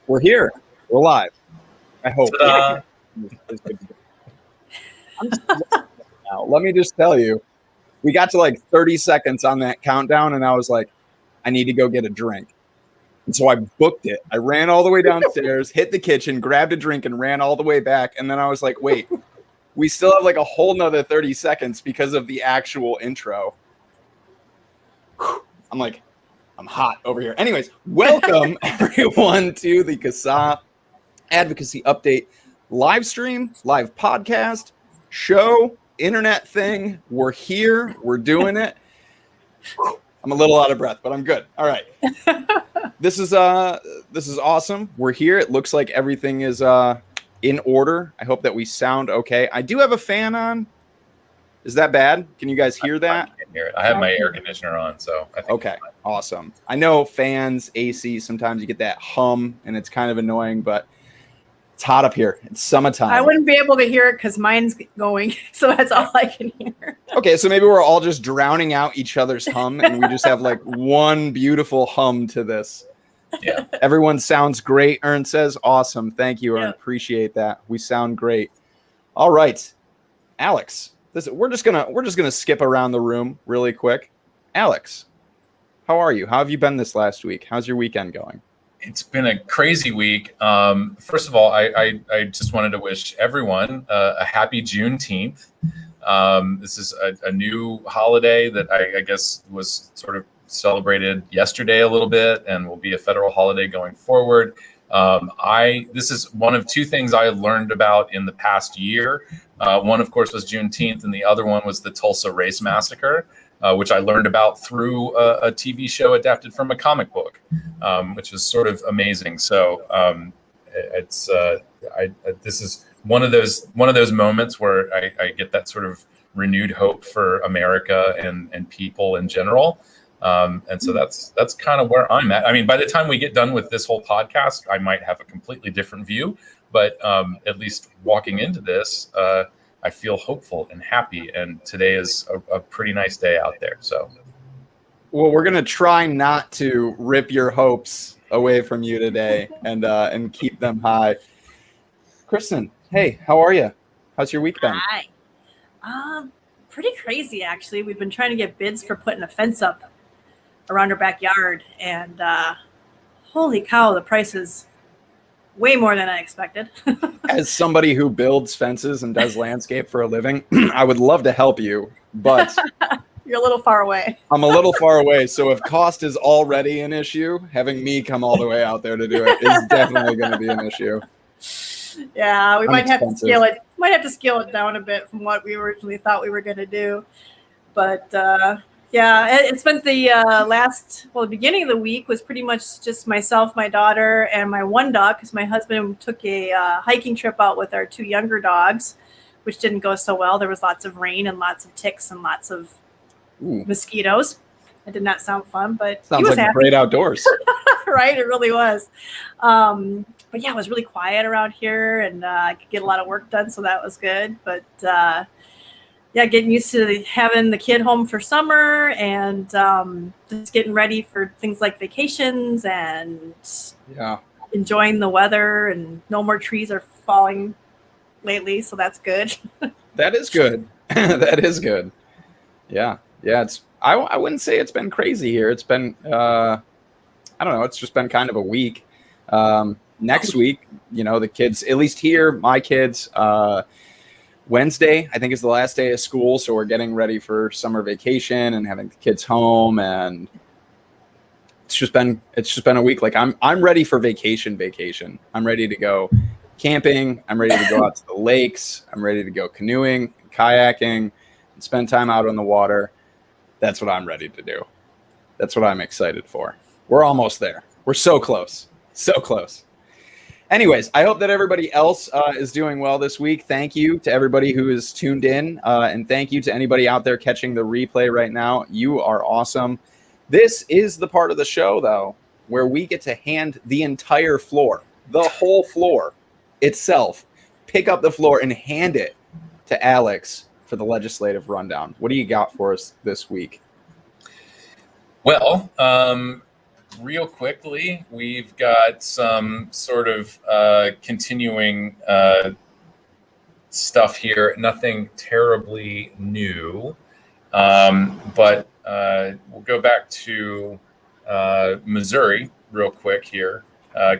We're here. We're live. I hope. Ta-da. I'm just now. Let me just tell you, we got to like 30 seconds on that countdown, and I was like, I need to go get a drink. And so I booked it. I ran all the way downstairs, hit the kitchen, grabbed a drink, and ran all the way back. And then I was like, wait, we still have like a whole nother 30 seconds because of the actual intro. I'm like, I'm hot over here. Anyways, welcome everyone to the CASA Advocacy Update live stream, live podcast, show, internet thing. We're here. We're doing it. I'm a little out of breath, but I'm good. All right. This is awesome. We're here. It looks like everything is in order. I hope that we sound okay. I do have a fan on. Is that bad? Can you guys hear that? I can hear it. I have my air conditioner on, so I think okay. Awesome. I know fans, AC, sometimes you get that hum and it's kind of annoying, but it's hot up here. It's summertime. I wouldn't be able to hear it because mine's going, so that's all I can hear. Okay, so maybe we're all just drowning out each other's hum and we just have like one beautiful hum to this. Yeah. Everyone sounds great. Ern says, awesome. Thank you, Ern. Appreciate that. We sound great. All right. Alex. We're just gonna skip around the room really quick. Alex, how are you? How have you been this last week? How's your weekend going? It's been a crazy week. First of all, I just wanted to wish everyone a happy Juneteenth. This is a new holiday that I guess was sort of celebrated yesterday a little bit and will be a federal holiday going forward. This is one of two things I learned about in the past year. One, of course, was Juneteenth, and the other one was the Tulsa Race Massacre, which I learned about through a TV show adapted from a comic book, which was sort of amazing. So this is one of those moments where I get that sort of renewed hope for America and people in general. And so that's kind of where I'm at. I mean, by the time we get done with this whole podcast, I might have a completely different view, but at least walking into this, I feel hopeful and happy. And today is a pretty nice day out there. So, well, we're going to try not to rip your hopes away from you today and keep them high. Kristin, hey, how are you? How's your week been? Hi. Pretty crazy, actually. We've been trying to get bids for putting a fence up around our backyard, and holy cow, the price is way more than I expected. As somebody who builds fences and does landscape for a living, I would love to help you, but you're a little far away. I'm a little far away, so if cost is already an issue, having me come all the way out there to do it is definitely going to be an issue. Yeah, we might have to scale it. Might have to scale it down a bit from what we originally thought we were going to do, but yeah, it spent the beginning of the week was pretty much just myself, my daughter, and my one dog, because my husband took a hiking trip out with our two younger dogs, which didn't go so well. There was lots of rain and lots of ticks and lots of mosquitoes. It did not sound fun, but sounds he was like happy. Great outdoors. Right, it really was. But yeah, it was really quiet around here, and I could get a lot of work done, so that was good. But yeah, getting used to having the kid home for summer and just getting ready for things like vacations and enjoying the weather, and no more trees are falling lately, so that's good. That is good. That is good. Yeah. I wouldn't say it's been crazy here. It's been I don't know, it's just been kind of a week. Next week, the kids, at least here, my kids, Wednesday, I think, is the last day of school, so we're getting ready for summer vacation and having the kids home, and it's just been a week. Like I'm ready for vacation. I'm ready to go camping. I'm ready to go out to the lakes. I'm ready to go canoeing, kayaking, and spend time out on the water. That's what I'm ready to do. That's what I'm excited for. We're almost there. We're so close. So close. Anyways, I hope that everybody else is doing well this week. Thank you to everybody who is tuned in, and thank you to anybody out there catching the replay right now. You are awesome. This is the part of the show, though, where we get to hand the entire floor, the whole floor itself, pick up the floor and hand it to Alex for the legislative rundown. What do you got for us this week? Well, real quickly, we've got some sort of continuing stuff here. Nothing terribly new, but we'll go back to Missouri real quick here.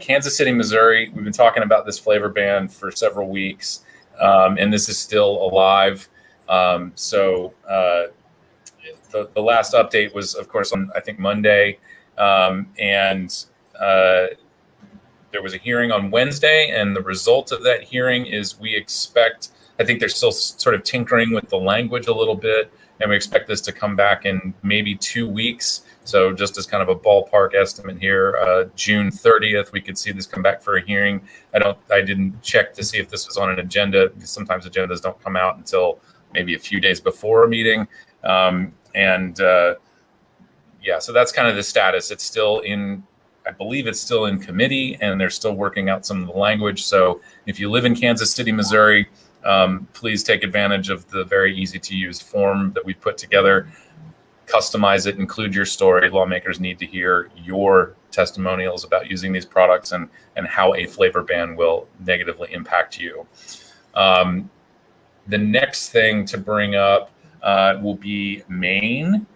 Kansas City, Missouri. We've been talking about this flavor ban for several weeks, and this is still alive. So the last update was, of course, on I think Monday, and there was a hearing on Wednesday, and the result of that hearing is we expect. I think they're still sort of tinkering with the language a little bit, and we expect this to come back in maybe 2 weeks. So just as kind of a ballpark estimate here, June 30th, we could see this come back for a hearing. I didn't check to see if this was on an agenda, because sometimes agendas don't come out until maybe a few days before a meeting. Yeah, so that's kind of the status. It's still I believe it's still in committee, and they're still working out some of the language. So if you live in Kansas City, Missouri, please take advantage of the very easy to use form that we put together. Customize it, include your story. Lawmakers need to hear your testimonials about using these products and how a flavor ban will negatively impact you. The next thing to bring up will be Maine.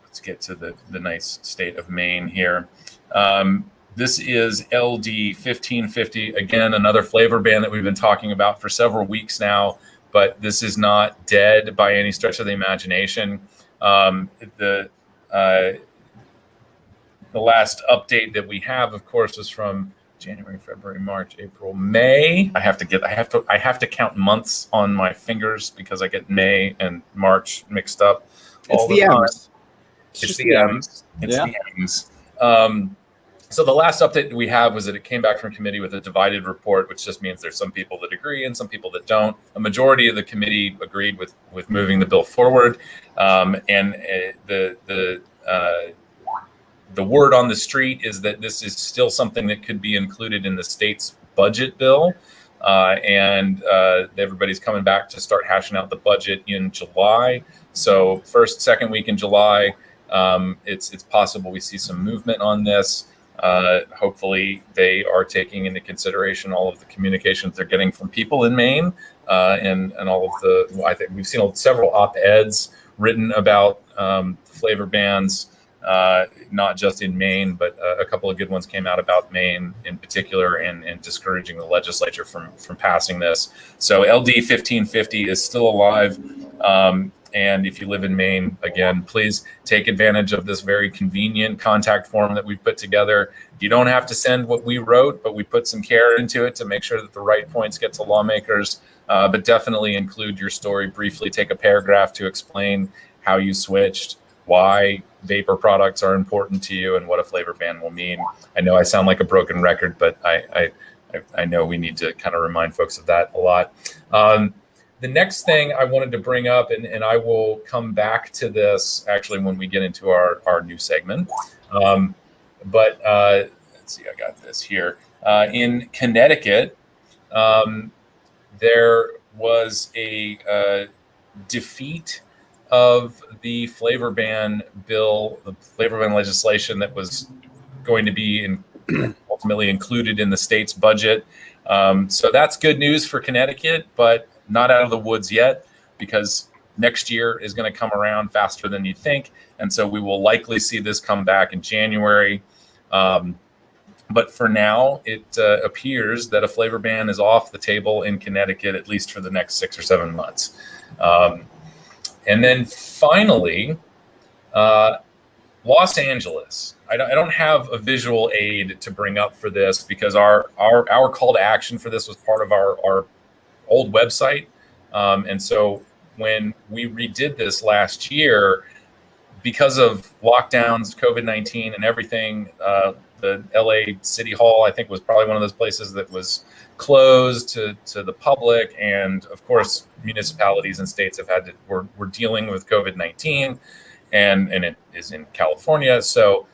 Let's get to the nice state of Maine here. This is LD 1550. Again, another flavor ban that we've been talking about for several weeks now, but this is not dead by any stretch of the imagination. The last update that we have, of course, was from January, February, March, April, May. I have to count months on my fingers because I get May and March mixed up. It's the M's. It's the M's. It's the M's. So the last update that we have was that it came back from committee with a divided report, which just means there's some people that agree and some people that don't. A majority of the committee agreed with moving the bill forward, and the word on the street is that this is still something that could be included in the state's budget bill, and everybody's coming back to start hashing out the budget in July. So second week in July, it's possible we see some movement on this. Hopefully they are taking into consideration all of the communications they're getting from people in Maine, and all of I think we've seen several op-eds written about flavor bans, not just in Maine, but a couple of good ones came out about Maine in particular, and discouraging the legislature from passing this. So LD 1550 is still alive. And if you live in Maine, again, please take advantage of this very convenient contact form that we've put together. You don't have to send what we wrote, but we put some care into it to make sure that the right points get to lawmakers. But definitely include your story briefly. Take a paragraph to explain how you switched, why vapor products are important to you, and what a flavor ban will mean. I know I sound like a broken record, but I know we need to kind of remind folks of that a lot. The next thing I wanted to bring up, and I will come back to this actually when we get into our new segment. But let's see, I got this here. In Connecticut, there was a defeat of the flavor ban bill, the flavor ban legislation that was going to be ultimately included in the state's budget. So that's good news for Connecticut, but not out of the woods yet, because next year is going to come around faster than you think. And so we will likely see this come back in January. But for now, it appears that a flavor ban is off the table in Connecticut, at least for the next 6 or 7 months. And then finally, Los Angeles. I don't have a visual aid to bring up for this, because our call to action for this was part of our old website. And so when we redid this last year, because of lockdowns, COVID-19 and everything, the LA City Hall, I think, was probably one of those places that was closed to the public. And of course, municipalities and states were dealing with COVID-19, and it is in California. So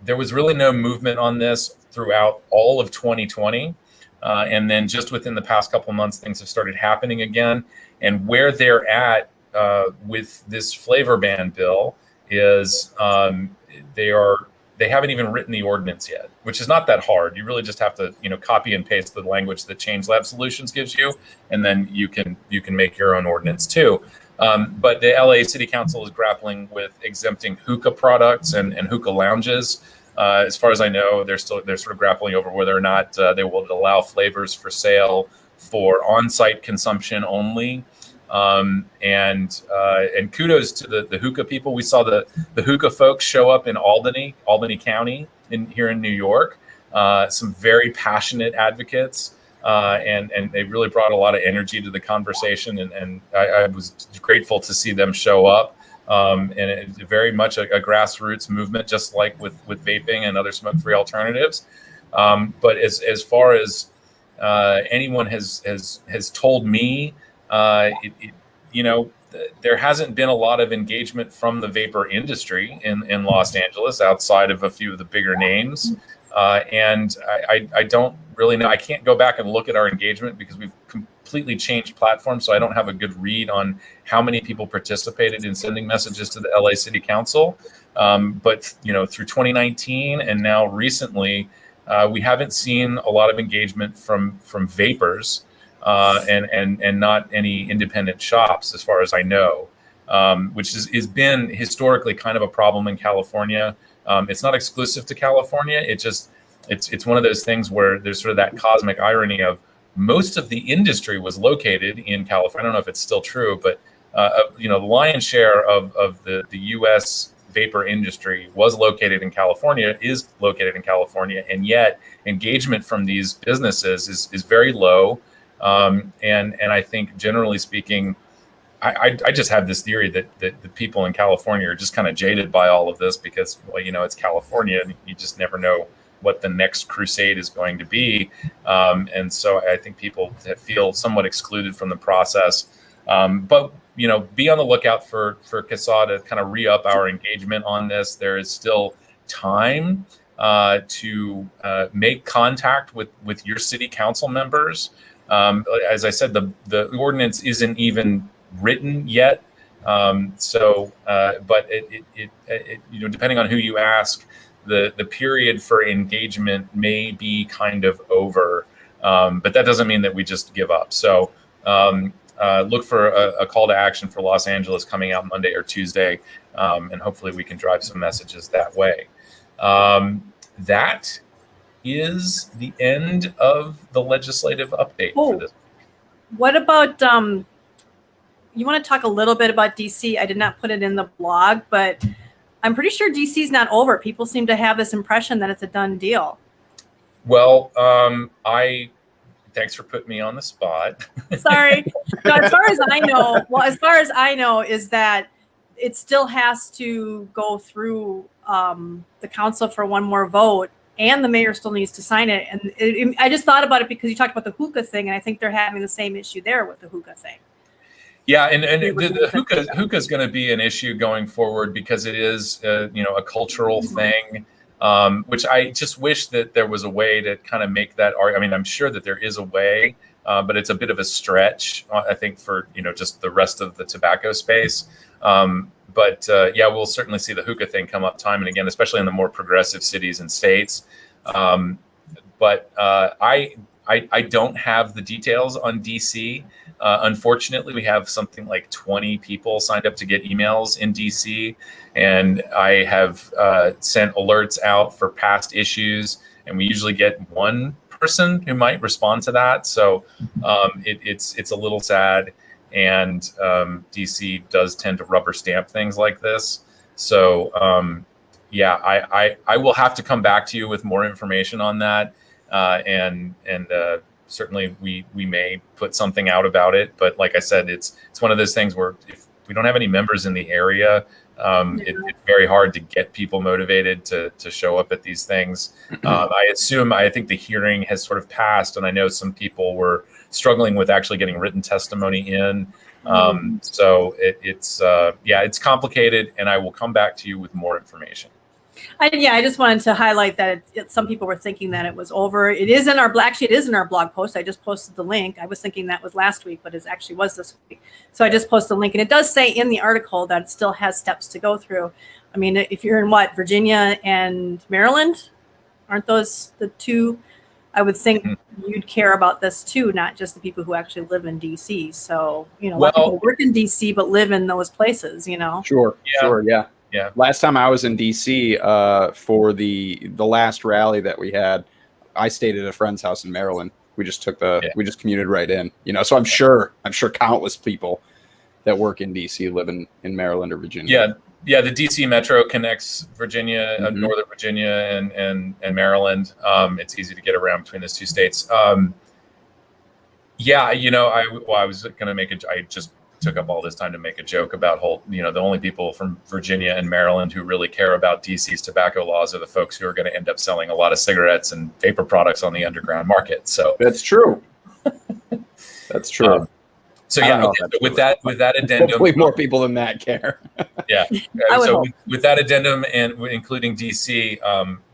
there was really no movement on this throughout all of 2020. And then just within the past couple of months, things have started happening again. And where they're at with this flavor ban bill is they haven't even written the ordinance yet, which is not that hard. You really just have to, copy and paste the language that Change Lab Solutions gives you, and then you can make your own ordinance too. But the LA City Council is grappling with exempting hookah products and hookah lounges. As far as I know, they're sort of grappling over whether or not they will allow flavors for sale for on-site consumption only. And kudos to the hookah people. We saw the hookah folks show up in Albany County here in New York. Some very passionate advocates, and they really brought a lot of energy to the conversation. And I was grateful to see them show up. And it's very much a grassroots movement, just like with vaping and other smoke-free alternatives. But as far as anyone has told me, there hasn't been a lot of engagement from the vapor industry in Los Angeles outside of a few of the bigger names. And I don't really know. I can't go back and look at our engagement because we've completely changed platforms. So I don't have a good read on how many people participated in sending messages to the LA City Council. But through 2019 and now recently, we haven't seen a lot of engagement from vapors. And not any independent shops, as far as I know, which has been historically kind of a problem in California. It's not exclusive to California. It's one of those things where there's sort of that cosmic irony of most of the industry was located in California. I don't know if it's still true, but the lion's share of the U.S. vapor industry was located in California, is located in California, and yet engagement from these businesses is very low. And I think generally speaking, I just have this theory that the people in California are just kind of jaded by all of this because, it's California and you just never know what the next crusade is going to be. And so I think people feel somewhat excluded from the process. But, be on the lookout for CASA to kind of re-up our engagement on this. There is still time to make contact with your city council members. As I said, the ordinance isn't even written yet. But it depending on who you ask, the period for engagement may be kind of over. But that doesn't mean that we just give up. So look for a call to action for Los Angeles coming out Monday or Tuesday. And hopefully we can drive some messages that way. That is the end of the legislative update for this. What about, you want to talk a little bit about DC? I did not put it in the blog, but I'm pretty sure DC is not over. People seem to have this impression that it's a done deal. Well, thanks for putting me on the spot. Sorry. No, as far as I know, is that it still has to go through the council for one more vote. And the mayor still needs to sign it. And I just thought about it because you talked about the hookah thing, and I think they're having the same issue there with the hookah thing. Yeah, and the hookah is going to be an issue going forward because it is a cultural thing, which I just wish that there was a way to kind of make that argument. I mean, I'm sure that there is a way, but it's a bit of a stretch, I think, for just the rest of the tobacco space. But we'll certainly see the hookah thing come up time and again, especially in the more progressive cities and states. But I don't have the details on DC. Unfortunately, we have something like 20 people signed up to get emails in DC, and I have sent alerts out for past issues, and we usually get one person who might respond to that. So it's a little sad. And DC does tend to rubber stamp things like this. So I will have to come back to you with more information on that. And certainly we may put something out about it. But like I said, it's one of those things where if we don't have any members in the area, it's very hard to get people motivated to show up at these things. I think the hearing has sort of passed, and I know some people were struggling with actually getting written testimony in. So it's complicated, and I will come back to you with more information. I just wanted to highlight that some people were thinking that it was over. It is in our actually it is in our blog post. I just posted the link. I was thinking that was last week, but it actually was this week. So I just posted the link, and it does say in the article that it still has steps to go through. I mean, if you're in Virginia and Maryland, aren't those the two? I would think you'd care about this too, not just the people who actually live in DC. So, a lot of people work in DC but live in those places, Sure, yeah. Yeah. Last time I was in DC for the last rally that we had, I stayed at a friend's house in Maryland. We just we just commuted right in, So I'm sure countless people that work in DC live in Maryland or Virginia. Yeah. The DC Metro connects Virginia, Northern Virginia, and Maryland. It's easy to get around between those two states. I was going to make I just took up all this time to make a joke about the only people from Virginia and Maryland who really care about DC's tobacco laws are the folks who are going to end up selling a lot of cigarettes and vapor products on the underground market. So that's true. That's true. With that addendum, hopefully more people than that care. With that addendum and including DC,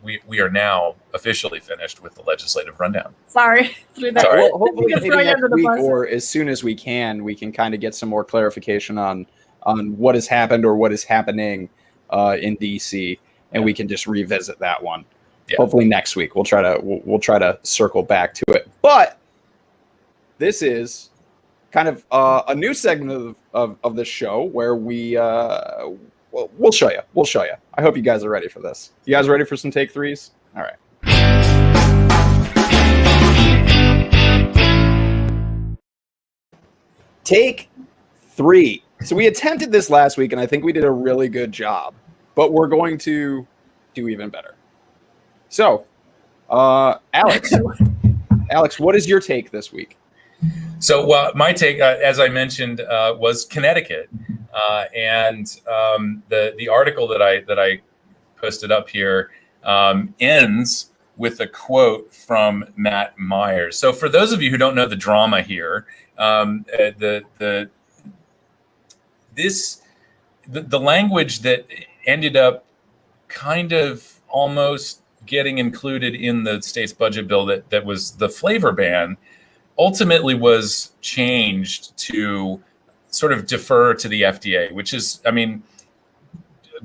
we are now officially finished with the legislative rundown. Sorry. Well, hopefully maybe next week or as soon as we can kind of get some more clarification on what has happened or what is happening in DC, and we can just revisit that one. Yeah. Hopefully next week we'll try to circle back to it. But this is kind of a new segment of the show where we'll show you. I hope you guys are ready for this. You guys ready for some take threes? All right. Take three. So we attempted this last week, and I think we did a really good job, but we're going to do even better. So, Alex, what is your take this week? So my take, as I mentioned, was Connecticut, and the article that I posted up here ends with a quote from Matt Myers. So for those of you who don't know the drama here, the language that ended up kind of almost getting included in the state's budget bill that was the flavor ban ultimately was changed to sort of defer to the FDA, which is,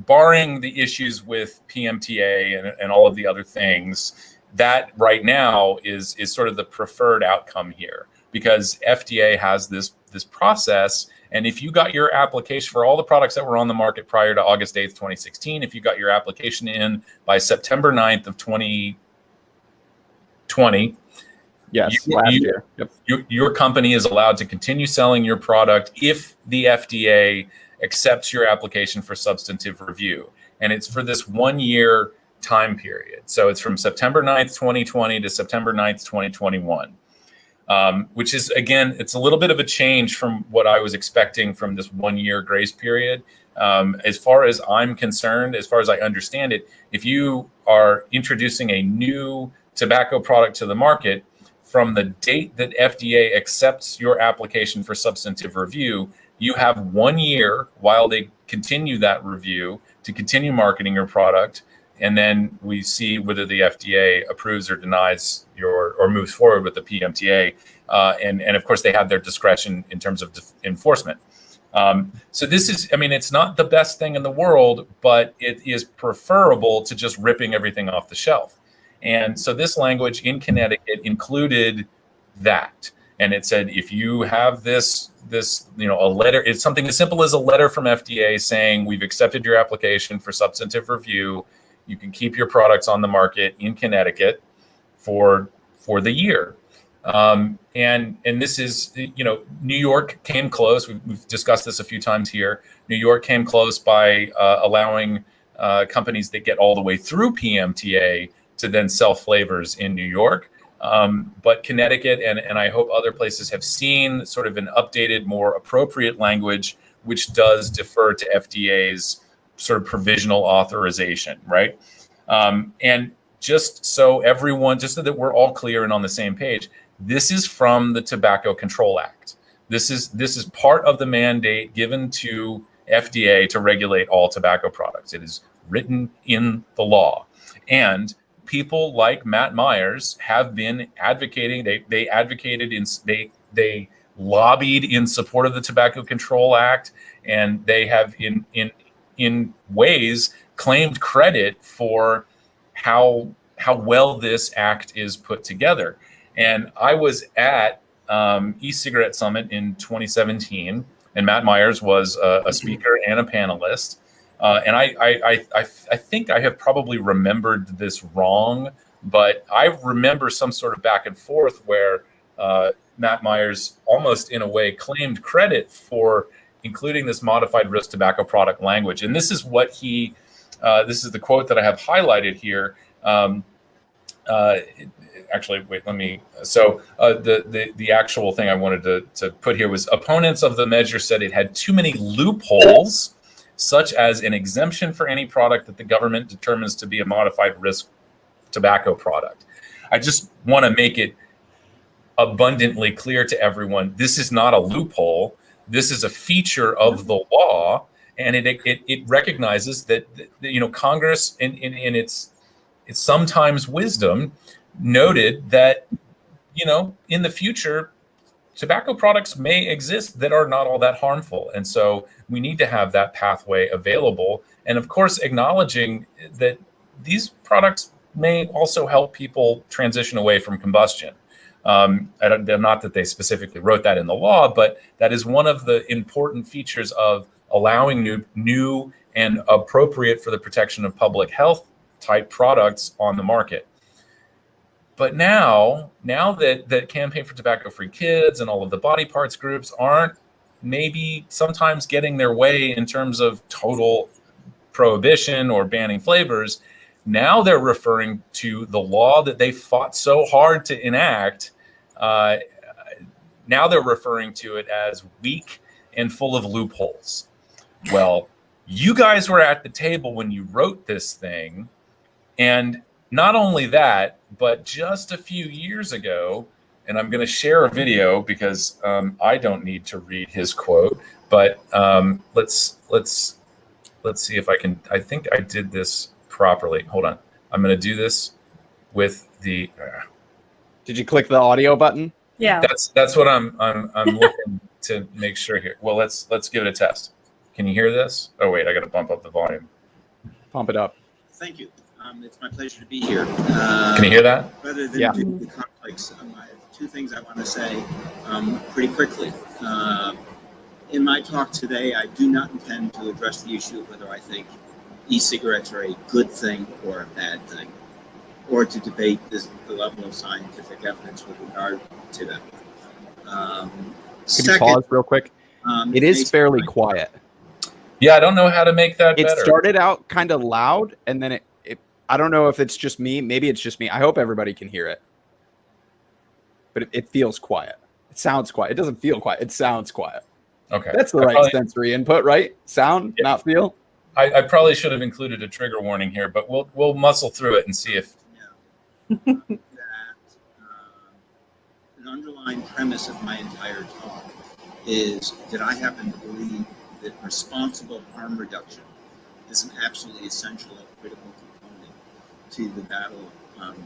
barring the issues with PMTA and all of the other things, that right now is sort of the preferred outcome here, because FDA has this process. And if you got your application for all the products that were on the market prior to August 8th, 2016, if you got your application in by September 9th of 2020, yes, last year. Yep. Your company is allowed to continue selling your product if the FDA accepts your application for substantive review. And it's for this 1 year time period. So it's from September 9th, 2020 to September 9th, 2021, which is, again, it's a little bit of a change from what I was expecting from this 1 year grace period. As far as I'm concerned, as far as I understand it, if you are introducing a new tobacco product to the market, from the date that FDA accepts your application for substantive review, you have 1 year while they continue that review to continue marketing your product. And then we see whether the FDA approves or denies or moves forward with the PMTA. And of course, they have their discretion in terms of enforcement. So this is, it's not the best thing in the world, but it is preferable to just ripping everything off the shelf. And so this language in Connecticut included that. And it said, if you have this, a letter, it's something as simple as a letter from FDA saying, we've accepted your application for substantive review. You can keep your products on the market in Connecticut for the year. And this is, New York came close. We've discussed this a few times here. New York came close by allowing companies that get all the way through PMTA to then sell flavors in New York. But Connecticut and I hope other places have seen sort of an updated, more appropriate language, which does defer to FDA's sort of provisional authorization, right? And just so that we're all clear and on the same page, this is from the Tobacco Control Act. This is part of the mandate given to FDA to regulate all tobacco products. It is written in the law. And people like Matt Myers have been advocating. They advocated they lobbied in support of the Tobacco Control Act, and they have in ways claimed credit for how well this act is put together. And I was at e-cigarette summit in 2017, and Matt Myers was a speaker and a panelist. And I think I have probably remembered this wrong, but I remember some sort of back and forth where Matt Myers almost in a way claimed credit for including this modified risk tobacco product language. And this is what this is the quote that I have highlighted here. Actually, wait, let me. So the actual thing I wanted to put here was opponents of the measure said it had too many loopholes, such as an exemption for any product that the government determines to be a modified risk tobacco product. I just want to make it abundantly clear to everyone, this is not a loophole. This is a feature of the law, and it recognizes that Congress in its sometimes wisdom noted that in the future tobacco products may exist that are not all that harmful, and so we need to have that pathway available, and of course acknowledging that these products may also help people transition away from combustion. Not that they specifically wrote that in the law, but that is one of the important features of allowing new and appropriate for the protection of public health type products on the market. But now that Campaign for Tobacco-Free Kids and all of the body parts groups aren't maybe sometimes getting their way in terms of total prohibition or banning flavors, now they're referring to the law that they fought so hard to enact. Now they're referring to it as weak and full of loopholes. Well, you guys were at the table when you wrote this thing, and not only that, but just a few years ago, and I'm going to share a video because I don't need to read his quote, but let's see if I can. I think I did this properly. Hold on, I'm going to do this with the. Did you click the audio button? Yeah. That's what I'm looking to make sure here. Well, let's give it a test. Can you hear this? Oh wait, I got to bump up the volume. Pump it up. Thank you. It's my pleasure to be here. Can you hear that? Rather than do the conflicts, I have two things I want to say pretty quickly. In my talk today, I do not intend to address the issue of whether I think e-cigarettes are a good thing or a bad thing, or to debate the level of scientific evidence with regard to them. Could you pause real quick? It is fairly quiet. Yeah, I don't know how to make that better. It started out kind of loud, and then it I don't know if it's just me. Maybe it's just me. I hope everybody can hear it. But it feels quiet. It sounds quiet. It doesn't feel quiet. It sounds quiet. Okay. That's the right sensory input, right? Sound, yeah. Not feel. I probably should have included a trigger warning here, but we'll muscle through it and see if. Yeah. That an underlying premise of my entire talk is that I happen to believe that responsible harm reduction is an absolutely essential and critical component to the battle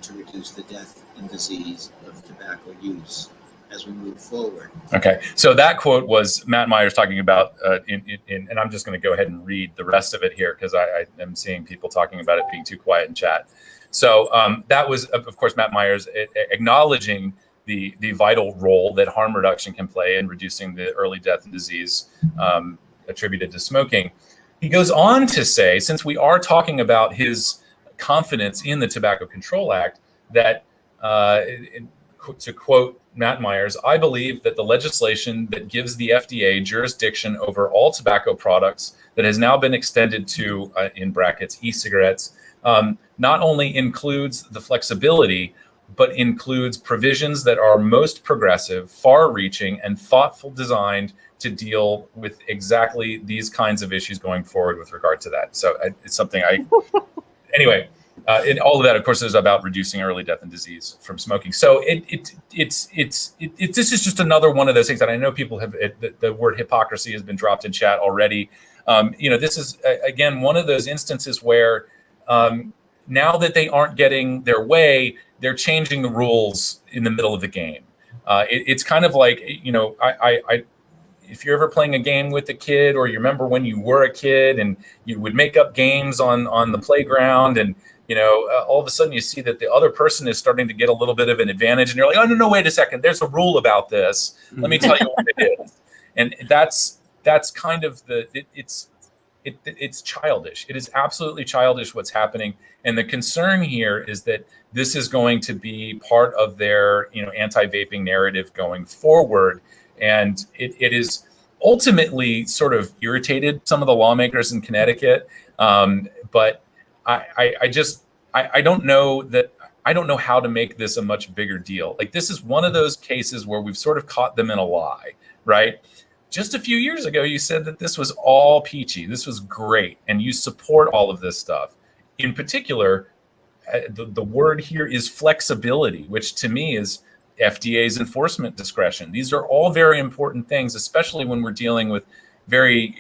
to reduce the death and disease of tobacco use as we move forward. Okay, so that quote was Matt Myers talking about, and I'm just going to go ahead and read the rest of it here because I am seeing people talking about it being too quiet in chat. So that was, of course, Matt Myers acknowledging the vital role that harm reduction can play in reducing the early death and disease attributed to smoking. He goes on to say, since we are talking about his confidence in the Tobacco Control Act, that, to quote Matt Myers, I believe that the legislation that gives the FDA jurisdiction over all tobacco products that has now been extended to, in brackets, e-cigarettes, not only includes the flexibility, but includes provisions that are most progressive, far-reaching, and thoughtful designed to deal with exactly these kinds of issues going forward with regard to that. So it's something anyway, and all of that, of course, is about reducing early death and disease from smoking. So this is just another one of those things that I know people have, the word hypocrisy has been dropped in chat already. This is again one of those instances where now that they aren't getting their way, they're changing the rules in the middle of the game. It's kind of like, if you're ever playing a game with a kid, or you remember when you were a kid and you would make up games on the playground, and all of a sudden you see that the other person is starting to get a little bit of an advantage, and you're like, oh no, wait a second, there's a rule about this. Let me tell you what it is. And that's kind of it's childish. It is absolutely childish what's happening. And the concern here is that this is going to be part of their anti-vaping narrative going forward. And it is ultimately sort of irritated some of the lawmakers in Connecticut. But I don't know how to make this a much bigger deal. Like, this is one of those cases where we've sort of caught them in a lie, right? Just a few years ago, you said that this was all peachy. This was great. And you support all of this stuff. In particular, the word here is flexibility, which to me is FDA's enforcement discretion. These are all very important things, especially when we're dealing with very,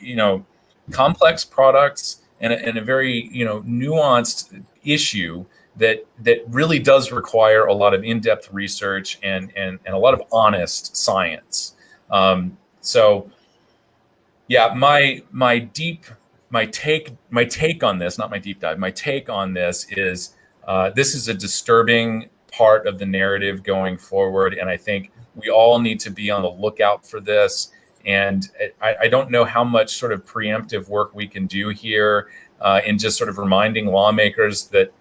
complex products and a very, nuanced issue that really does require a lot of in-depth research and a lot of honest science. So yeah, my take on this, not my deep dive, my take on this is this is a disturbing part of the narrative going forward. And I think we all need to be on the lookout for this. And I don't know how much sort of preemptive work we can do here in just sort of reminding lawmakers that,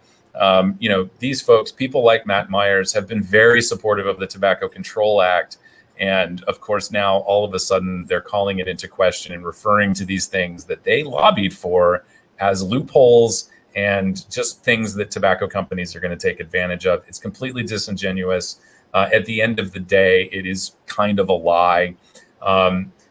these folks, people like Matt Myers, have been very supportive of the Tobacco Control Act. And of course, now all of a sudden they're calling it into question and referring to these things that they lobbied for as loopholes and just things that tobacco companies are going to take advantage of. It's completely disingenuous. At the end of the day, it is kind of a lie.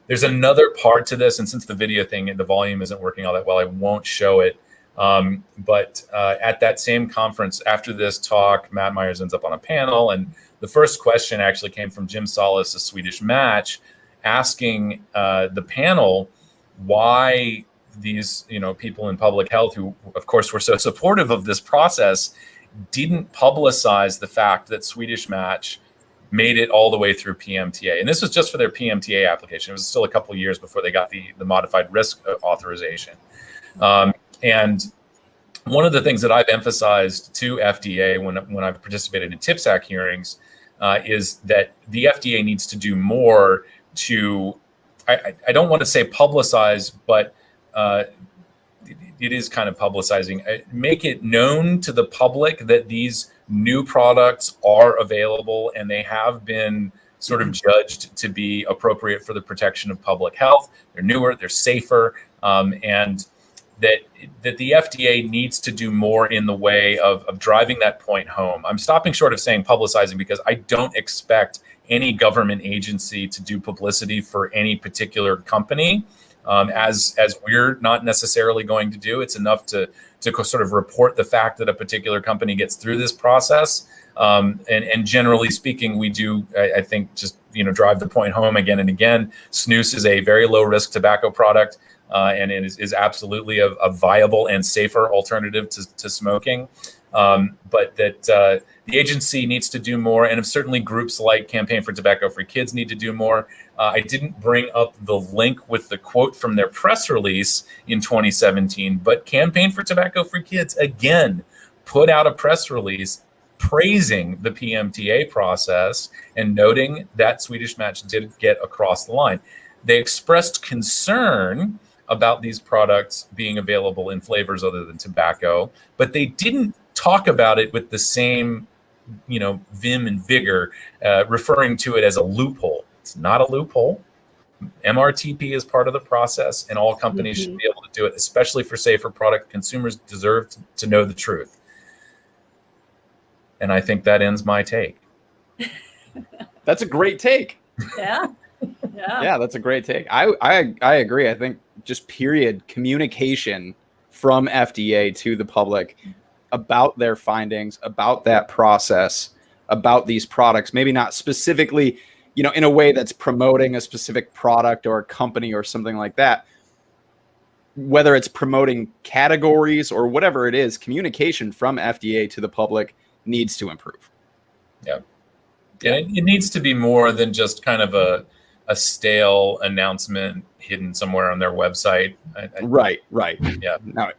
There's another part to this, and since the video thing, the volume isn't working all that well, I won't show it. But at that same conference, after this talk, Matt Myers ends up on a panel, and the first question actually came from Jim Salas, a Swedish Match, asking the panel why these people in public health, who of course were so supportive of this process, didn't publicize the fact that Swedish Match made it all the way through PMTA. And this was just for their PMTA application. It was still a couple of years before they got the modified risk authorization. And one of the things that I've emphasized to FDA when I've participated in TPSAC hearings is that the FDA needs to do more to, I don't want to say publicize, but it is kind of publicizing, make it known to the public that these new products are available and they have been sort of judged to be appropriate for the protection of public health. They're newer, they're safer, and that the FDA needs to do more in the way of driving that point home. I'm stopping short of saying publicizing because I don't expect any government agency to do publicity for any particular company, as we're not necessarily going to do. It's enough to sort of report the fact that a particular company gets through this process. And generally speaking, we do, I think, just drive the point home again and again. Snus is a very low risk tobacco product. And it is absolutely a viable and safer alternative to smoking. But that the agency needs to do more, and certainly groups like Campaign for Tobacco-Free Kids need to do more. I didn't bring up the link with the quote from their press release in 2017, but Campaign for Tobacco-Free Kids, again, put out a press release praising the PMTA process and noting that Swedish Match did get across the line. They expressed concern about these products being available in flavors other than tobacco, but they didn't talk about it with the same, vim and vigor, referring to it as a loophole. It's not a loophole. MRTP is part of the process, and all companies should be able to do it, especially for safer product. Consumers deserve to know the truth. And I think that ends my take. That's a great take. Yeah. Yeah, that's a great take. I agree. I think just period communication from FDA to the public about their findings, about that process, about these products, maybe not specifically, in a way that's promoting a specific product or a company or something like that. whether it's promoting categories or whatever it is, communication from FDA to the public needs to improve. Yeah. Yeah, it needs to be more than just kind of a stale announcement hidden somewhere on their website. Right. Yeah. No,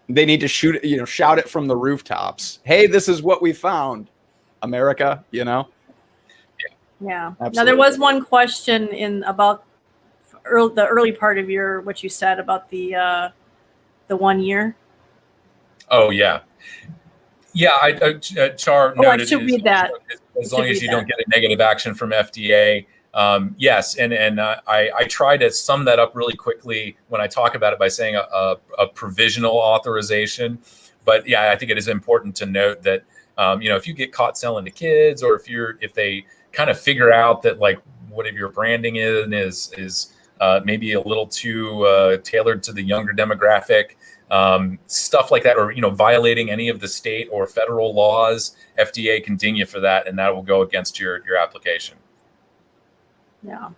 they need to shout it from the rooftops. Hey, this is what we found, America, Yeah. Absolutely. Now, there was one question about the early part of what you said about the 1 year. Oh, yeah. Yeah, Char Oh, I noted should read that. as long as you don't get a negative action from FDA. Yes, and I try to sum that up really quickly when I talk about it by saying a provisional authorization. But yeah, I think it is important to note that if you get caught selling to kids, or if they kind of figure out that like whatever your branding is maybe a little too tailored to the younger demographic, stuff like that, or violating any of the state or federal laws, FDA can ding you for that, and that will go against your application. Yeah.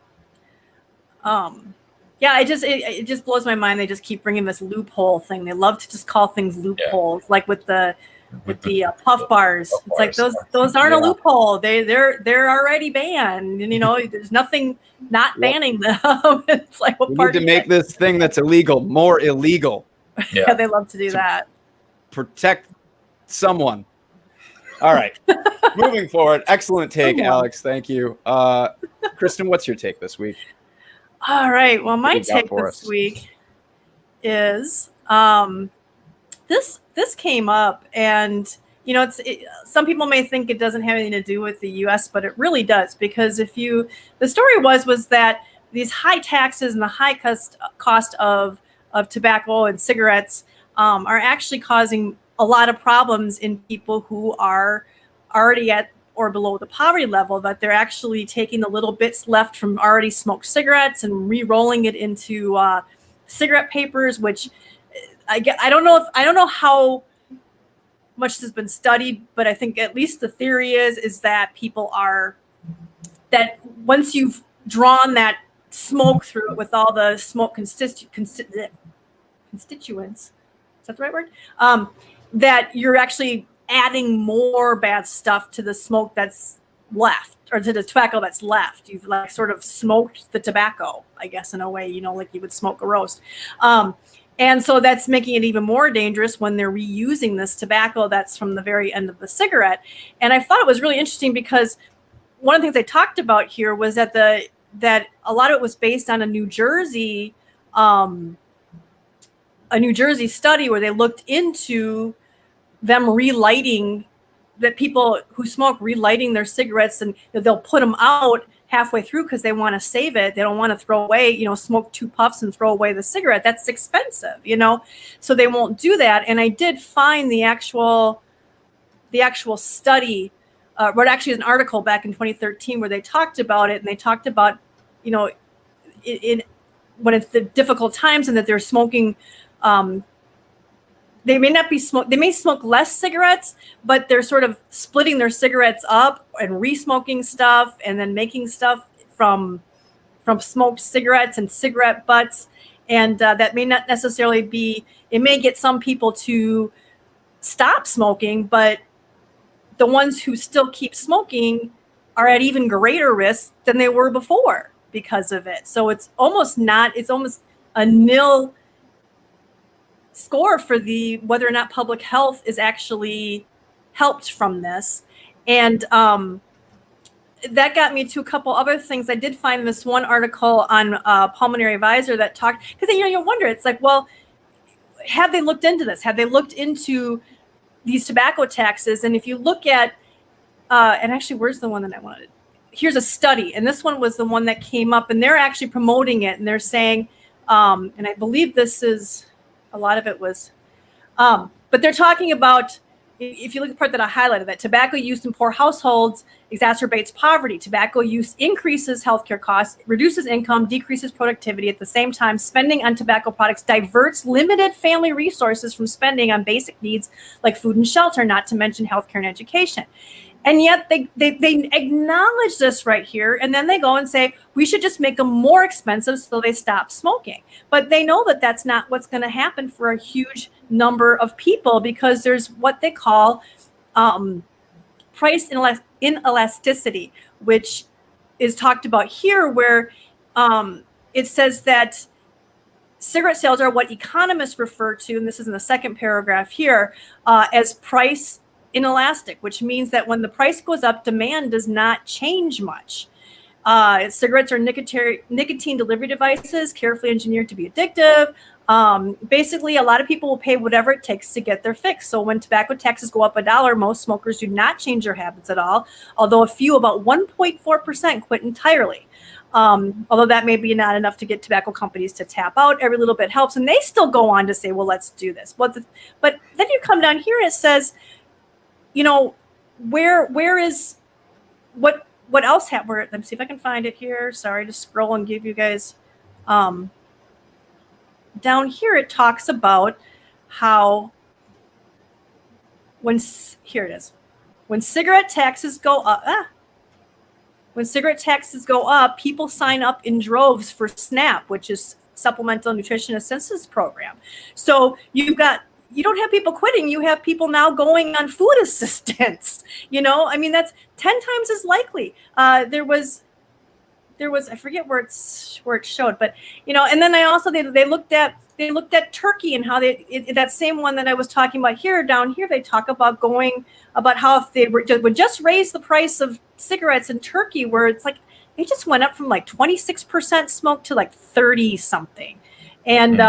Yeah, it just blows my mind. They just keep bringing this loophole thing. They love to just call things loopholes, like with the puff bars. It's like those aren't a loophole. They're already banned, and there's nothing not banning them. It's like, what we part need to make this thing that's illegal more illegal. Yeah, they love to do that. Protect someone. All right. Moving forward. Excellent take, Alex. Thank you. Kristin, what's your take this week? All right. Well, my take this week is this came up, and some people may think it doesn't have anything to do with the U.S., but it really does, because the story was that these high taxes and the high cost of tobacco and cigarettes are actually causing a lot of problems in people who are already at or below the poverty level, that they're actually taking the little bits left from already smoked cigarettes and re-rolling it into cigarette papers, which I don't know how much has been studied, but I think at least the theory is that that once you've drawn that smoke through it with all the smoke constituents, is that the right word? That you're actually adding more bad stuff to the smoke that's left, or to the tobacco that's left. You've like sort of smoked the tobacco, I guess, in a way, like you would smoke a roast. And so that's making it even more dangerous when they're reusing this tobacco that's from the very end of the cigarette. And I thought it was really interesting, because one of the things they talked about here was that that a lot of it was based on a New Jersey study where they looked into them relighting, that people who smoke relighting their cigarettes, and they'll put them out halfway through because they want to save it. They don't want to throw away, smoke 2 puffs and throw away the cigarette. That's expensive, so they won't do that. And I did find the actual study, but actually an article back in 2013 where they talked about it, and they talked about, when it's the difficult times and that they're smoking, they may smoke less cigarettes, but they're sort of splitting their cigarettes up and re-smoking stuff, and then making stuff from smoked cigarettes and cigarette butts. And that may not necessarily it may get some people to stop smoking, but the ones who still keep smoking are at even greater risk than they were before because of it. So it's almost a nil score for whether or not public health is actually helped from this. And that got me to a couple other things. I did find this one article on Pulmonary Advisor that talked, because you wonder, it's like, well, have they looked into this? Have they looked into these tobacco taxes? And if you look at, and actually, where's the one that I wanted? Here's a study, and this one was the one that came up, and they're actually promoting it, and they're saying, and I believe this is, a lot of it was, but they're talking about, if you look at the part that I highlighted, that tobacco use in poor households exacerbates poverty. Tobacco use increases healthcare costs, reduces income, decreases productivity. At the same time, spending on tobacco products diverts limited family resources from spending on basic needs like food and shelter, not to mention healthcare and education. And yet they acknowledge this right here, and then they go and say, we should just make them more expensive so they stop smoking. But they know that that's not what's going to happen for a huge number of people, because there's what they call price inelasticity, which is talked about here, where it says that cigarette sales are what economists refer to, and this is in the second paragraph here, as price inelastic, which means that when the price goes up, demand does not change much. Cigarettes are nicotine delivery devices, carefully engineered to be addictive. Basically, a lot of people will pay whatever it takes to get their fix. So when tobacco taxes go up $1, most smokers do not change their habits at all, although a few, about 1.4%, quit entirely. Although that may be not enough to get tobacco companies to tap out. Every little bit helps, and they still go on to say, well, let's do this. But then you come down here and it says, you know, where is what else happened? Let me see if I can find it here. Sorry to scroll and give you guys down here. It talks about how here it is. When cigarette taxes go up, people sign up in droves for SNAP, which is Supplemental Nutrition Assistance Program. So you don't have people quitting. You have people now going on food assistance. You know, I mean, that's 10 times as likely. There was, I forget where it showed, but, you know, and then they looked at turkey and how that same one that I was talking about here, down here, they talk about how if they would just raise the price of cigarettes in Turkey, where it's like, they just went up from like 26% smoke to like 30 something. And,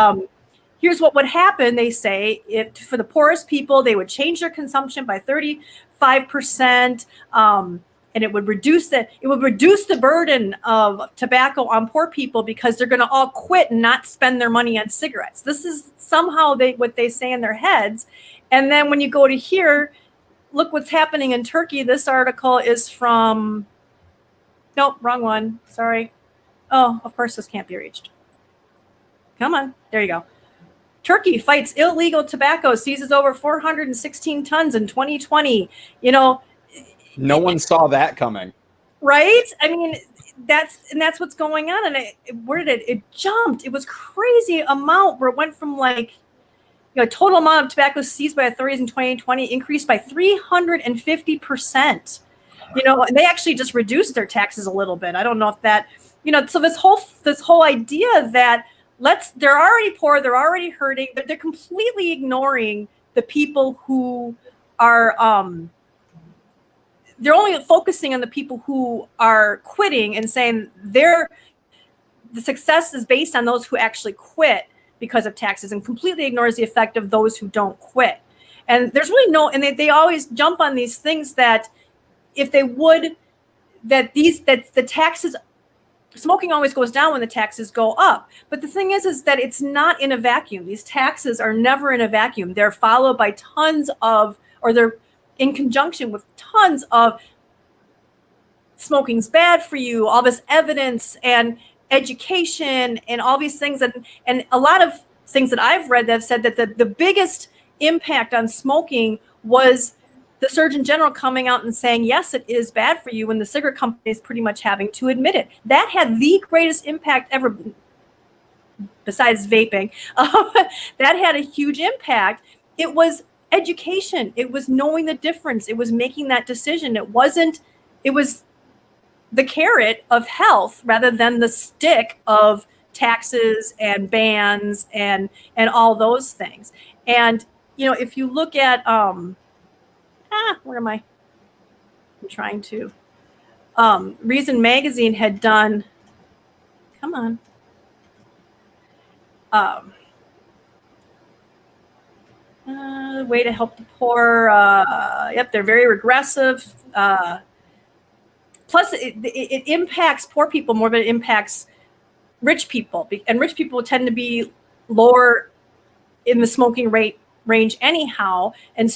here's what would happen. They say for the poorest people, they would change their consumption by 35%, and it would reduce the burden of tobacco on poor people, because they're going to all quit and not spend their money on cigarettes. This is somehow what they say in their heads. And then when you go to here, look what's happening in Turkey. This article is from, nope, wrong one. Sorry. Oh, of course this can't be reached. Come on. There you go. Turkey fights illegal tobacco, seizes over 416 tons in 2020. You know, no one saw that coming, right? I mean, that's what's going on. And it jumped. It was crazy amount, where it went from like, you know, total amount of tobacco seized by authorities in 2020 increased by 350%. You know, and they actually just reduced their taxes a little bit. I don't know if that, you know, so this whole idea that they're already poor, they're already hurting, but they're completely ignoring the people who are, they're only focusing on the people who are quitting and saying the success is based on those who actually quit because of taxes, and completely ignores the effect of those who don't quit. And there's really and they always jump on these things that if they would, that the taxes, smoking always goes down when the taxes go up. But the thing is that it's not in a vacuum. These taxes are never in a vacuum. They're followed by they're in conjunction with tons of smoking's bad for you, all this evidence and education and all these things. And a lot of things that I've read that have said that the biggest impact on smoking was the Surgeon General coming out and saying, yes, it is bad for you, when the cigarette company is pretty much having to admit it. That had the greatest impact ever, besides vaping. That had a huge impact. It was education. It was knowing the difference. It was making that decision. It was the carrot of health rather than the stick of taxes and bans and all those things. And, you know, if you look at, where am I? I'm trying to. Reason Magazine had done. Come on. Way to help the poor. Yep, they're very regressive. Plus, it impacts poor people more than it impacts rich people, and rich people tend to be lower in the smoking range anyhow. And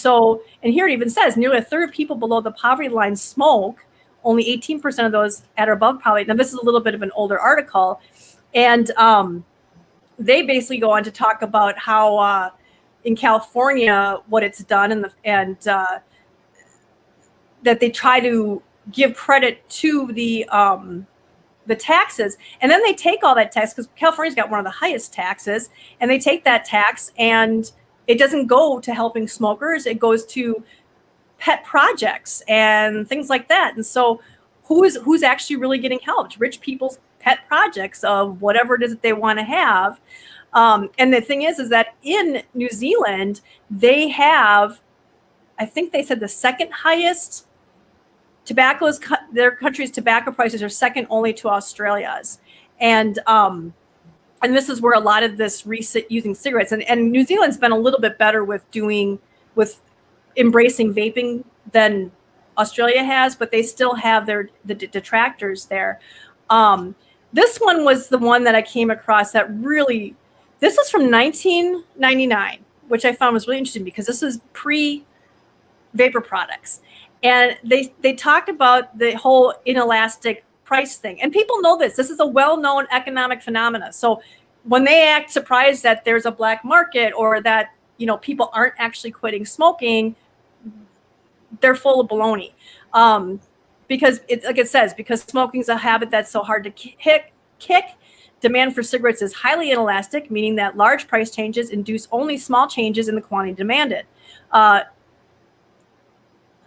here it even says nearly a third of people below the poverty line smoke. Only 18% of those at or above poverty. Now, this is a little bit of an older article, and they basically go on to talk about how in California what it's done, and that they try to give credit to the taxes, and then they take all that tax, because California's got one of the highest taxes, and they take that tax and it doesn't go to helping smokers. It goes to pet projects and things like that. And so who's actually really getting helped? Rich people's pet projects of whatever it is that they want to have. And the thing is that in New Zealand, they have, I think they said, the second highest their country's tobacco prices are second only to Australia's. And this is where a lot of this using cigarettes, and New Zealand's been a little bit better with embracing vaping than Australia has, but they still have the detractors there. This one was the one that I came across that really, this was from 1999, which I found was really interesting because this is pre-vapor products. And they talked about the whole inelastic price thing. And people know this. This is a well-known economic phenomena. So when they act surprised that there's a black market or that, people aren't actually quitting smoking, they're full of baloney. Because it's like it says, because smoking is a habit that's so hard to kick, demand for cigarettes is highly inelastic, meaning that large price changes induce only small changes in the quantity demanded.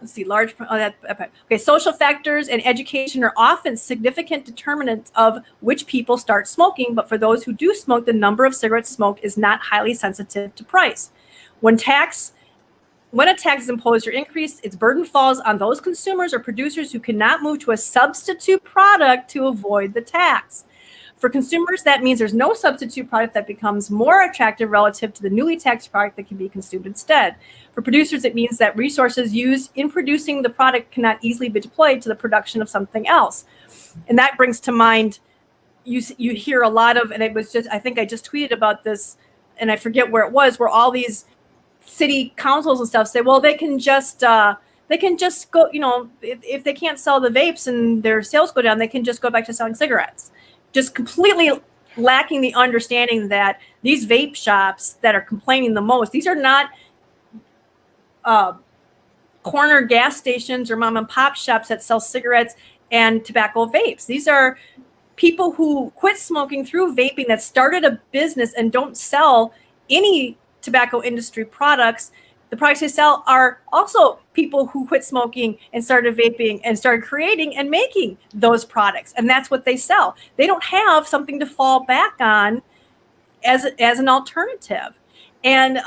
Let's see, social factors and education are often significant determinants of which people start smoking, but for those who do smoke, the number of cigarettes smoked is not highly sensitive to price. When a tax is imposed or increased, its burden falls on those consumers or producers who cannot move to a substitute product to avoid the tax. For consumers, that means there's no substitute product that becomes more attractive relative to the newly taxed product that can be consumed instead. For producers, it means that resources used in producing the product cannot easily be deployed to the production of something else. And that brings to mind, you hear a lot of, and it was just, I think I just tweeted about this, and I forget where it was, where all these city councils and stuff say, well, they can just go, if they can't sell the vapes and their sales go down, they can just go back to selling cigarettes. Just completely lacking the understanding that these vape shops that are complaining the most, these are not corner gas stations or mom and pop shops that sell cigarettes and tobacco vapes. These are people who quit smoking through vaping that started a business and don't sell any tobacco industry products. The products they sell are also people who quit smoking and started vaping and started creating and making those products. And that's what they sell. They don't have something to fall back on as an alternative. And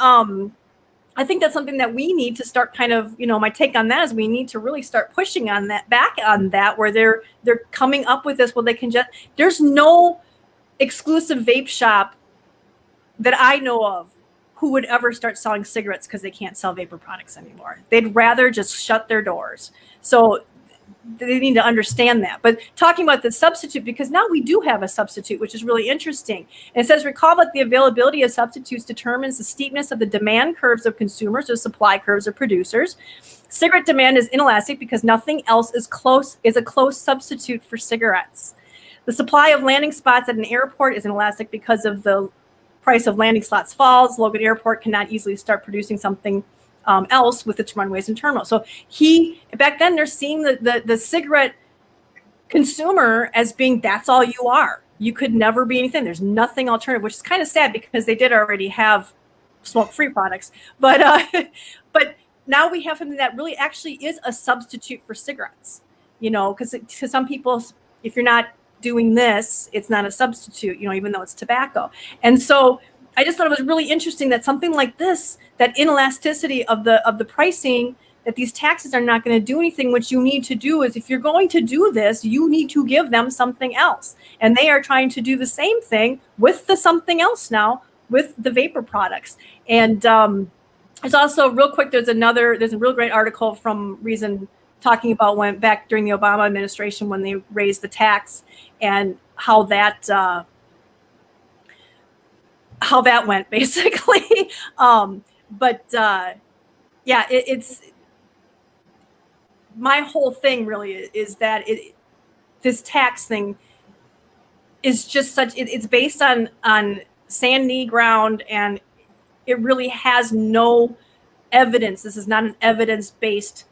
I think that's something that we need to start kind of, my take on that is we need to really start pushing on that, back on that, where they're coming up with this. Well, they can there's no exclusive vape shop that I know of who would ever start selling cigarettes because they can't sell vapor products anymore. They'd rather just shut their doors. So they need to understand that. But talking about the substitute, because now we do have a substitute, which is really interesting. And it says, recall that the availability of substitutes determines the steepness of the demand curves of consumers or supply curves of producers. Cigarette demand is inelastic because nothing else is a close substitute for cigarettes. The supply of landing spots at an airport is inelastic because of the price of landing slots falls. Logan Airport cannot easily start producing something else with its runways and terminals. So back then they're seeing the cigarette consumer as being, that's all you are. You could never be anything. There's nothing alternative, which is kind of sad because they did already have smoke-free products. But now we have something that really actually is a substitute for cigarettes. Because to some people, if you're not doing this, it's not a substitute, even though it's tobacco. And so I just thought it was really interesting that something like this, that inelasticity of the pricing, that these taxes are not going to do anything. What you need to do is, if you're going to do this, you need to give them something else. And they are trying to do the same thing with the something else now with the vapor products. And there's also, real quick, there's a real great article from Reason talking about when back during the Obama administration when they raised the tax and how that went basically. It's my whole thing really is that this tax thing is just it's based on sandy ground, and it really has no evidence. This is not an evidence-based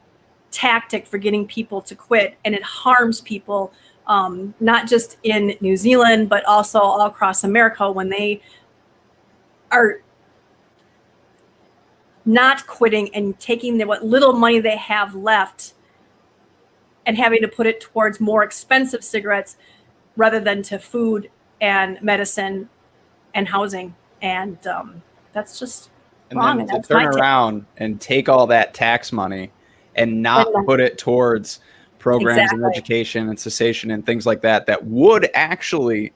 tactic for getting people to quit, and it harms people, not just in New Zealand, but also all across America when they are not quitting and taking what little money they have left and having to put it towards more expensive cigarettes rather than to food and medicine and housing. And that's just wrong. And then to turn around and take all that tax money and not put it towards programs and education and cessation and things like that, that would actually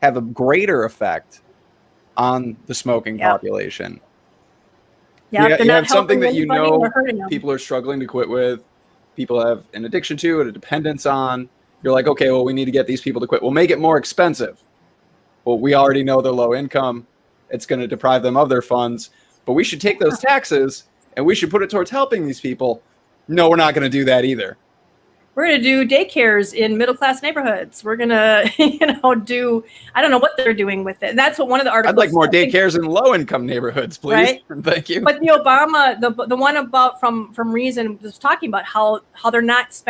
have a greater effect on the smoking population. Yeah, you have something that you know people are struggling to quit with, people have an addiction to it, a dependence on. You're like, okay, well, we need to get these people to quit. We'll make it more expensive. Well, we already know they're low income. It's going to deprive them of their funds. But we should take those taxes and we should put it towards helping these people. No, we're not going to do that either. We're going to do daycares in middle-class neighborhoods. We're going to, do, I don't know what they're doing with it. And that's what one of the articles. I'd like more daycares in low-income neighborhoods, please. Right? Thank you. But the Obama, the one about from Reason was talking about how they're not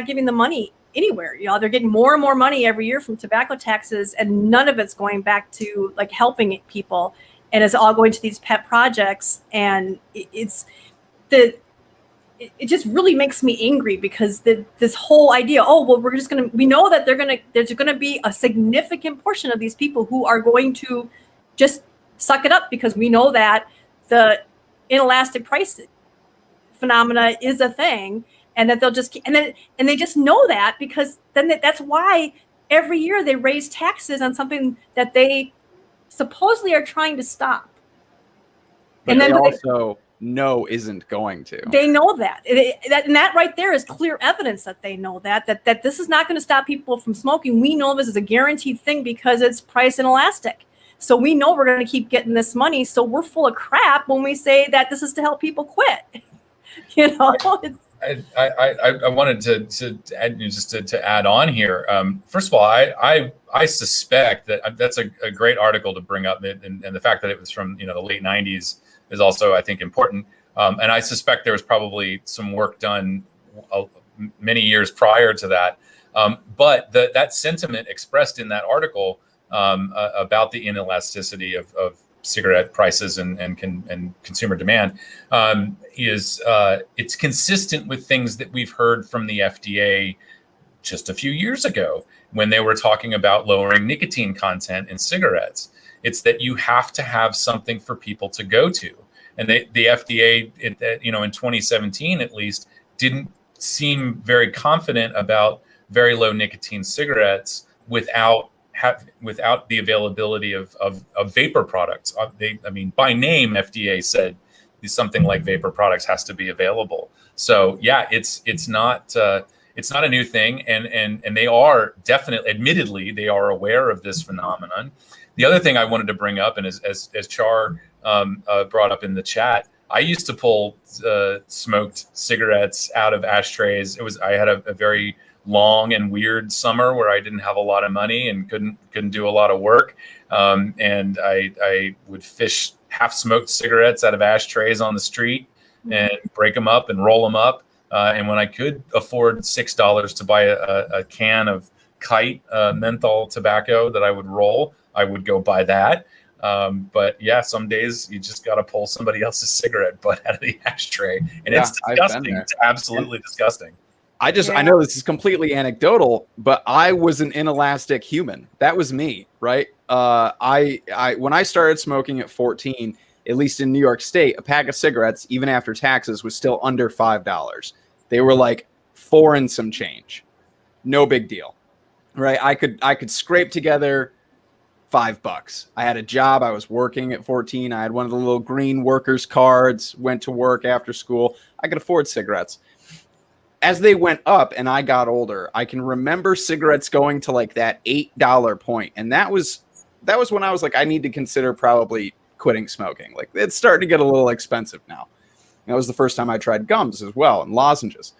giving the money anywhere. They're getting more and more money every year from tobacco taxes, and none of it's going back to like helping people, and it's all going to these pet projects. And it just really makes me angry because this whole idea, we know that there's going to be a significant portion of these people who are going to just suck it up, because we know that the inelastic price phenomena is a thing, and that they'll just and they just know that, because then that's why every year they raise taxes on something that they supposedly are trying to stop. But and then they also know isn't going to. They know that. That right there is clear evidence that they know that this is not going to stop people from smoking. We know this is a guaranteed thing because it's price inelastic. So we know we're going to keep getting this money. So we're full of crap when we say that this is to help people quit. I wanted to add, just to add on here. First of all, I suspect that that's a great article to bring up, and the fact that it was from the late 90s is also, I think, important. And I suspect there was probably some work done many years prior to that. But that sentiment expressed in that article about the inelasticity of cigarette prices and consumer demand it's consistent with things that we've heard from the FDA just a few years ago when they were talking about lowering nicotine content in cigarettes. It's that you have to have something for people to go to. And the FDA, in 2017 at least, didn't seem very confident about very low nicotine cigarettes without the availability of vapor products. By name, FDA said something like vapor products has to be available. So yeah, it's not a new thing, and they are definitely, admittedly, they are aware of this phenomenon. The other thing I wanted to bring up, and as Char brought up in the chat, I used to pull smoked cigarettes out of ashtrays. I had a very long and weird summer where I didn't have a lot of money and couldn't do a lot of work, and I would fish half-smoked cigarettes out of ashtrays on the street and break them up and roll them up. And when I could afford $6 to buy a can of Kite menthol tobacco that I would roll, I would go buy that. But yeah, some days you just got to pull somebody else's cigarette butt out of the ashtray, and it's disgusting. It's absolutely disgusting. I know this is completely anecdotal, but I was an inelastic human. That was me, right? When I started smoking at 14, at least in New York State, a pack of cigarettes, even after taxes, was still under $5. They were like $4 and some change. No big deal, right? I could scrape together $5. I had a job. I was working at 14. I had one of the little green workers cards, went to work after school. I could afford cigarettes. As they went up and I got older, I can remember cigarettes going to like that $8 point. And that was when I was like, I need to consider probably quitting smoking. Like, it's starting to get a little expensive now. That was the first time I tried gums as well and lozenges.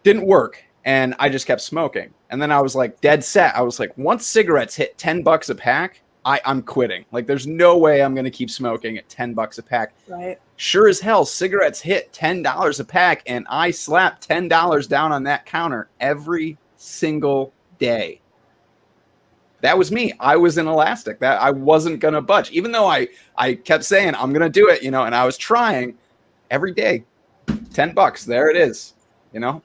Didn't work. And I just kept smoking. And then I was like dead set. I was like, once cigarettes hit $10 a pack, I'm quitting. Like, there's no way I'm going to keep smoking at $10 a pack. Right. Sure as hell, cigarettes hit $10 a pack, and I slap $10 down on that counter every single day. That was me. I was an elastic. That I wasn't going to budge. Even though I kept saying, I'm going to do it, and I was trying every day. $10. There it is.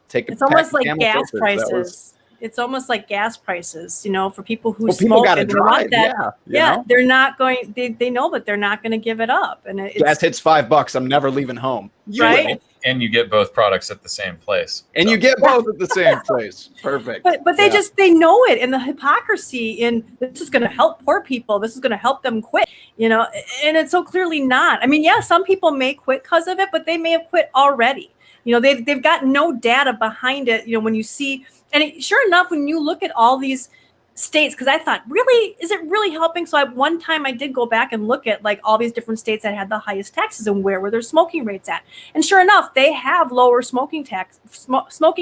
Take a It's almost like Camel gas filters. prices. It's almost like gas prices, for people who People smoke gotta and they want drive, that. yeah, they're not going. They know that they're not going to give it up, and gas hits $5. I'm never leaving home. Right. And you get both products at the same place. And you get both at the same place. Perfect. But they know it, and the hypocrisy in this is going to help poor people. This is going to help them quit. And it's so clearly not. I mean, yeah, some people may quit because of it, but they may have quit already. They've got no data behind it. When you see, and sure enough, when you look at all these states, because I thought, really, is it really helping? So one time I did go back and look at like all these different states that had the highest taxes and where were their smoking rates at. And sure enough, they have lower smoking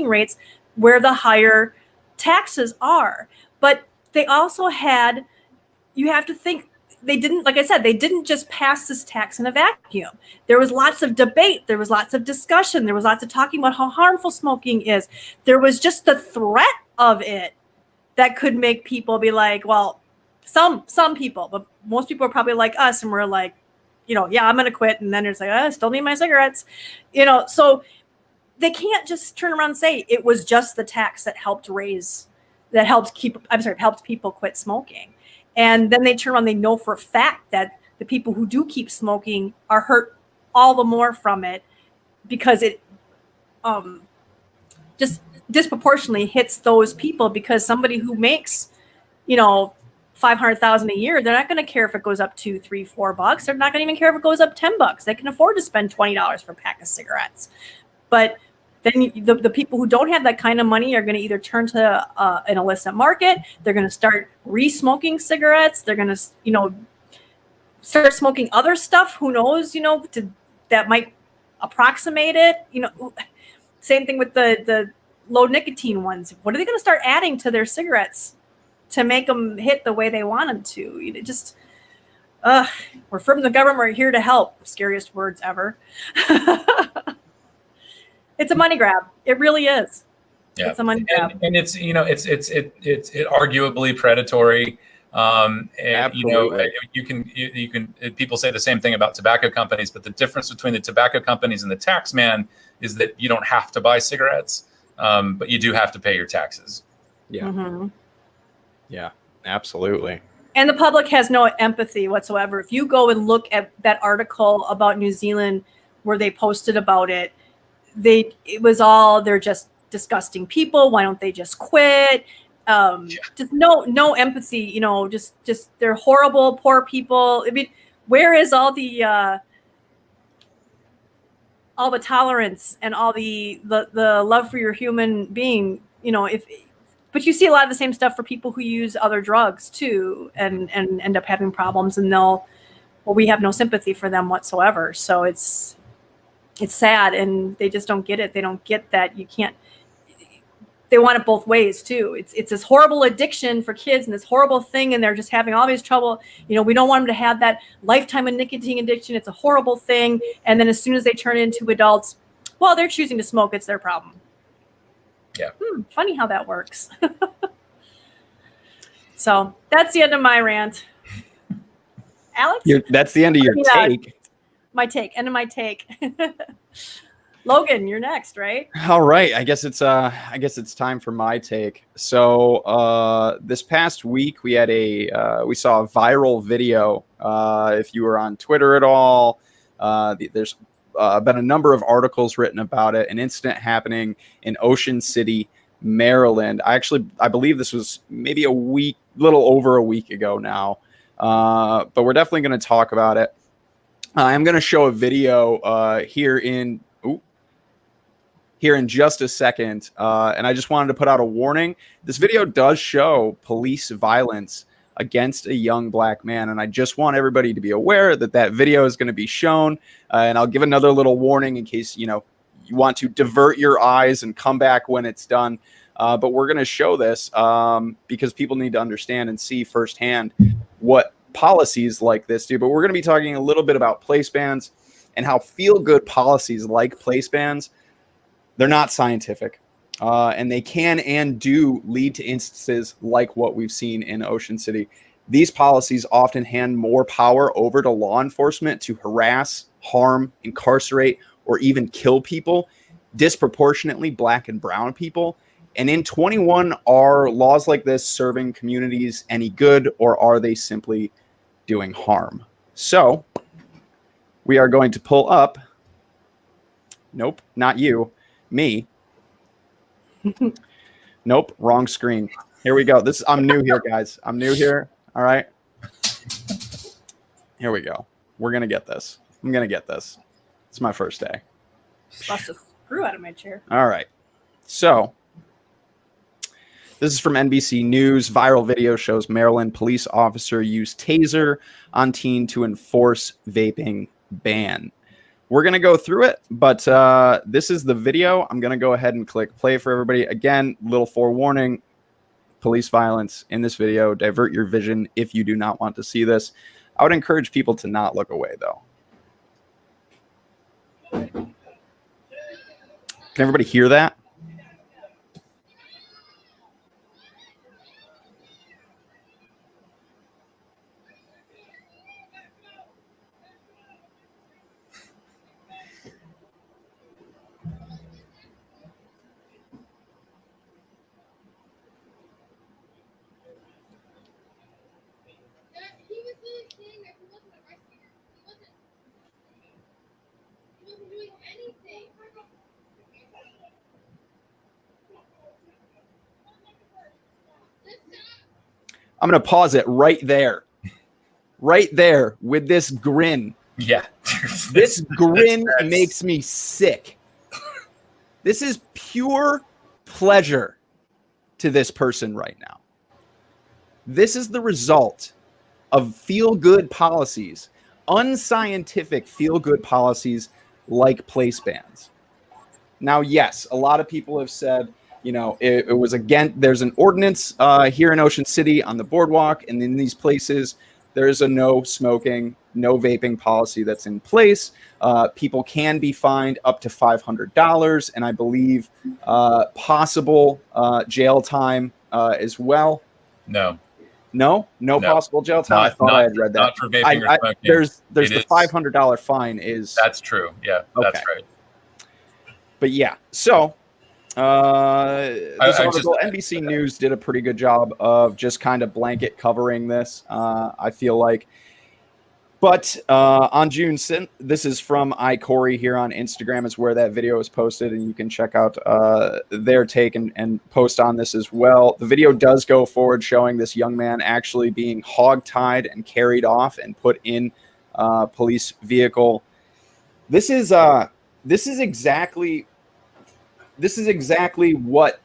rates where the higher taxes are. But they also had, you have to think, they didn't, like I said, they didn't just pass this tax in a vacuum. There was lots of debate. There was lots of discussion. There was lots of talking about how harmful smoking is. There was just the threat of it that could make people be like, well, some people, but most people are probably like us. And we're like, yeah, I'm going to quit. And then it's like, I still need my cigarettes, so they can't just turn around and say it was just the tax that helped people quit smoking. And then they turn around, they know for a fact that the people who do keep smoking are hurt all the more from it because it just disproportionately hits those people, because somebody who makes, $500,000 a year, they're not going to care if it goes up $2, $3, $4. They're not going to even care if it goes up $10. They can afford to spend $20 for a pack of cigarettes. But then the people who don't have that kind of money are going to either turn to an illicit market. They're going to start re-smoking cigarettes. They're going to, start smoking other stuff. Who knows, that might approximate it. Same thing with the low nicotine ones. What are they going to start adding to their cigarettes to make them hit the way they want them to? We're from the government. We're here to help. Scariest words ever. It's a money grab. It really is. Yeah. It's a money grab. And it's, it's arguably predatory. Absolutely. You can people say the same thing about tobacco companies, but the difference between the tobacco companies and the tax man is that you don't have to buy cigarettes, but you do have to pay your taxes. Yeah. Mm-hmm. Yeah, absolutely. And the public has no empathy whatsoever. If you go and look at that article about New Zealand where they posted about it, they're just disgusting people. Why don't they just quit? Just no empathy, just they're horrible, poor people. I mean, where is all the tolerance and all the love for your human being? But you see a lot of the same stuff for people who use other drugs too, and end up having problems, and we have no sympathy for them whatsoever. So it's sad, and they just don't get it. They don't get that you can't. They want it both ways too. It's this horrible addiction for kids and this horrible thing, and they're just having all this trouble. We don't want them to have that lifetime of nicotine addiction. It's a horrible thing. And then as soon as they turn into adults, well, they're choosing to smoke. It's their problem. Yeah. Funny how that works. So that's the end of my rant. Alex? That's the end of your take. My take. End of my take. Logan, you're next, right? All right. I guess it's time for my take. So this past week we had we saw a viral video. If you were on Twitter at all, there's been a number of articles written about it. An incident happening in Ocean City, Maryland. I believe this was maybe little over a week ago now. But we're definitely going to talk about it. I'm going to show a video here in just a second. And I just wanted to put out a warning. This video does show police violence against a young black man. And I just want everybody to be aware that video is going to be shown. And I'll give another little warning in case, you want to divert your eyes and come back when it's done. But we're going to show this because people need to understand and see firsthand what policies like this do, but we're going to be talking a little bit about place bans and how feel-good policies like place bans, they're not scientific. And they can and do lead to instances like what we've seen in Ocean City. These policies often hand more power over to law enforcement to harass, harm, incarcerate, or even kill people, disproportionately Black and brown people. And in 21, are laws like this serving communities any good, or are they simply doing harm? So we are going to pull up. Nope, not you, me. Nope, wrong screen. Here we go. I'm new here, guys. I'm new here. All right. Here we go. We're going to get this. I'm going to get this. It's my first day. Bust a screw out of my chair. All right. So this is from NBC News. Viral video shows Maryland police officer used taser on teen to enforce vaping ban. We're going to go through it, but this is the video. I'm going to go ahead and click play for everybody. Again, little forewarning, police violence in this video. Divert your vision if you do not want to see this. I would encourage people to not look away, though. Can everybody hear that? I'm going to pause it right there. Right there with this grin. Yeah. This grin makes me sick. This is pure pleasure to this person right now. This is the result of feel-good policies, unscientific feel-good policies like place bans. Now, yes, a lot of people have said, you know, it was again, there's an ordinance here in Ocean City on the boardwalk, and in these places, there's a no smoking, no vaping policy that's in place. People can be fined up to $500, and I believe possible jail time as well. No Possible jail time. I thought I had read that. Not for vaping or smoking. There's the $500 fine is. That's true. Yeah, that's right. But yeah, so this article, NBC News did a pretty good job of just kind of blanket covering this, I feel like. But on June 6th, this is from iCorey here on Instagram is where that video is posted, and you can check out their take and post on this as well. The video does go forward showing this young man actually being hog-tied and carried off and put in a police vehicle. This is exactly what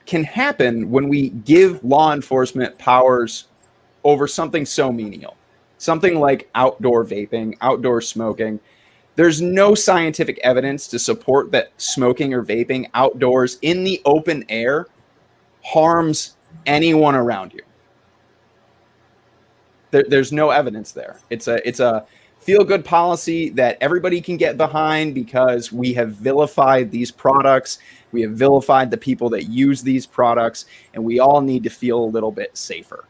can happen when we give law enforcement powers over something so menial. Something like outdoor vaping, outdoor smoking. There's no scientific evidence to support that smoking or vaping outdoors in the open air harms anyone around you. There's no evidence there. It's a feel-good policy that everybody can get behind because we have vilified these products. We have vilified the people that use these products, and we all need to feel a little bit safer.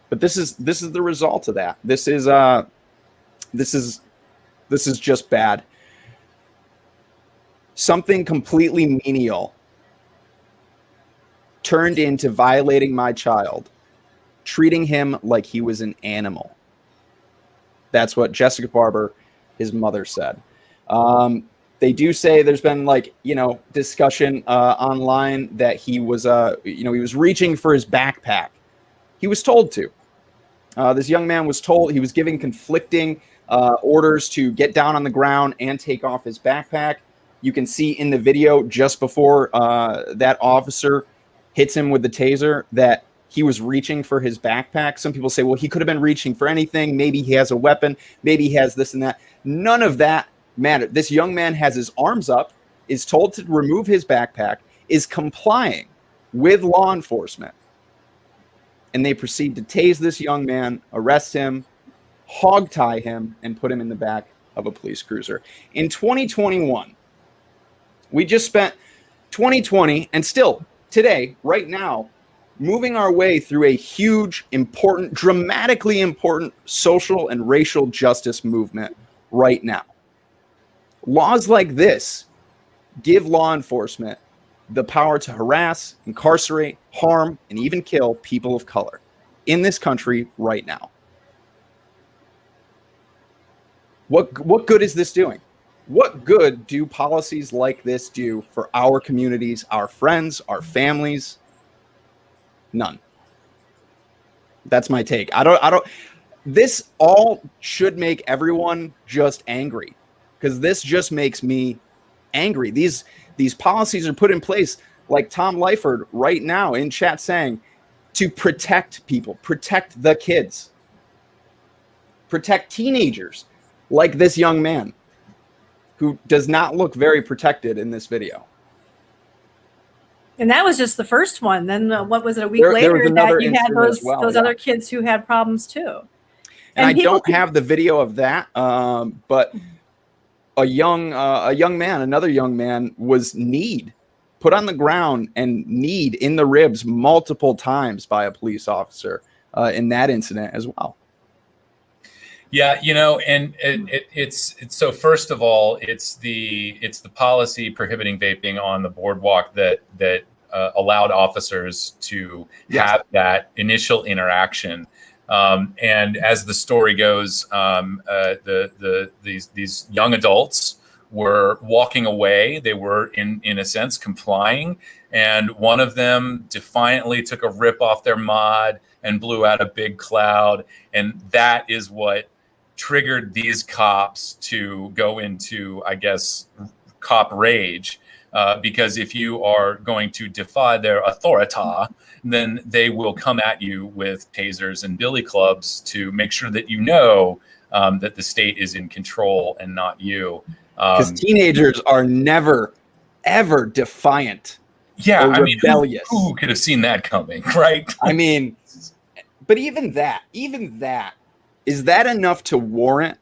But this is the result of that. This is just bad. Something completely menial turned into violating my child, treating him like he was an animal. That's what Jessica Barber, his mother, said. They do say there's been discussion online that he was he was reaching for his backpack. He was told to. This young man was told, he was giving conflicting orders to get down on the ground and take off his backpack. You can see in the video just before that officer hits him with the taser that he was reaching for his backpack. Some people say, well, he could have been reaching for anything. Maybe he has a weapon. Maybe he has this and that. None of that mattered. This young man has his arms up, is told to remove his backpack, is complying with law enforcement. and they proceed to tase this young man, arrest him, hog-tie him, and put him in the back of a police cruiser. In 2021, we just spent 2020 and still today, right now, moving our way through a huge, important, dramatically important social and racial justice movement right now. Laws like this give law enforcement the power to harass, incarcerate, harm, and even kill people of color in this country right now. What good is this doing? What good do policies like this do for our communities, our friends, our families? None. That's my take. This all should make everyone just angry, because this just makes me angry. These policies are put in place, like Tom Lyford right now in chat saying, to protect people, protect the kids, protect teenagers like this young man who does not look very protected in this video. And that was just the first one. Then what was it, a week later that you had those other kids who had problems too. And I don't have the video of that, but another young man was put on the ground and kneed in the ribs multiple times by a police officer in that incident as well. Yeah, and it's so first of all, it's the policy prohibiting vaping on the boardwalk that allowed officers to have that initial interaction. And as the story goes, these young adults were walking away. They were in a sense complying, and one of them defiantly took a rip off their mod and blew out a big cloud, and that is what triggered these cops to go into, I guess, cop rage, because if you are going to defy their authority, then they will come at you with tasers and billy clubs to make sure that that the state is in control and not you. Because teenagers are never, ever defiant. Yeah, or rebellious. Who could have seen that coming, right? I mean, but even that, is that enough to warrant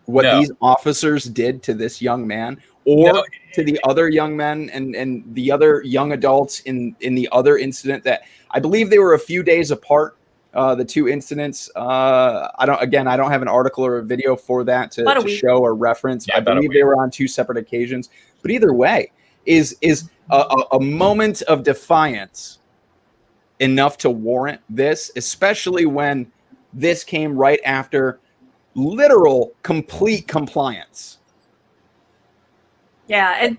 what these officers did to this young man, or to the other young men and the other young adults in the other incident that I believe they were a few days apart, the two incidents? I don't have an article or a video for that to show or reference. I believe they were on two separate occasions, but either way, is a moment of defiance enough to warrant this, especially when this came right after literal complete compliance. Yeah, and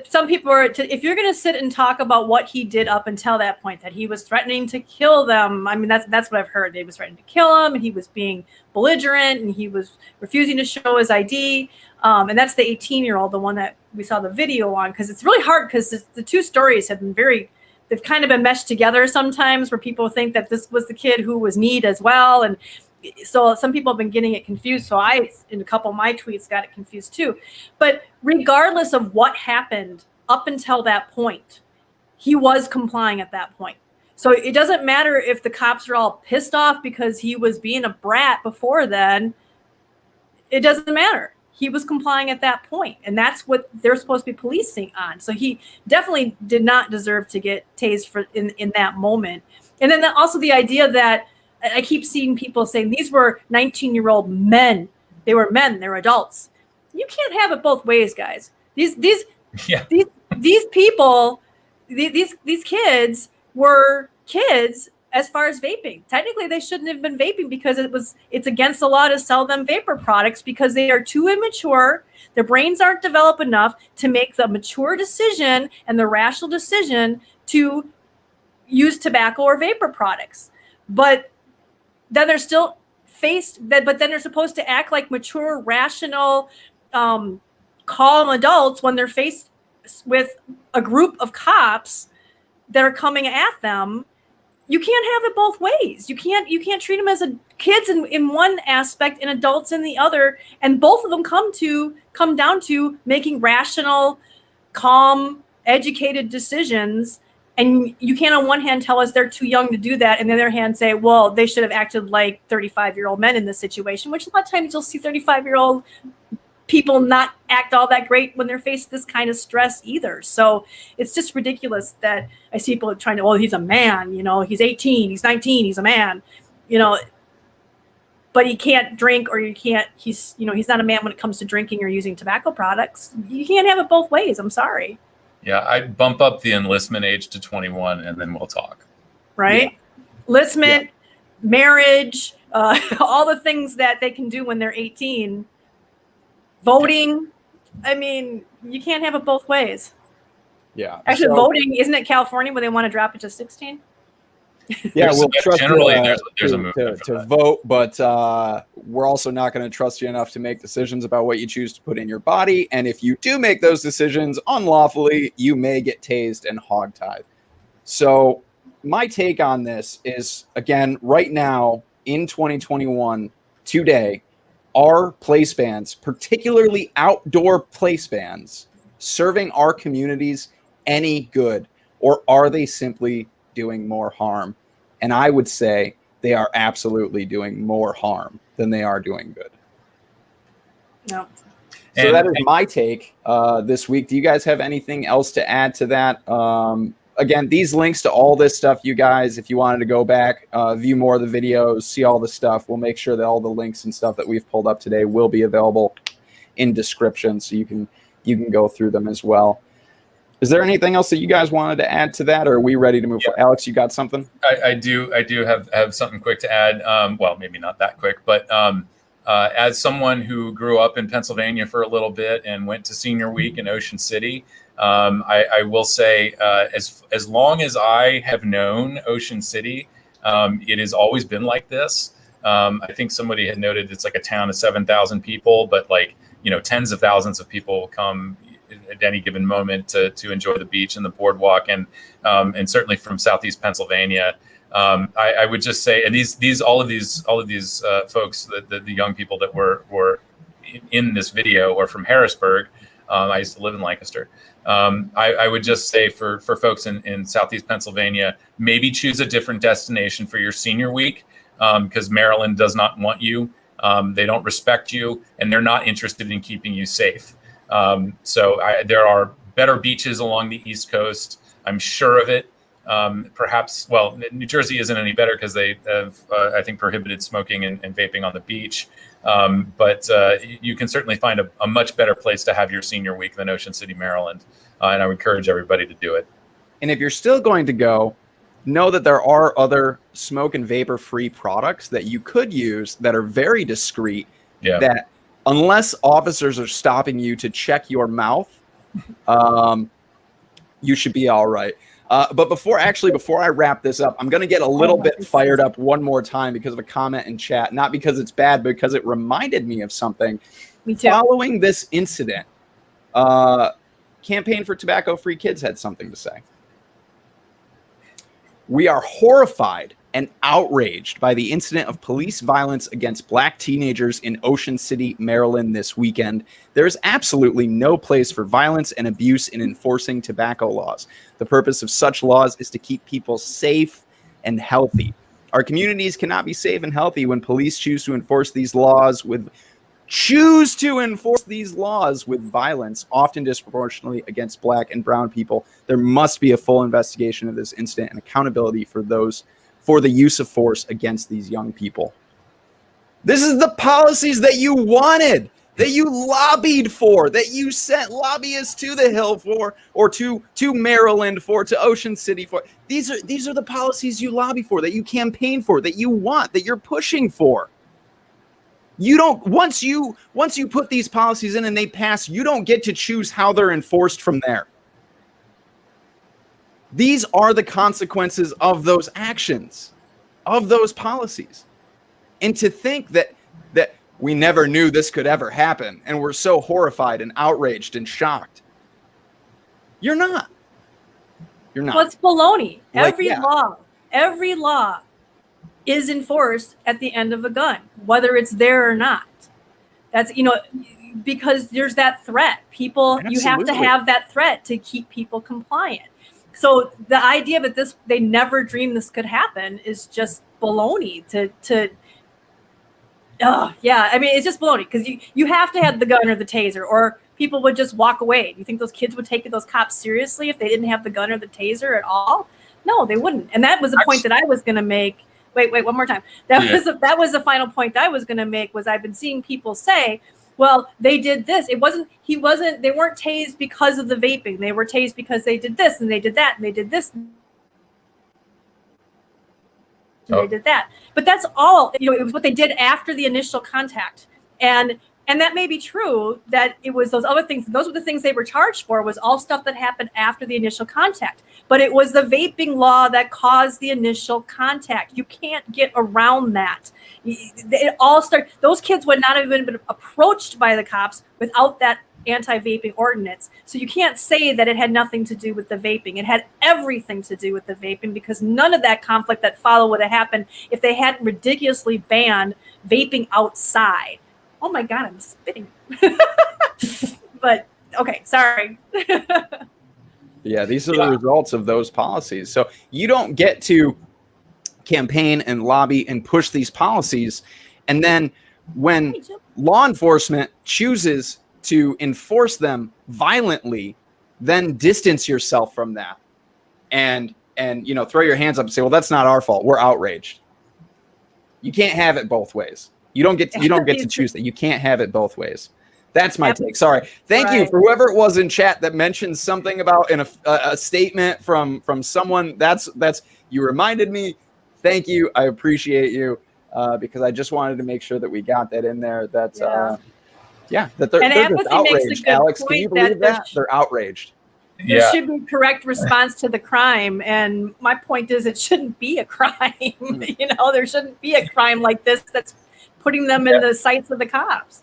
some people are, if you're going to sit and talk about what he did up until that point, that he was threatening to kill them. I mean, that's what I've heard. They was threatening to kill him, and he was being belligerent, and he was refusing to show his ID. And that's the 18-year-old, the one that we saw the video on, because it's really hard because the two stories have been they've kind of been meshed together sometimes, where people think that this was the kid who was kneed as well. And so some people have been getting it confused. So I, in a couple of my tweets, got it confused too. But regardless of what happened up until that point, he was complying at that point. So it doesn't matter if the cops are all pissed off because he was being a brat before then. It doesn't matter. He was complying at that point, and that's what they're supposed to be policing on. So he definitely did not deserve to get tased in that moment. And then also the idea that I keep seeing people saying these were 19-year-old men. They were men. They were adults. You can't have it both ways, guys. These people, these kids were kids as far as vaping. Technically, they shouldn't have been vaping because it's against the law to sell them vapor products because they are too immature. Their brains aren't developed enough to make the mature decision and the rational decision to use tobacco or vapor products. But then they're still but then they're supposed to act like mature, rational, calm adults when they're faced with a group of cops that are coming at them. You can't have it both ways. You can't treat them as kids in one aspect and adults in the other. And both of them come down to making rational, calm, educated decisions And you can't on one hand tell us they're too young to do that, and on the other hand say, well, they should have acted like 35-year-old men in this situation, which a lot of times you'll see 35-year-old people not act all that great when they're faced this kind of stress either. So it's just ridiculous that I see people trying to, well, he's a man, you know, he's 18, he's 19, he's a man, you know, but he can't drink, or he's not a man when it comes to drinking or using tobacco products. You can't have it both ways. I'm sorry. Yeah, I'd bump up the enlistment age to 21 and then we'll talk. Right? Yeah. Enlistment, marriage, all the things that they can do when they're 18. Voting. I mean, you can't have it both ways. Yeah. Actually, voting, isn't it California where they want to drop it to 16? Yeah, we'll trust generally you, there's a movement to vote, but we're also not going to trust you enough to make decisions about what you choose to put in your body. And if you do make those decisions unlawfully, you may get tased and hogtied. So my take on this is, again, right now in 2021, today, are place bans, particularly outdoor place bans, serving our communities any good, or are they simply doing more harm? And I would say they are absolutely doing more harm than they are doing good. No. So that is my take this week. Do you guys have anything else to add to that? Again, these links to all this stuff, you guys, if you wanted to go back, view more of the videos, see all the stuff, we'll make sure that all the links and stuff that we've pulled up today will be available in description, so you can go through them as well. Is there anything else that you guys wanted to add to that, or are we ready to move forward? Alex, you got something? I do have something quick to add. Well, maybe not that quick, but as someone who grew up in Pennsylvania for a little bit and went to senior week in Ocean City, I will say, as long as I have known Ocean City, it has always been like this. I think somebody had noted it's like a town of 7,000 people, but like, you know, tens of thousands of people come at any given moment to enjoy the beach and the boardwalk, and certainly from Southeast Pennsylvania. I would just say, and all of these folks, the young people that were in this video are from Harrisburg. I used to live in Lancaster. I would just say for folks in Southeast Pennsylvania, maybe choose a different destination for your senior week, because Maryland does not want you. They don't respect you, and they're not interested in keeping you safe. So there are better beaches along the East Coast. I'm sure of it. Perhaps, well, New Jersey isn't any better because they have, I think, prohibited smoking and vaping on the beach. But you can certainly find a much better place to have your senior week than Ocean City, Maryland. And I would encourage everybody to do it. And if you're still going to go, know that there are other smoke and vapor-free products that you could use that are very discreet, that unless officers are stopping you to check your mouth, you should be all right. But before I wrap this up, I'm going to get a little bit fired up one more time because of a comment in chat. Not because it's bad, but because it reminded me of something. Me too. Following this incident, Campaign for Tobacco-Free Kids had something to say. We are horrified and outraged by the incident of police violence against Black teenagers in Ocean City, Maryland this weekend. There is absolutely no place for violence and abuse in enforcing tobacco laws. The purpose of such laws is to keep people safe and healthy. Our communities cannot be safe and healthy when police choose to enforce these laws with violence, often disproportionately against Black and brown people. There must be a full investigation of this incident and accountability for the use of force against these young people. This is the policies that you wanted, that you lobbied for, that you sent lobbyists to the Hill for, or to Maryland for, to Ocean City for. These are the policies you lobby for, that you campaign for, that you want, that you're pushing for. You don't, once you put these policies in and they pass, you don't get to choose how they're enforced from there. These are the consequences of those actions, of those policies. And to think that we never knew this could ever happen and we're so horrified and outraged and shocked. You're not. You're not. Well, it's baloney. Every law is enforced at the end of a gun, whether it's there or not. That's, because there's that threat. People, you have to have that threat to keep people compliant. So the idea that they never dreamed this could happen is just baloney. Yeah, I mean, it's just baloney, because you have to have the gun or the taser, or people would just walk away. Do you think those kids would take those cops seriously if they didn't have the gun or the taser at all? No, they wouldn't. And that was the point that I was going to make. Wait, one more time. That was the final point I was going to make. Was I've been seeing people say, well, they did this. They weren't tased because of the vaping. They were tased because they did this and they did that and they did this. They did that. But that's all, it was what they did after the initial contact. And that may be true, that it was those other things. Those were the things they were charged for, was all stuff that happened after the initial contact. But it was the vaping law that caused the initial contact. You can't get around that. It all started, those kids would not have even been approached by the cops without that anti-vaping ordinance. So you can't say that it had nothing to do with the vaping. It had everything to do with the vaping, because none of that conflict that followed would have happened if they hadn't ridiculously banned vaping outside. Oh my God, I'm spitting. But okay, sorry. Yeah, these are the results of those policies. So you don't get to campaign and lobby and push these policies, and then when law enforcement chooses to enforce them violently, then distance yourself from that and throw your hands up and say, well, that's not our fault, we're outraged. You can't have it both ways. You don't get to choose that. You can't have it both ways. That's my take. Sorry. Thank you for whoever it was in chat that mentioned something about a statement from someone. That's you reminded me. Thank you. I appreciate you, because I just wanted to make sure that we got that in there. That's that they're just outraged. Alex, can you believe that? They're outraged. There should be correct response to the crime. And my point is, it shouldn't be a crime. There shouldn't be a crime like this that's putting them in the sights of the cops.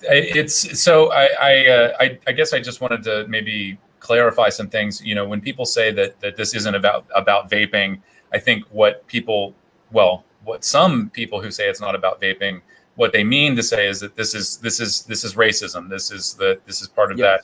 It's so I guess I just wanted to maybe clarify some things. When people say that this isn't about vaping, I think what some people who say it's not about vaping, what they mean to say is that this is racism. This is part of that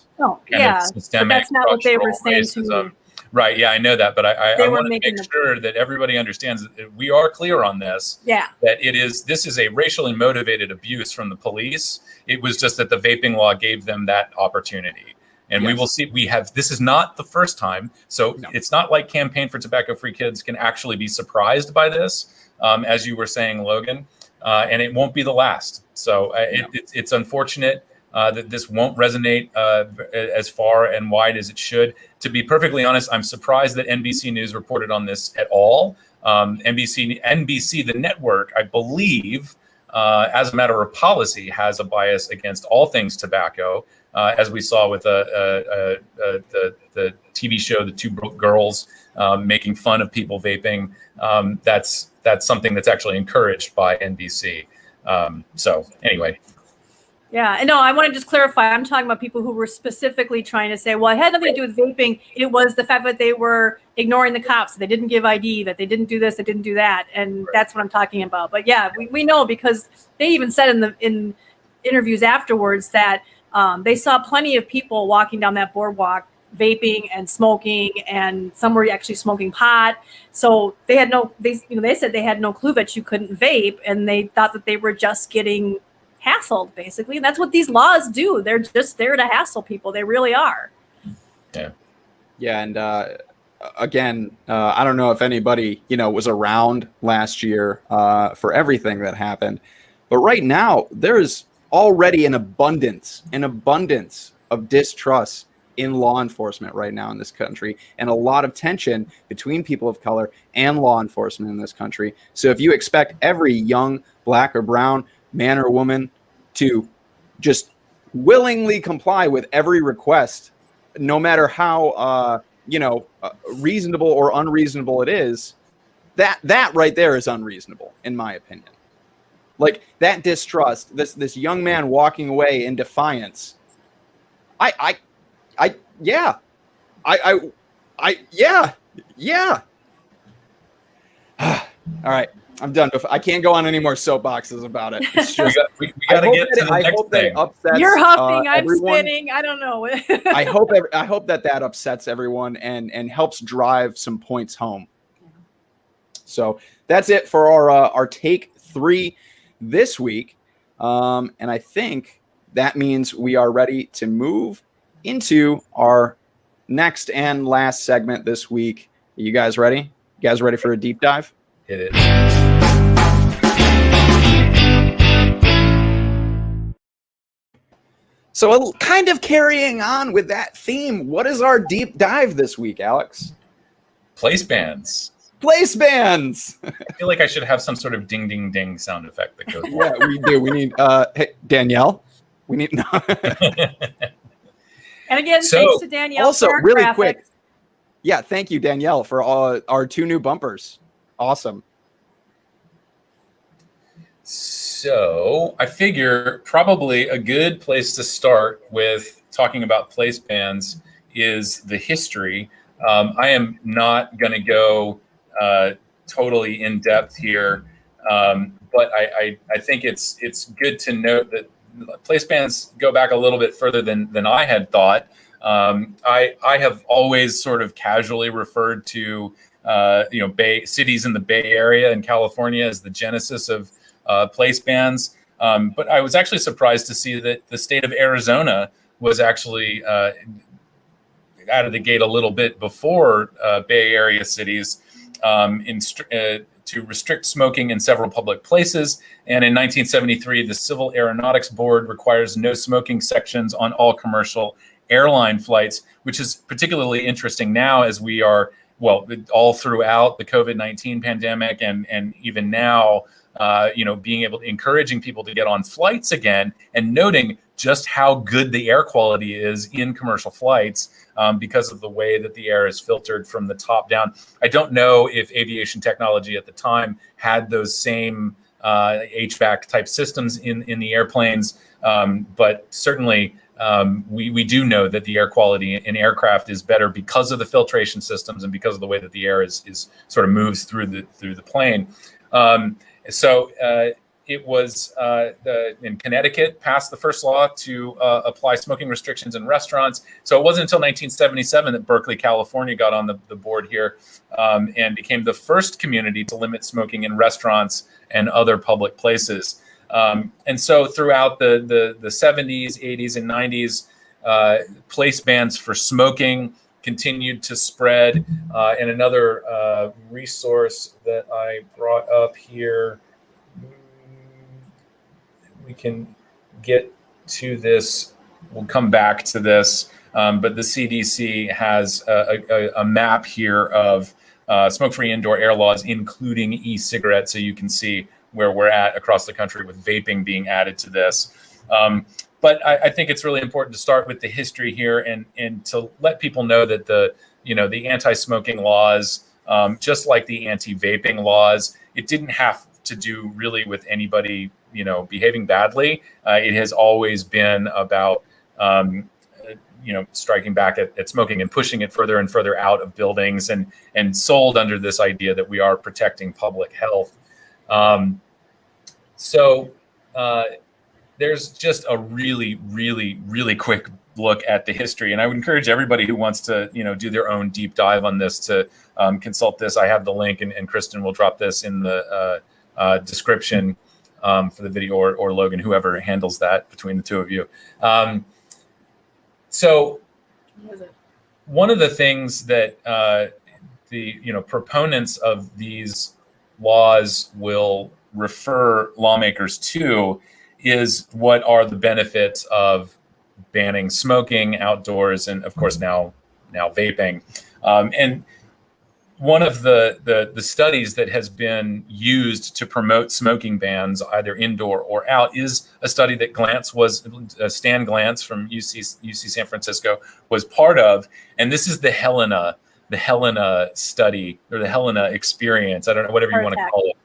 systemic. But that's not what they were saying racism. to me. Right. Yeah, I know that, but I want to make sure that everybody understands that we are clear on this. Yeah. That this is a racially motivated abuse from the police. It was just that the vaping law gave them that opportunity. And we will see, this is not the first time. So it's not like Campaign for Tobacco-Free Kids can actually be surprised by this, as you were saying, Logan, and it won't be the last. So it's unfortunate that this won't resonate as far and wide as it should. To be perfectly honest, I'm surprised that NBC News reported on this at all. NBC, the network, I believe, as a matter of policy, has a bias against all things tobacco, as we saw with the TV show, The Two Broke Girls, making fun of people vaping. That's something that's actually encouraged by NBC. So anyway. Yeah, no, I want to just clarify. I'm talking about people who were specifically trying to say, well, it had nothing to do with vaping. It was the fact that they were ignoring the cops. They didn't give ID, that they didn't do this, they didn't do that. And that's what I'm talking about. But yeah, we know, because they even said in interviews afterwards that they saw plenty of people walking down that boardwalk vaping and smoking, and some were actually smoking pot. So they said they had no clue that you couldn't vape, and they thought that they were just getting hassled, basically. And that's what these laws do. They're just there to hassle people. They really are. Yeah. And again, I don't know if anybody was around last year for everything that happened, but right now there's already an abundance of distrust in law enforcement right now in this country, and a lot of tension between people of color and law enforcement in this country. So if you expect every young black or brown man or woman to just willingly comply with every request, no matter how reasonable or unreasonable it is, that right there is unreasonable, in my opinion. Like, that distrust, this young man walking away in defiance. Yeah. All right. I'm done. I can't go on any more soapboxes about it. It's just, we got to get to the next thing. Upsets, You're huffing, I'm everyone. spinning. I don't know. I hope that upsets everyone and helps drive some points home. So that's it for our take 3 this week. And I think that means we are ready to move into our next and last segment this week. Are you guys ready? You guys ready for a deep dive? Hit it. So kind of carrying on with that theme, what is our deep dive this week, Alex? Place bans. Place bans. I feel like I should have some sort of ding, ding, ding sound effect that goes. Yeah, we do. We need hey, Danielle. We need. No. And again, thanks to Danielle. Also, for our really graphics. quick. Yeah, thank you, Danielle, for our 2 new bumpers. Awesome. So I figure probably a good place to start with talking about place bans is the history. I am not going to go totally in depth here, but I think it's good to note that place bans go back a little bit further than I had thought. I have always sort of casually referred to cities in the Bay Area in California as the genesis of place bans, but I was actually surprised to see that the state of Arizona was actually out of the gate a little bit before Bay Area cities to restrict smoking in several public places. And in 1973, the Civil Aeronautics Board requires no smoking sections on all commercial airline flights, which is particularly interesting now as we are, well, all throughout the COVID-19 pandemic and even now, being able to encouraging people to get on flights again and noting just how good the air quality is in commercial flights because of the way that the air is filtered from the top down. I don't know if aviation technology at the time had those same HVAC type systems in the airplanes, but certainly we do know that the air quality in aircraft is better because of the filtration systems and because of the way that the air is sort of moves through the plane. So it was in Connecticut passed the first law to apply smoking restrictions in restaurants. So it wasn't until 1977 that Berkeley, California got on the board here and became the first community to limit smoking in restaurants and other public places. And so throughout the 70s, 80s, and 90s, place bans for smoking continued to spread. And another resource that I brought up here, we can get to this. We'll come back to this. But the CDC has a map here of smoke-free indoor air laws, including e-cigarettes. So you can see where we're at across the country with vaping being added to this. But I think it's really important to start with the history here and to let people know that the anti-smoking laws, just like the anti-vaping laws, it didn't have to do really with anybody, behaving badly. It has always been about, striking back at smoking and pushing it further and further out of buildings and sold under this idea that we are protecting public health. So there's just a really, really, really quick look at the history. And I would encourage everybody who wants to, do their own deep dive on this to consult this. I have the link and Kristin will drop this in the description for the video or Logan, whoever handles that between the two of you. So one of the things that the proponents of these laws will refer lawmakers to is what are the benefits of banning smoking outdoors and of course now vaping. And one of the studies that has been used to promote smoking bans either indoor or out is a study that Stan Glantz from UC San Francisco was part of, and this is the Helena study or the Helena experience. I don't know, whatever you want to call it.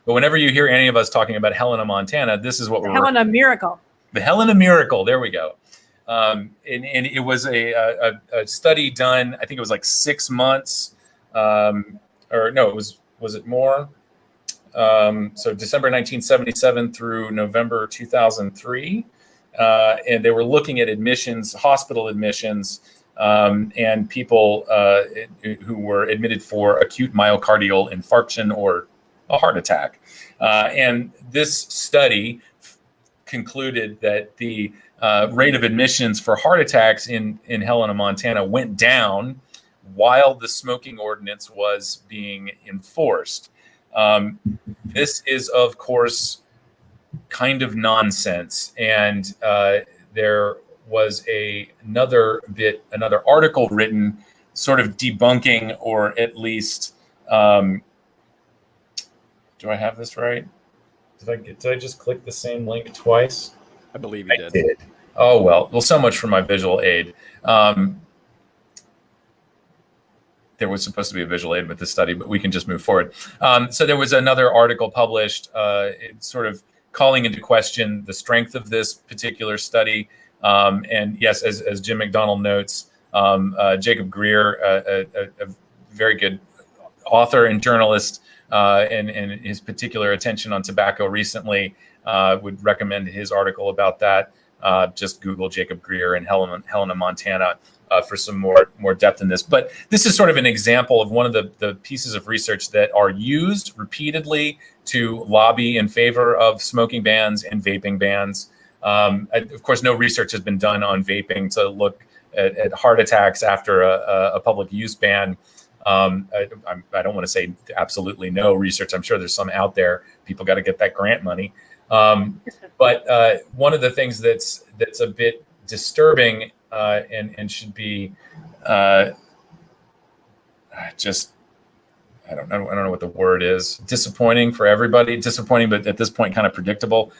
But whenever you hear any of us talking about Helena, Montana, this is what we're Helena Miracle. The Helena Miracle. There we go. And it was a study done. I think it was like 6 months, or no, was it more? So December 1977 through November 2003. And they were looking at admissions, hospital admissions, and people who were admitted for acute myocardial infarction or a heart attack. And this study concluded that the rate of admissions for heart attacks in Helena, Montana went down while the smoking ordinance was being enforced. This is, of course, kind of nonsense. And there was another article written sort of debunking, or at least, do I have this right? Did I just click the same link twice? I believe you did. I did. Oh, well, so much for my visual aid. There was supposed to be a visual aid with this study, but we can just move forward. So there was another article published sort of calling into question the strength of this particular study. And yes, as Jim McDonald notes, Jacob Greer, a very good author and journalist, and his particular attention on tobacco recently, would recommend his article about that. Just Google Jacob Greer in Helena, Montana, for some more depth in this. But this is sort of an example of one of the pieces of research that are used repeatedly to lobby in favor of smoking bans and vaping bans. Of course, no research has been done on vaping to look at heart attacks after a public use ban. I don't want to say absolutely no research. I'm sure there's some out there. People got to get that grant money. But one of the things that's a bit disturbing and should be just, I don't know what the word is, disappointing for everybody. Disappointing, but at this point, kind of predictable.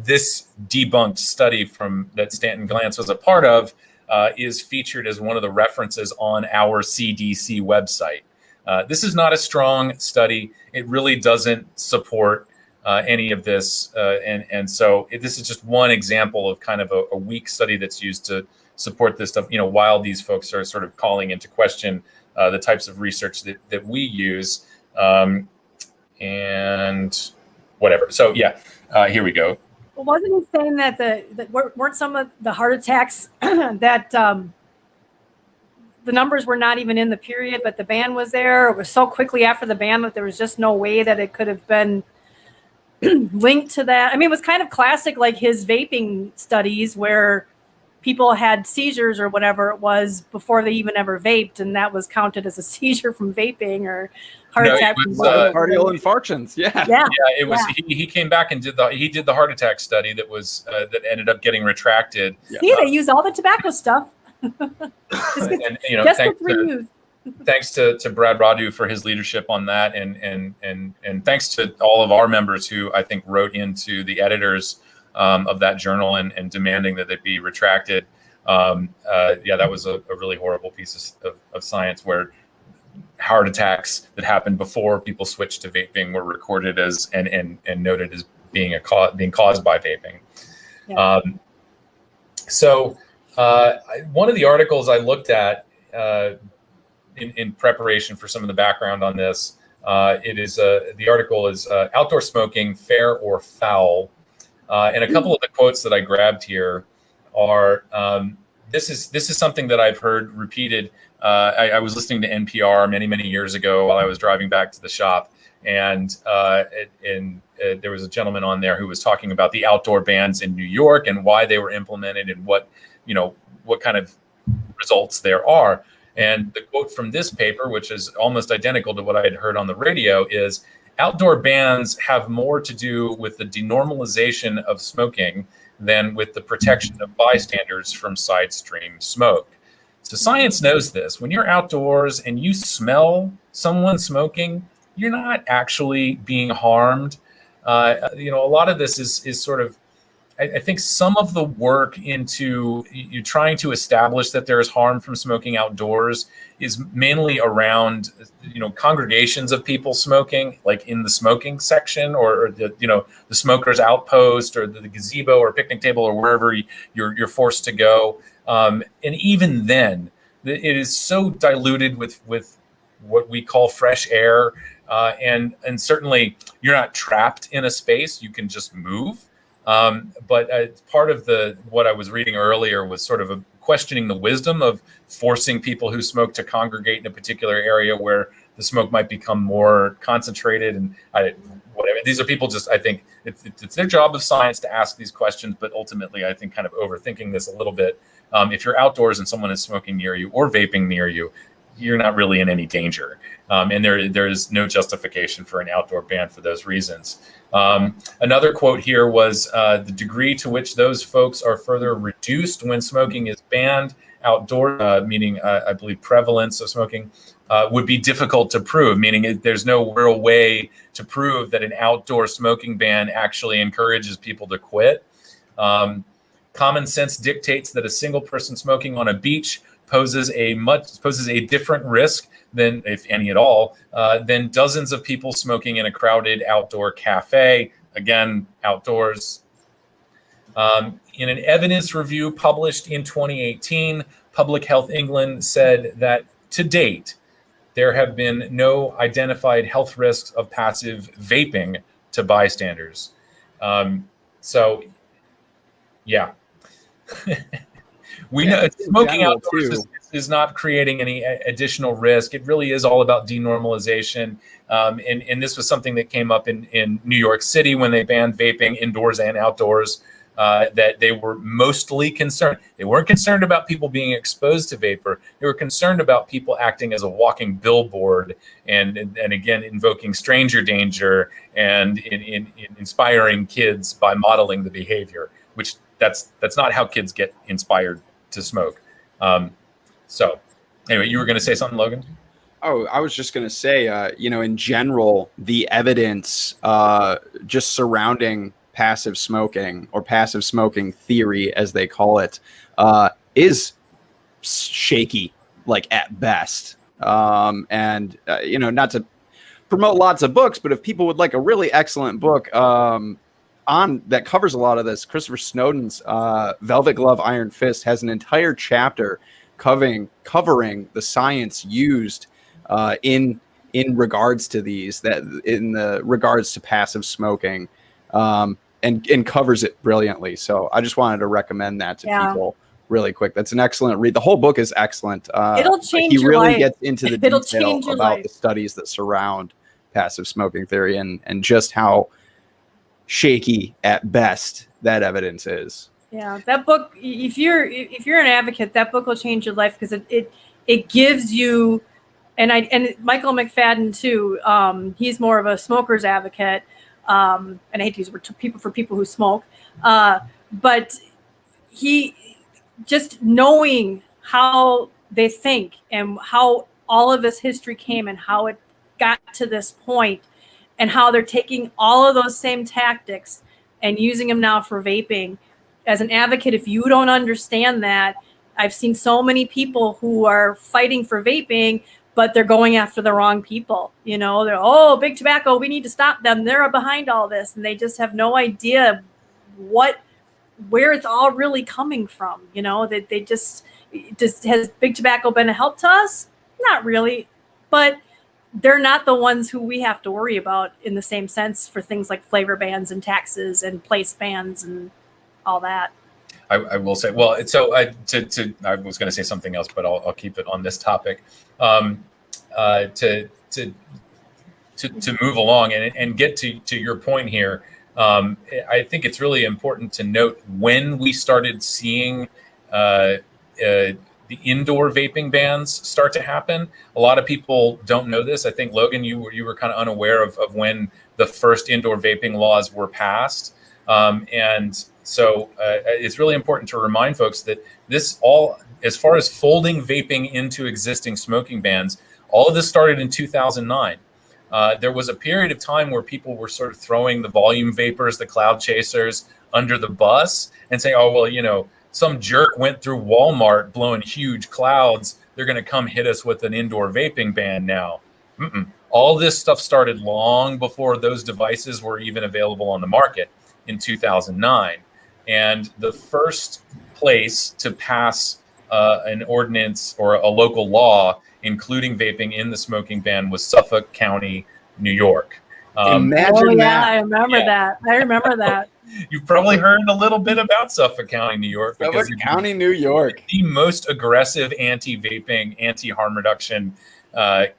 This debunked study that Stanton Glantz was a part of is featured as one of the references on our CDC website. This is not a strong study. It really doesn't support any of this. And so this is just one example of kind of a weak study that's used to support this stuff, while these folks are sort of calling into question the types of research that we use, and whatever. So yeah, here we go. Well, wasn't he saying that weren't some of the heart attacks that the numbers were not even in the period, but the ban was there? It was so quickly after the ban that there was just no way that it could have been linked to that. I mean, it was kind of classic, like his vaping studies where people had seizures or whatever it was before they even ever vaped, and that was counted as a seizure from vaping or heart attack. Myocardial infarctions. Yeah. It was. Yeah. He came back and did the heart attack study that was that ended up getting retracted. Yeah. See, they use all the tobacco stuff. Thanks to Brad Radu for his leadership on that, and thanks to all of our members who I think wrote into the editors of that journal and demanding that it be retracted. That was a really horrible piece of science where heart attacks that happened before people switched to vaping were recorded as and noted as being caused by vaping. Yeah. So one of the articles I looked at in preparation for some of the background on this, the article is Outdoor Smoking, Fair or Foul? And a couple of the quotes that I grabbed here are, this is something that I've heard repeated. I was listening to NPR many years ago while I was driving back to the shop, and there was a gentleman on there who was talking about the outdoor bans in New York and why they were implemented and what kind of results there are. And the quote from this paper, which is almost identical to what I had heard on the radio, is outdoor bans have more to do with the denormalization of smoking than with the protection of bystanders from side stream smoke. So science knows this. When you're outdoors and you smell someone smoking, you're not actually being harmed. A lot of this is sort of, I think some of the work into you trying to establish that there is harm from smoking outdoors is mainly around, congregations of people smoking, like in the smoking section or the smokers outpost or the gazebo or picnic table or wherever you're forced to go. And even then, it is so diluted with what we call fresh air And certainly you're not trapped in a space. You can just move. But part of what I was reading earlier was sort of questioning the wisdom of forcing people who smoke to congregate in a particular area where the smoke might become more concentrated. And whatever. These are people just, I think it's their job of science to ask these questions, but ultimately I think kind of overthinking this a little bit. If you're outdoors and someone is smoking near you or vaping near you, you're not really in any danger. And there is no justification for an outdoor ban for those reasons. Another quote here was the degree to which those folks are further reduced when smoking is banned outdoor, meaning I believe prevalence of smoking, would be difficult to prove, meaning there's no real way to prove that an outdoor smoking ban actually encourages people to quit. Common sense dictates that a single person smoking on a beach poses a different risk than, if any at all, than dozens of people smoking in a crowded outdoor cafe. Again, outdoors. In an evidence review published in 2018, Public Health England said that to date, there have been no identified health risks of passive vaping to bystanders. So, yeah. We know smoking outdoors is not creating any additional risk. It really is all about denormalization. And this was something that came up in New York City when they banned vaping indoors and outdoors, that they were mostly concerned. They weren't concerned about people being exposed to vapor. They were concerned about people acting as a walking billboard and again, invoking stranger danger and in inspiring kids by modeling the behavior, which that's not how kids get inspired to smoke. So anyway, you were going to say something, Logan? Oh, I was just going to say, in general, the evidence just surrounding passive smoking or passive smoking theory, as they call it, is shaky, like at best. Not to promote lots of books, but if people would like a really excellent book on that covers a lot of this, Christopher Snowden's Velvet Glove Iron Fist has an entire chapter covering the science used in regards to these, that in the regards to passive smoking, and covers it brilliantly. So I just wanted to recommend that to people really quick. That's an excellent read. The whole book is excellent. It'll change your life. He really life. gets into the detail about the studies that surround passive smoking theory and just how shaky at best that evidence is. Yeah, that book, if you're an advocate, that book will change your life, because it gives you, and Michael McFadden too, he's more of a smoker's advocate, and I hate to use for people who smoke, but he, just knowing how they think and how all of this history came and how it got to this point, and how they're taking all of those same tactics and using them now for vaping. As an advocate, if you don't understand that, I've seen so many people who are fighting for vaping, but they're going after the wrong people. They're, big tobacco, we need to stop them. They're behind all this. And they just have no idea where it's all really coming from. They just has big tobacco been a help to us? Not really, but they're not the ones who we have to worry about in the same sense for things like flavor bans and taxes and place bans and all that. I will say, well, so I was going to say something else, but I'll keep it on this topic. To move along and get to your point here, I think it's really important to note when we started seeing the indoor vaping bans start to happen. A lot of people don't know this. I think, Logan, you were kind of unaware of when the first indoor vaping laws were passed. And so it's really important to remind folks that this all, as far as folding vaping into existing smoking bans, all of this started in 2009. There was a period of time where people were sort of throwing the volume vapors, the cloud chasers, under the bus and saying, oh, well, some jerk went through Walmart blowing huge clouds. They're going to come hit us with an indoor vaping ban now. All this stuff started long before those devices were even available on the market in 2009. And the first place to pass an ordinance or a local law including vaping in the smoking ban was Suffolk County New York. Imagine that. I remember that. I remember that. You've probably heard a little bit about Suffolk County, New York, because Suffolk County, New York, the most aggressive anti-vaping, anti-harm reduction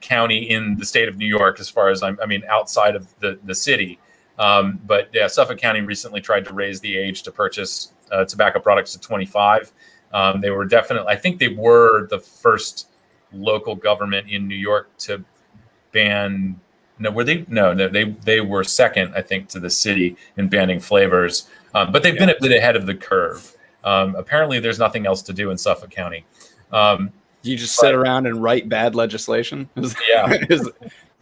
county in the state of New York, as far as I mean, outside of the city. But yeah, Suffolk County recently tried to raise the age to purchase tobacco products to 25. They were definitely, I think they were the first local government in New York to ban. No, were they? No, they were second, I think, to the city in banning flavors. But they've been a bit ahead of the curve. Apparently, there's nothing else to do in Suffolk County. You just sit around and write bad legislation? Is that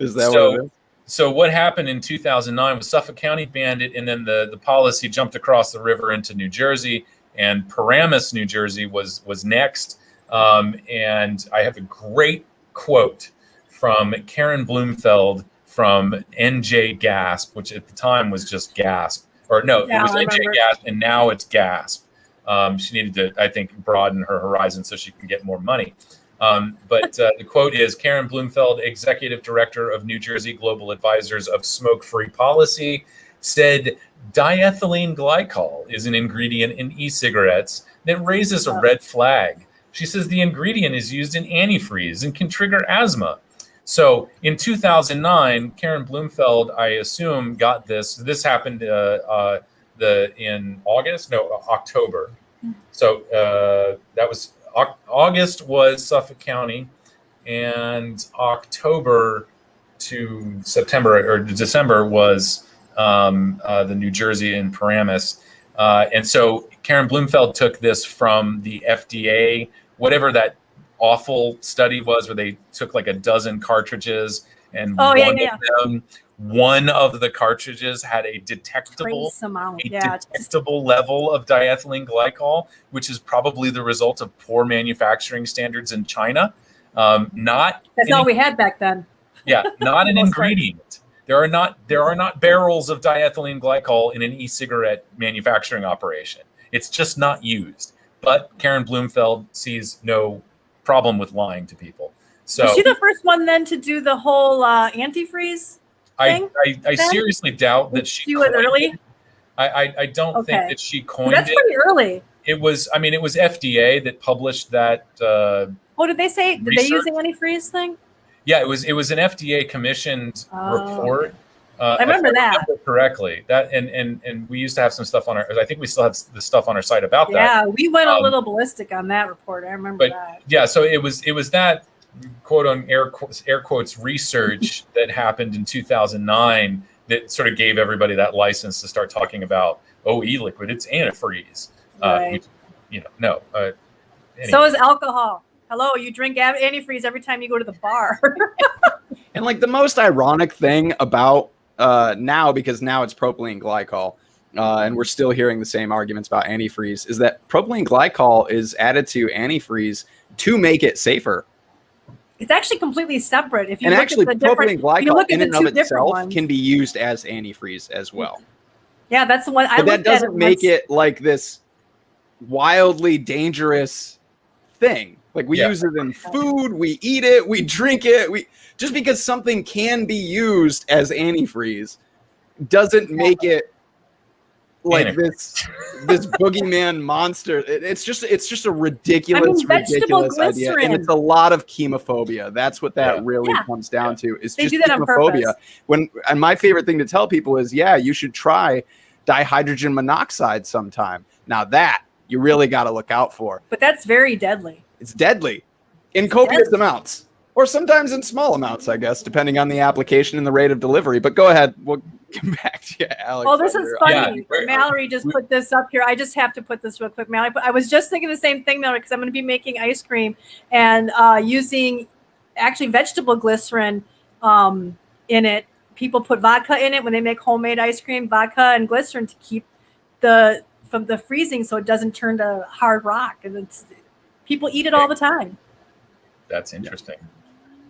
So, what it is? So what happened in 2009 was Suffolk County banned it, and then the policy jumped across the river into New Jersey, and Paramus, New Jersey was next. And I have a great quote from Karen Bloomfeld from NJ Gasp, which at the time was just Gasp. Or no, it was NJ Gasp, and now it's Gasp. She needed to, I think, broaden her horizon so she can get more money. But the quote is, Karen Bloomfeld, Executive Director of New Jersey Global Advisors of Smoke-Free Policy, said diethylene glycol is an ingredient in e-cigarettes that raises a red flag. She says the ingredient is used in antifreeze and can trigger asthma. So in 2009, Karen Bloomfeld, I assume, got this. This happened in October. So that was August was Suffolk County, and October to September or December was the New Jersey and Paramus. And so Karen Bloomfeld took this from the FDA, whatever that awful study was where they took like a dozen cartridges, and one of the cartridges had a detectable level of diethylene glycol, which is probably the result of poor manufacturing standards in China. That's all we had back then. Yeah, not an ingredient. There are not barrels of diethylene glycol in an e-cigarette manufacturing operation. It's just not used. But Karen Bloomfeld sees no problem with lying to people. So was she the first one then to do the whole antifreeze thing? I seriously doubt that she was early. I don't think that she coined it. That's pretty early. It was FDA that published that. Did they say? Did they use the antifreeze thing? Yeah, it was an FDA commissioned report. I remember that correctly. That and we used to have some stuff on our. I think we still have the stuff on our site about that. Yeah, we went a little ballistic on that report. I remember that. Yeah, so it was that quote on air quotes research that happened in 2009 that sort of gave everybody that license to start talking about e-liquid, it's antifreeze. Right. Anyway. So is alcohol. Hello, you drink antifreeze every time you go to the bar. And like the most ironic thing about now, because now it's propylene glycol, and we're still hearing the same arguments about antifreeze, is that propylene glycol is added to antifreeze to make it safer. It's actually completely separate. If you and look actually, at the propylene glycol in and of itself ones, can be used as antifreeze as well. Yeah, that's the one. But that doesn't make it like this wildly dangerous thing. Like we use it in food, we eat it, we drink it. Just because something can be used as antifreeze doesn't make it like this boogeyman monster. It's just a ridiculous idea, and it's a lot of chemophobia. That's what that really comes down to. Is just chemophobia. And my favorite thing to tell people is, you should try dihydrogen monoxide sometime. Now that you really got to look out for. But that's very deadly. It's deadly in copious amounts, or sometimes in small amounts, I guess, depending on the application and the rate of delivery. But go ahead. We'll come back to you, Alex. Oh, this is funny. Mallory just put this up here. I just have to put this real quick, Mallory. I was just thinking the same thing, Mallory, because I'm going to be making ice cream and using actually vegetable glycerin in it. People put vodka in it when they make homemade ice cream, vodka and glycerin to keep from the freezing so it doesn't turn to hard rock. And people eat it all the time. That's interesting.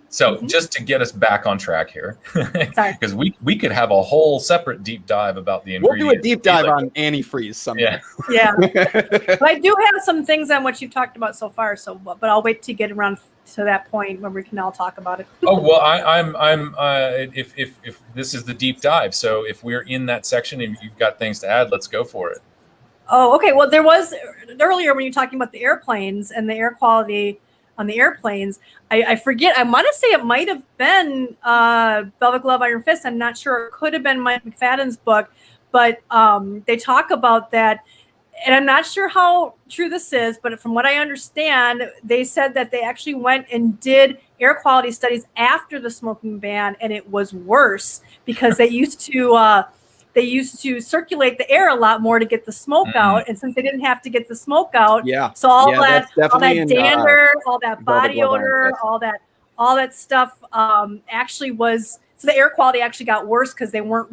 So just to get us back on track here, because we could have a whole separate deep dive about the ingredients. We'll do a deep dive on antifreeze someday. Yeah. But I do have some things on what you've talked about so far. But I'll wait to get around to that point when we can all talk about it. Oh well, I'm if this is the deep dive, so if we're in that section and you've got things to add, let's go for it. Oh, okay. Well, there was earlier when you were talking about the airplanes and the air quality on the airplanes. I forget. I want to say it might have been Velvet Glove, Iron Fist. I'm not sure. It could have been Mike McFadden's book, but they talk about that. And I'm not sure how true this is, but from what I understand, they said that they actually went and did air quality studies after the smoking ban, and it was worse because they used to circulate the air a lot more to get the smoke out, and since they didn't have to get the smoke out, so all that dander, all that body odor, all that stuff actually was. So the air quality actually got worse because they weren't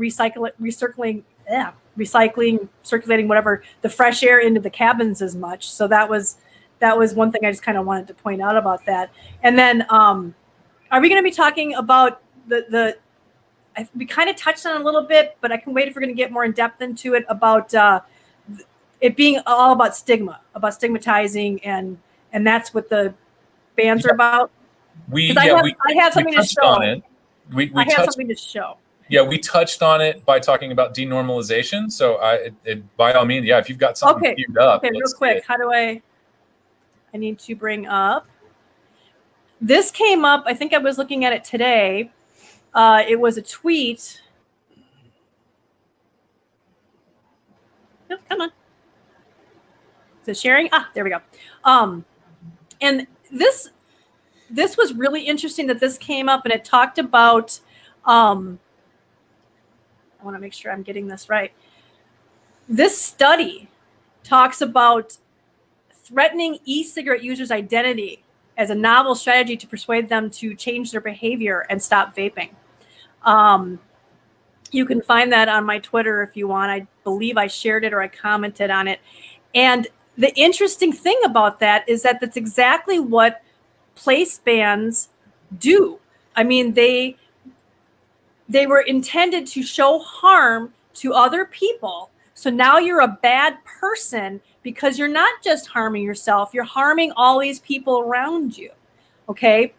circulating whatever the fresh air into the cabins as much. So that was one thing I just kind of wanted to point out about that. And then are we going to be talking about we kind of touched on it a little bit, but I can wait if we're going to get more in depth into it about it being all about stigma, about stigmatizing, and that's what the bans are about. I have something to show. I have something to show. Yeah, we touched on it by talking about denormalization. So by all means, yeah, if you've got something queued up. Okay, real quick. How do I need to bring up. This came up, I think I was looking at it today. It was a tweet. Oh, come on. Is it sharing? There we go. And this was really interesting that this came up, and it talked about I want to make sure I'm getting this right. This study talks about threatening e-cigarette users' identity as a novel strategy to persuade them to change their behavior and stop vaping. You can find that on my Twitter if you want. I believe I shared it or I commented on it. And the interesting thing about that is that that's exactly what place bans do. I mean, they were intended to show harm to other people. So now you're a bad person because you're not just harming yourself, you're harming all these people around you. Okay?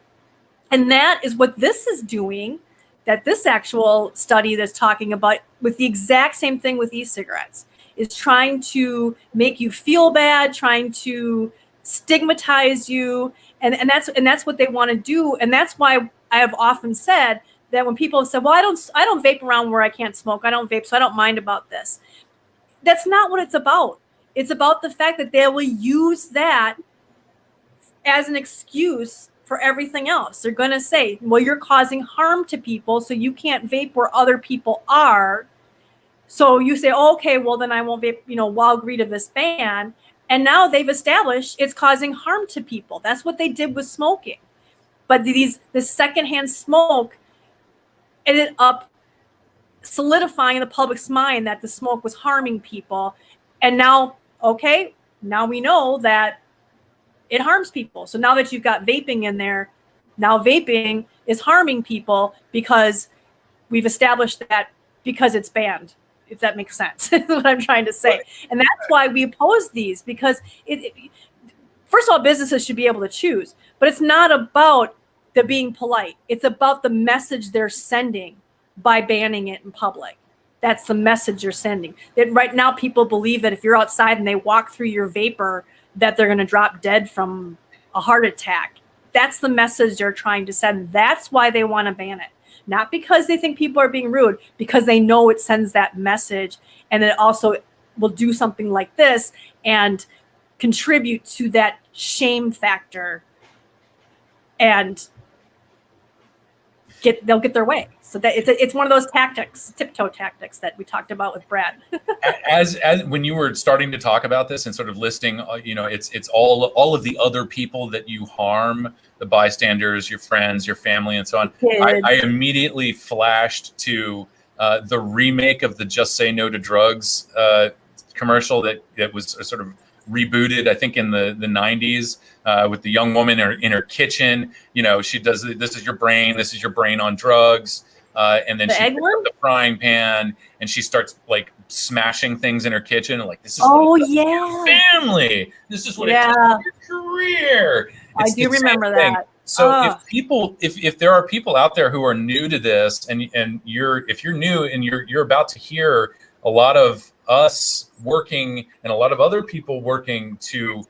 And that is what this is doing, that this actual study that's talking about with the exact same thing with e-cigarettes is trying to make you feel bad, trying to stigmatize you. And that's what they want to do. And that's why I have often said that when people have said, well, I don't vape around where I can't smoke. I don't vape, so I don't mind about this. That's not what it's about. It's about the fact that they will use that as an excuse for everything else. They're going to say, well, you're causing harm to people, so you can't vape where other people are. So you say, oh, okay, well, then I won't vape, I'll agree to this ban. And now they've established it's causing harm to people. That's what they did with smoking. But this secondhand smoke ended up solidifying in the public's mind that the smoke was harming people. And now, now we know that it harms people. So now that you've got vaping in there, now vaping is harming people because we've established that because it's banned, if that makes sense, is what I'm trying to say. And that's why we oppose these, because first of all, businesses should be able to choose, but it's not about the being polite. It's about the message they're sending by banning it in public. That's the message you're sending. That right now people believe that if you're outside and they walk through your vapor, that they're going to drop dead from a heart attack. That's the message they're trying to send. That's why they want to ban it. Not because they think people are being rude, because they know it sends that message, and it also will do something like this and contribute to that shame factor, and they'll get their way. So that it's one of those tactics, tiptoe tactics that we talked about with Brad. as when you were starting to talk about this and sort of listing, it's all of the other people that you harm, the bystanders, your friends, your family, and so on. I immediately flashed to the remake of the "Just Say No to Drugs" commercial that was sort of rebooted, I think, in the 90s, with the young woman in her kitchen. She does, this is your brain on drugs. And then she picks up the frying pan and she starts like smashing things in her kitchen. Like, this is what it does to your family. This is what it does to your career. I do remember that. So if there are people out there who are new to this, and if you're new and you're about to hear a lot of us working and a lot of other people working to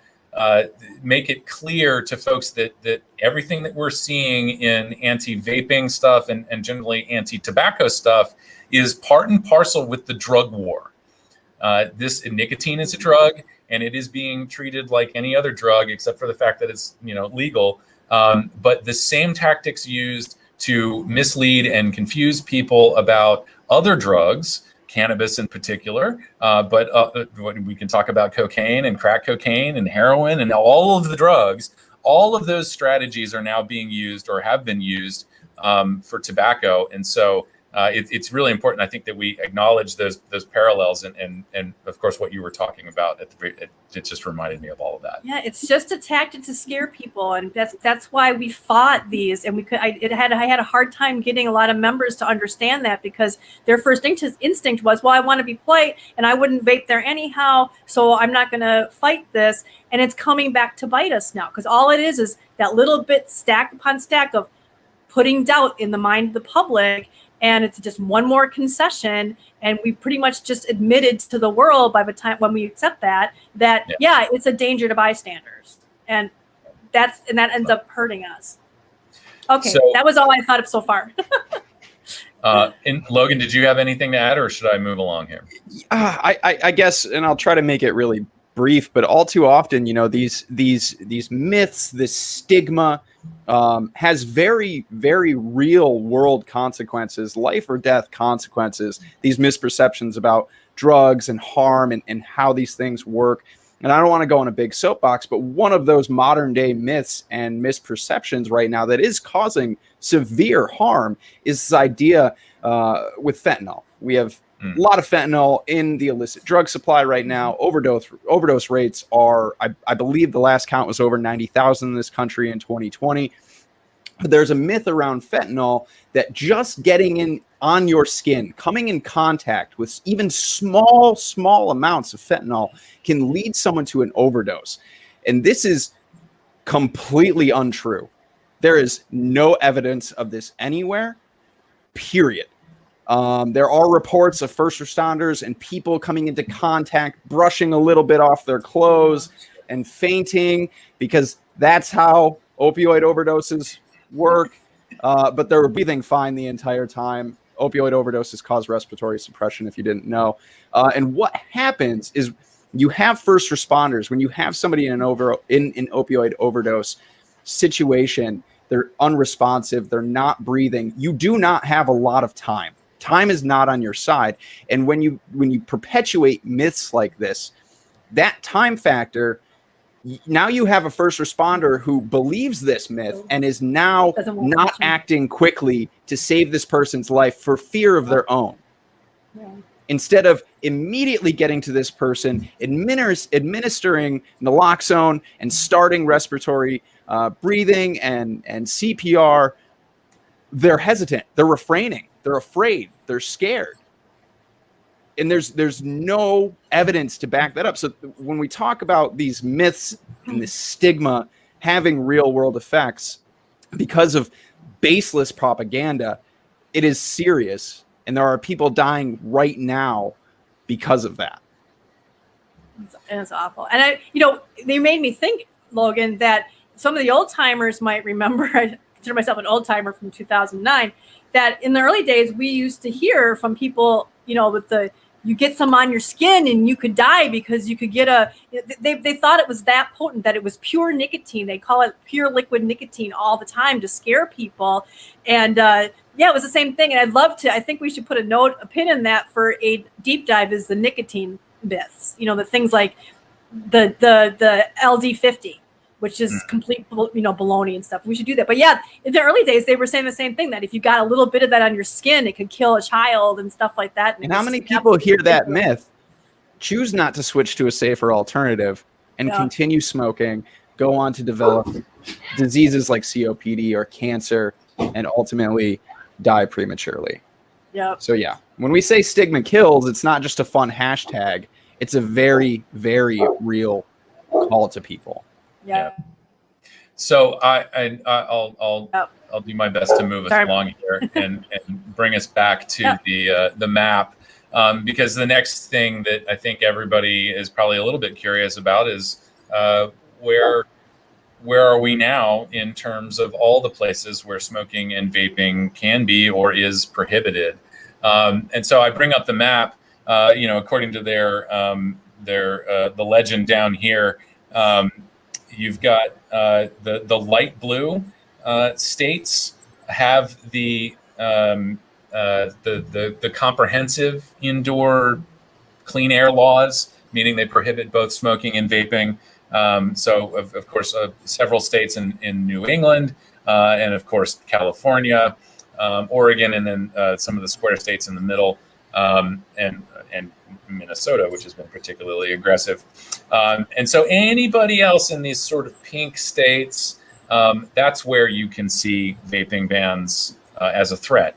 make it clear to folks that everything that we're seeing in anti-vaping stuff and generally anti-tobacco stuff is part and parcel with the drug war. Nicotine is a drug, and it is being treated like any other drug, except for the fact that it's legal. But the same tactics used to mislead and confuse people about other drugs, cannabis in particular, but we can talk about cocaine and crack cocaine and heroin and all of the drugs. All of those strategies are now being used or have been used for tobacco, and so it's really important, I think, that we acknowledge those parallels and of course what you were talking about it just reminded me of all of that. Yeah, it's just a tactic to scare people, and that's why we fought these, and I had a hard time getting a lot of members to understand that, because their first instinct was, well, I want to be polite and I wouldn't vape there anyhow, so I'm not going to fight this, and it's coming back to bite us now, because all it is that little bit stack upon stack of putting doubt in the mind of the public. And it's just one more concession, and we pretty much just admitted to the world by the time when we accept that it's a danger to bystanders, and that ends up hurting us. Okay, so that was all I thought of so far. And Logan, did you have anything to add, or should I move along here? I guess, and I'll try to make it really brief, but all too often, these myths, this stigma, has very, very real world consequences, life or death consequences, these misperceptions about drugs and harm and how these things work. And I don't want to go on a big soapbox, but one of those modern day myths and misperceptions right now that is causing severe harm is this idea with fentanyl. We have a lot of fentanyl in the illicit drug supply right now. Overdose rates are, I believe the last count was over 90,000 in this country in 2020. But there's a myth around fentanyl that just getting in on your skin, coming in contact with even small amounts of fentanyl can lead someone to an overdose. And this is completely untrue. There is no evidence of this anywhere, period. There are reports of first responders and people coming into contact, brushing a little bit off their clothes and fainting, because that's how opioid overdoses work. But they're breathing fine the entire time. Opioid overdoses cause respiratory suppression, if you didn't know. And what happens is you have first responders, when you have somebody in an opioid overdose situation, they're unresponsive, they're not breathing. You do not have a lot of time. Time is not on your side. And when you perpetuate myths like this, that time factor, now you have a first responder who believes this myth and is now not acting quickly to save this person's life for fear of their own. Yeah. Instead of immediately getting to this person, administering naloxone and starting respiratory breathing and CPR, they're hesitant, they're refraining, they're afraid, they're scared. And there's no evidence to back that up. So when we talk about these myths and this stigma having real world effects because of baseless propaganda, it is serious. And there are people dying right now because of that. And it's awful. And they made me think, Logan, that some of the old timers might remember, I consider myself an old timer from 2009, that in the early days, we used to hear from people, you get some on your skin and you could die because you could get they thought it was that potent, that it was pure nicotine. They call it pure liquid nicotine all the time to scare people. And it was the same thing. And I think we should put a pin in that for a deep dive, is the nicotine myths, the things like the LD50, which is complete, baloney and stuff. We should do that. But yeah, in the early days, they were saying the same thing, that if you got a little bit of that on your skin, it could kill a child and stuff like that. And how many people hear that myth, choose not to switch to a safer alternative, and continue smoking, go on to develop diseases like COPD or cancer, and ultimately die prematurely? Yeah. So yeah, when we say stigma kills, it's not just a fun hashtag. It's a very, very real call to people. Yeah. So I'll do my best to move us along here and bring us back to the map, because the next thing that I think everybody is probably a little bit curious about is where are we now in terms of all the places where smoking and vaping can be or is prohibited. And so I bring up the map, according to the legend down here. You've got the light blue states have the comprehensive indoor clean air laws, meaning they prohibit both smoking and vaping. So of course, several states in New England, and of course California, Oregon, and then some of the square states in the middle, and Minnesota, which has been particularly aggressive. And so anybody else in these sort of pink states, that's where you can see vaping bans as a threat.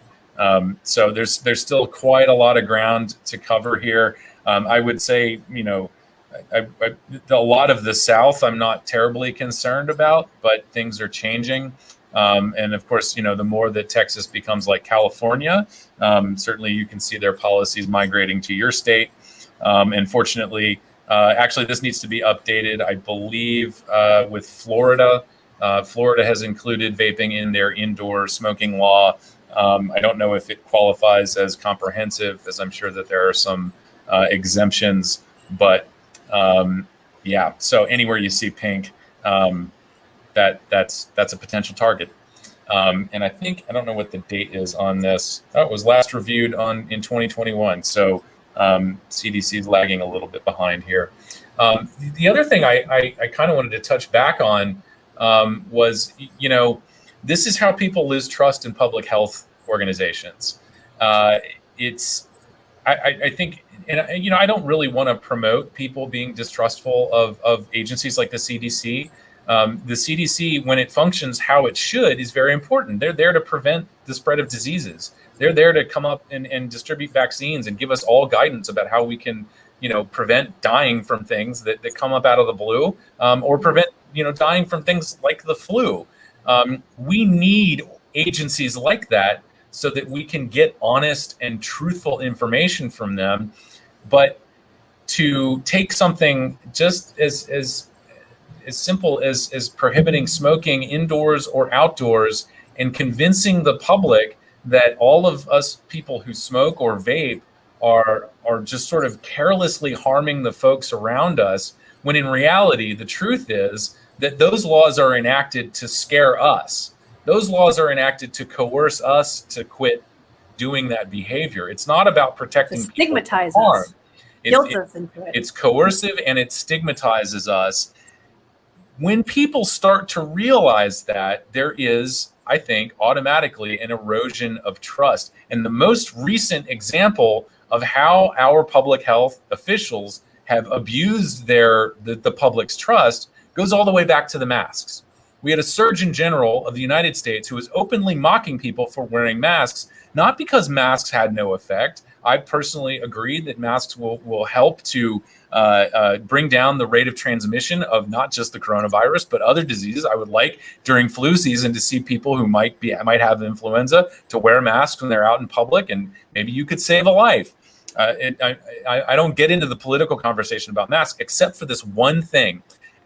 So there's still quite a lot of ground to cover here. I would say, a lot of the South I'm not terribly concerned about, but things are changing. And of course, the more that Texas becomes like California, certainly you can see their policies migrating to your state. And fortunately, actually, this needs to be updated, I believe, with Florida. Florida has included vaping in their indoor smoking law. I don't know if it qualifies as comprehensive, as I'm sure that there are some exemptions, but yeah. So anywhere you see pink, that's a potential target. And I don't know what the date is on this. Oh, it was last reviewed in 2021. So CDC is lagging a little bit behind here. The other thing I kind of wanted to touch back on was, this is how people lose trust in public health organizations. I think, and I don't really want to promote people being distrustful of agencies like the CDC. The CDC, when it functions how it should, is very important. They're there to prevent the spread of diseases. They're there to come up and distribute vaccines and give us all guidance about how we can, prevent dying from things that come up out of the blue, or prevent, dying from things like the flu. We need agencies like that so that we can get honest and truthful information from them. But to take something just as simple as prohibiting smoking indoors or outdoors and convincing the public that all of us people who smoke or vape are just sort of carelessly harming the folks around us, when in reality, the truth is that those laws are enacted to scare us. Those laws are enacted to coerce us to quit doing that behavior. It's not about protecting people stigmatize from harm. us. Guilt us into it. It's coercive and it stigmatizes us. When people start to realize that, there is, I think, automatically an erosion of trust. And the most recent example of how our public health officials have abused the public's trust goes all the way back to the masks. We had a Surgeon General of the United States who was openly mocking people for wearing masks, not because masks had no effect. I personally agree that masks will help to bring down the rate of transmission of not just the coronavirus, but other diseases. I would like during flu season to see people who might have influenza to wear masks when they're out in public, and maybe you could save a life. I don't get into the political conversation about masks, except for this one thing.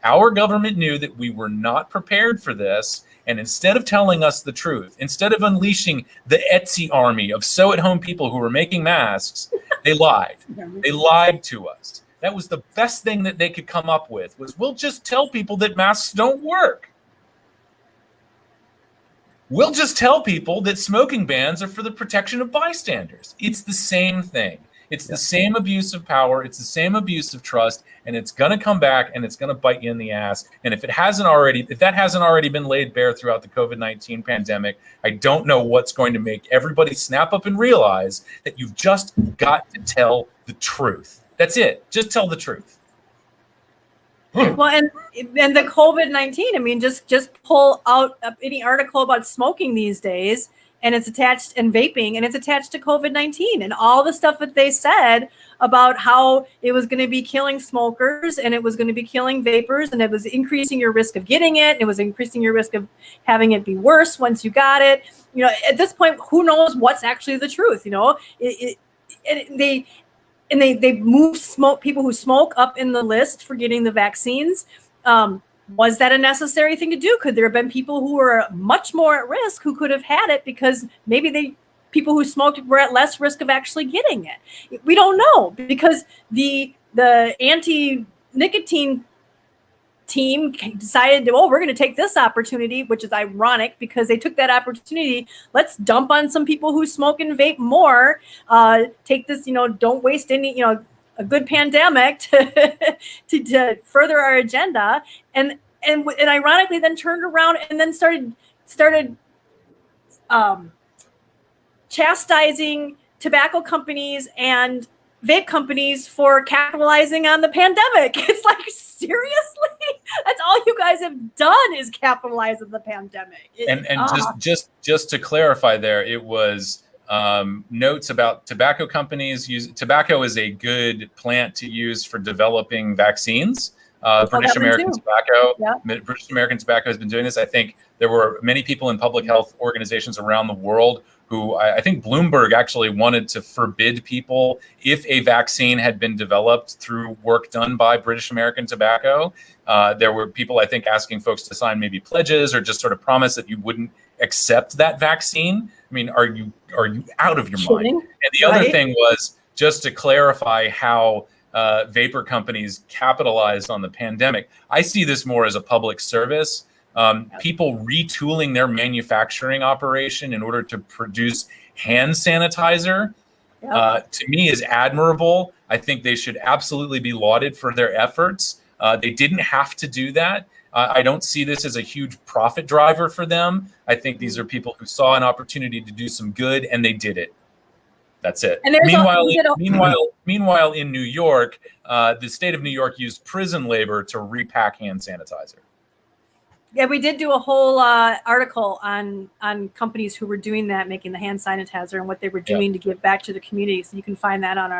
Our government knew that we were not prepared for this. And instead of telling us the truth, instead of unleashing the Etsy army of sew-at-home people who were making masks, they lied. They lied to us. That was the best thing that they could come up with, was we'll just tell people that masks don't work. We'll just tell people that smoking bans are for the protection of bystanders. It's the same thing. It's the same abuse of power. It's the same abuse of trust, and it's going to come back and it's going to bite you in the ass. And if that hasn't already been laid bare throughout the COVID-19 pandemic, I don't know what's going to make everybody snap up and realize that you've just got to tell the truth. That's it. Just tell the truth. Well, and the COVID-19, I mean, just pull out any article about smoking these days, and it's attached, and vaping, and it's attached to COVID-19 and all the stuff that they said about how it was going to be killing smokers and it was going to be killing vapors and it was increasing your risk of getting it. And it was increasing your risk of having it be worse once you got it. You know, at this point, who knows what's actually the truth? You know, they move people who smoke up in the list for getting the vaccines. Was that a necessary thing to do? Could there have been people who were much more at risk who could have had it because maybe people who smoked were at less risk of actually getting it? We don't know, because the anti-nicotine team decided, oh, we're going to take this opportunity, which is ironic because they took that opportunity. Let's dump on some people who smoke and vape more. Take this, you know, don't waste any, you know, a good pandemic to further our agenda, and ironically then turned around and then started chastising tobacco companies and vape companies for capitalizing on the pandemic. It's like, seriously? That's all you guys have done is capitalize on the pandemic. Just to clarify there, it was notes about tobacco companies. Tobacco is a good plant to use for developing vaccines. British American Tobacco has been doing this. I think there were many people in public health organizations around the world who I think Bloomberg actually wanted to forbid people, if a vaccine had been developed through work done by British American Tobacco. There were people, I think, asking folks to sign maybe pledges or just sort of promise that you wouldn't accept that vaccine. I mean, are you out of your mind? And the other thing was, just to clarify how vapor companies capitalized on the pandemic, I see this more as a public service. People retooling their manufacturing operation in order to produce hand sanitizer, to me, is admirable. I think they should absolutely be lauded for their efforts. They didn't have to do that. I don't see this as a huge profit driver for them. I think these are people who saw an opportunity to do some good, and they did it. That's it. And meanwhile, in New York, the state of New York used prison labor to repack hand sanitizer. Yeah, we did do a whole article on companies who were doing that, making the hand sanitizer, and what they were doing to give back to the community. So you can find that on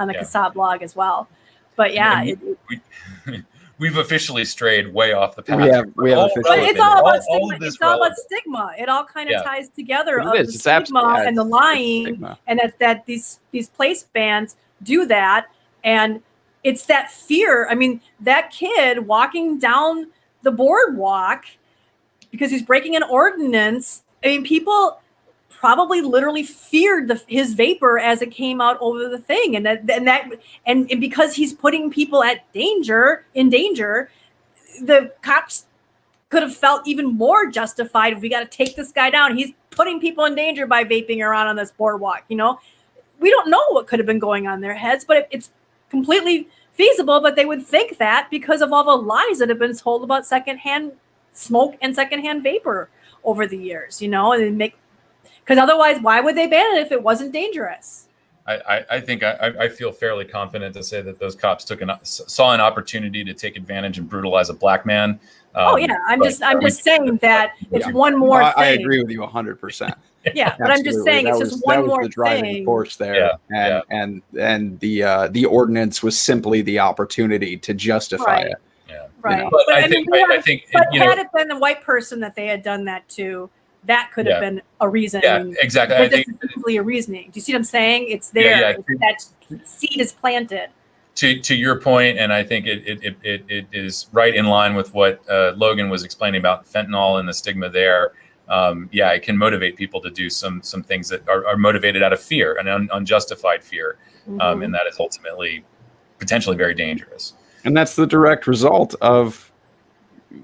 the CASA blog as well. But yeah, we've officially strayed way off the path. We have officially. But it's all about stigma. It's all about stigma. It all kind of ties together of the stigma and the lying, and that these place bans do that, and it's that fear. I mean, that kid walking down the boardwalk because he's breaking an ordinance. I mean, people probably literally feared his vapor as it came out over the thing, and because he's putting people in danger, the cops could have felt even more justified. We got to take this guy down. He's putting people in danger by vaping around on this boardwalk. You know, we don't know what could have been going on in their heads, but it's completely feasible. But they would think that because of all the lies that have been told about secondhand smoke and secondhand vapor over the years. You know, and because otherwise, why would they ban it if it wasn't dangerous? I think I feel fairly confident to say that those cops saw an opportunity to take advantage and brutalize a black man. I'm just saying that it's one more thing. I agree with you 100%. Yeah, but I'm just saying it's just one more the driving thing. Force there, and the ordinance was simply the opportunity to justify it. Yeah, right. You know? But I think had it been the white person that they had done that to, that could have been a reason. Yeah, exactly. I think it's simply a reasoning. Do you see what I'm saying? It's there. That seed is planted. To your point, and I think it is right in line with what Logan was explaining about fentanyl and the stigma there. It can motivate people to do some things that are motivated out of fear, an unjustified fear, and that is ultimately potentially very dangerous. And that's the direct result of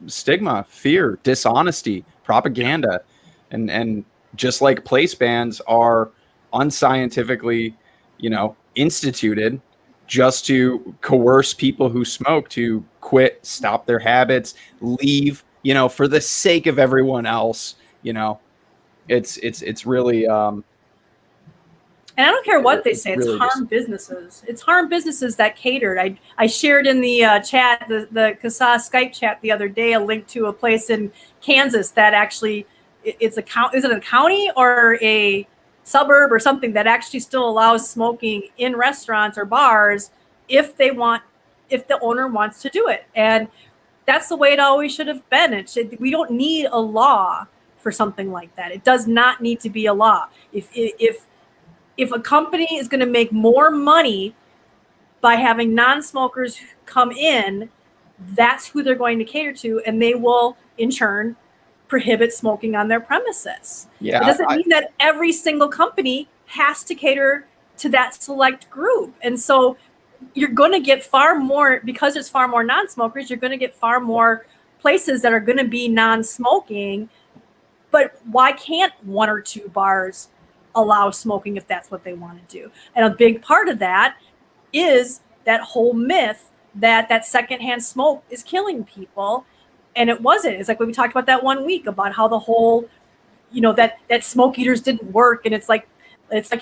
stigma, fear, dishonesty, propaganda. And just like place bans are unscientifically, instituted just to coerce people who smoke to quit, stop their habits, leave, for the sake of everyone else, it's really. And I don't care what they say. It's really harm businesses. It's harm businesses that catered. I shared in the chat, the CASA Skype chat the other day, a link to a place in Kansas that actually is it a county or a suburb or something that actually still allows smoking in restaurants or bars if the owner wants to do it. And that's the way it always should have been. We don't need a law for something like that. It does not need to be a law. If a company is going to make more money by having non-smokers come in, that's who they're going to cater to, and they will in turn prohibit smoking on their premises. Yeah, it doesn't mean that every single company has to cater to that select group. And so you're going to get far more, because there's far more non-smokers, you're going to get far more places that are going to be non-smoking. But why can't one or two bars allow smoking if that's what they want to do? And a big part of that is that whole myth that secondhand smoke is killing people. And it wasn't. It's like when we talked about that one week about how the whole, that smoke eaters didn't work. And it's like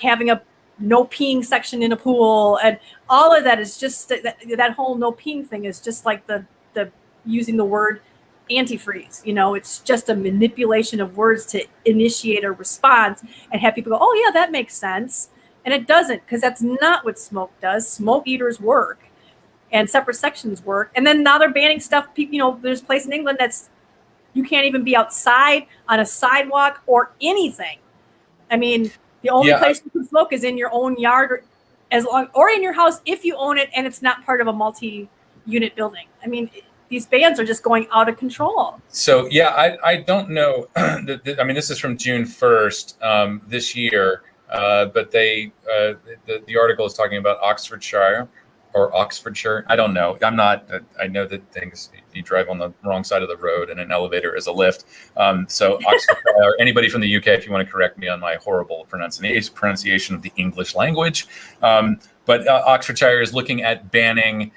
having a no peeing section in a pool, and all of that is just that whole no peeing thing is just like the using the word antifreeze. It's just a manipulation of words to initiate a response and have people go, oh yeah, that makes sense. And it doesn't, because that's not what smoke does. Smoke eaters work and separate sections work. And then now they're banning stuff. There's a place in England that's, you can't even be outside on a sidewalk or anything. I mean, the only place you can smoke is in your own yard or in your house if you own it and it's not part of a multi-unit building. I mean, these bans are just going out of control. So, I don't know. This is from June 1st this year, but the article is talking about Oxfordshire. I don't know. I know that things, you drive on the wrong side of the road and an elevator is a lift. So Oxfordshire, anybody from the UK, if you want to correct me on my horrible pronunciation of the English language. But Oxfordshire is looking at banning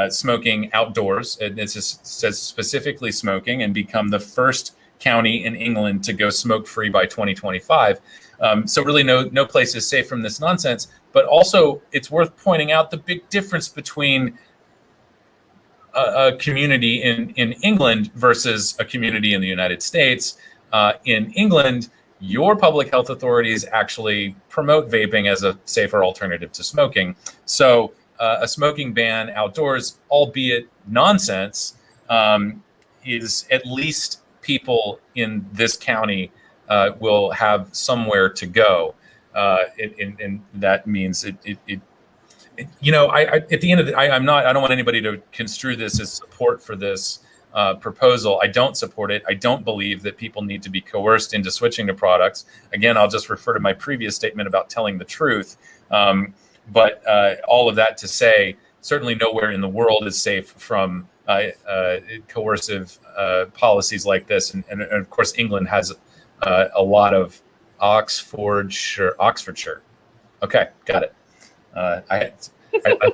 smoking outdoors. It says specifically smoking, and become the first county in England to go smoke-free by 2025. So really no place is safe from this nonsense. But also, it's worth pointing out the big difference between a community in England versus a community in the United States. In England, your public health authorities actually promote vaping as a safer alternative to smoking. So a smoking ban outdoors, albeit nonsense, is at least people in this county will have somewhere to go. And that means at the end of the, I don't want anybody to construe this as support for this proposal. I don't support it. I don't believe that people need to be coerced into switching to products. Again, I'll just refer to my previous statement about telling the truth. But all of that to say, certainly nowhere in the world is safe from coercive policies like this. And of course, England has a lot of Oxfordshire. Okay, got it. I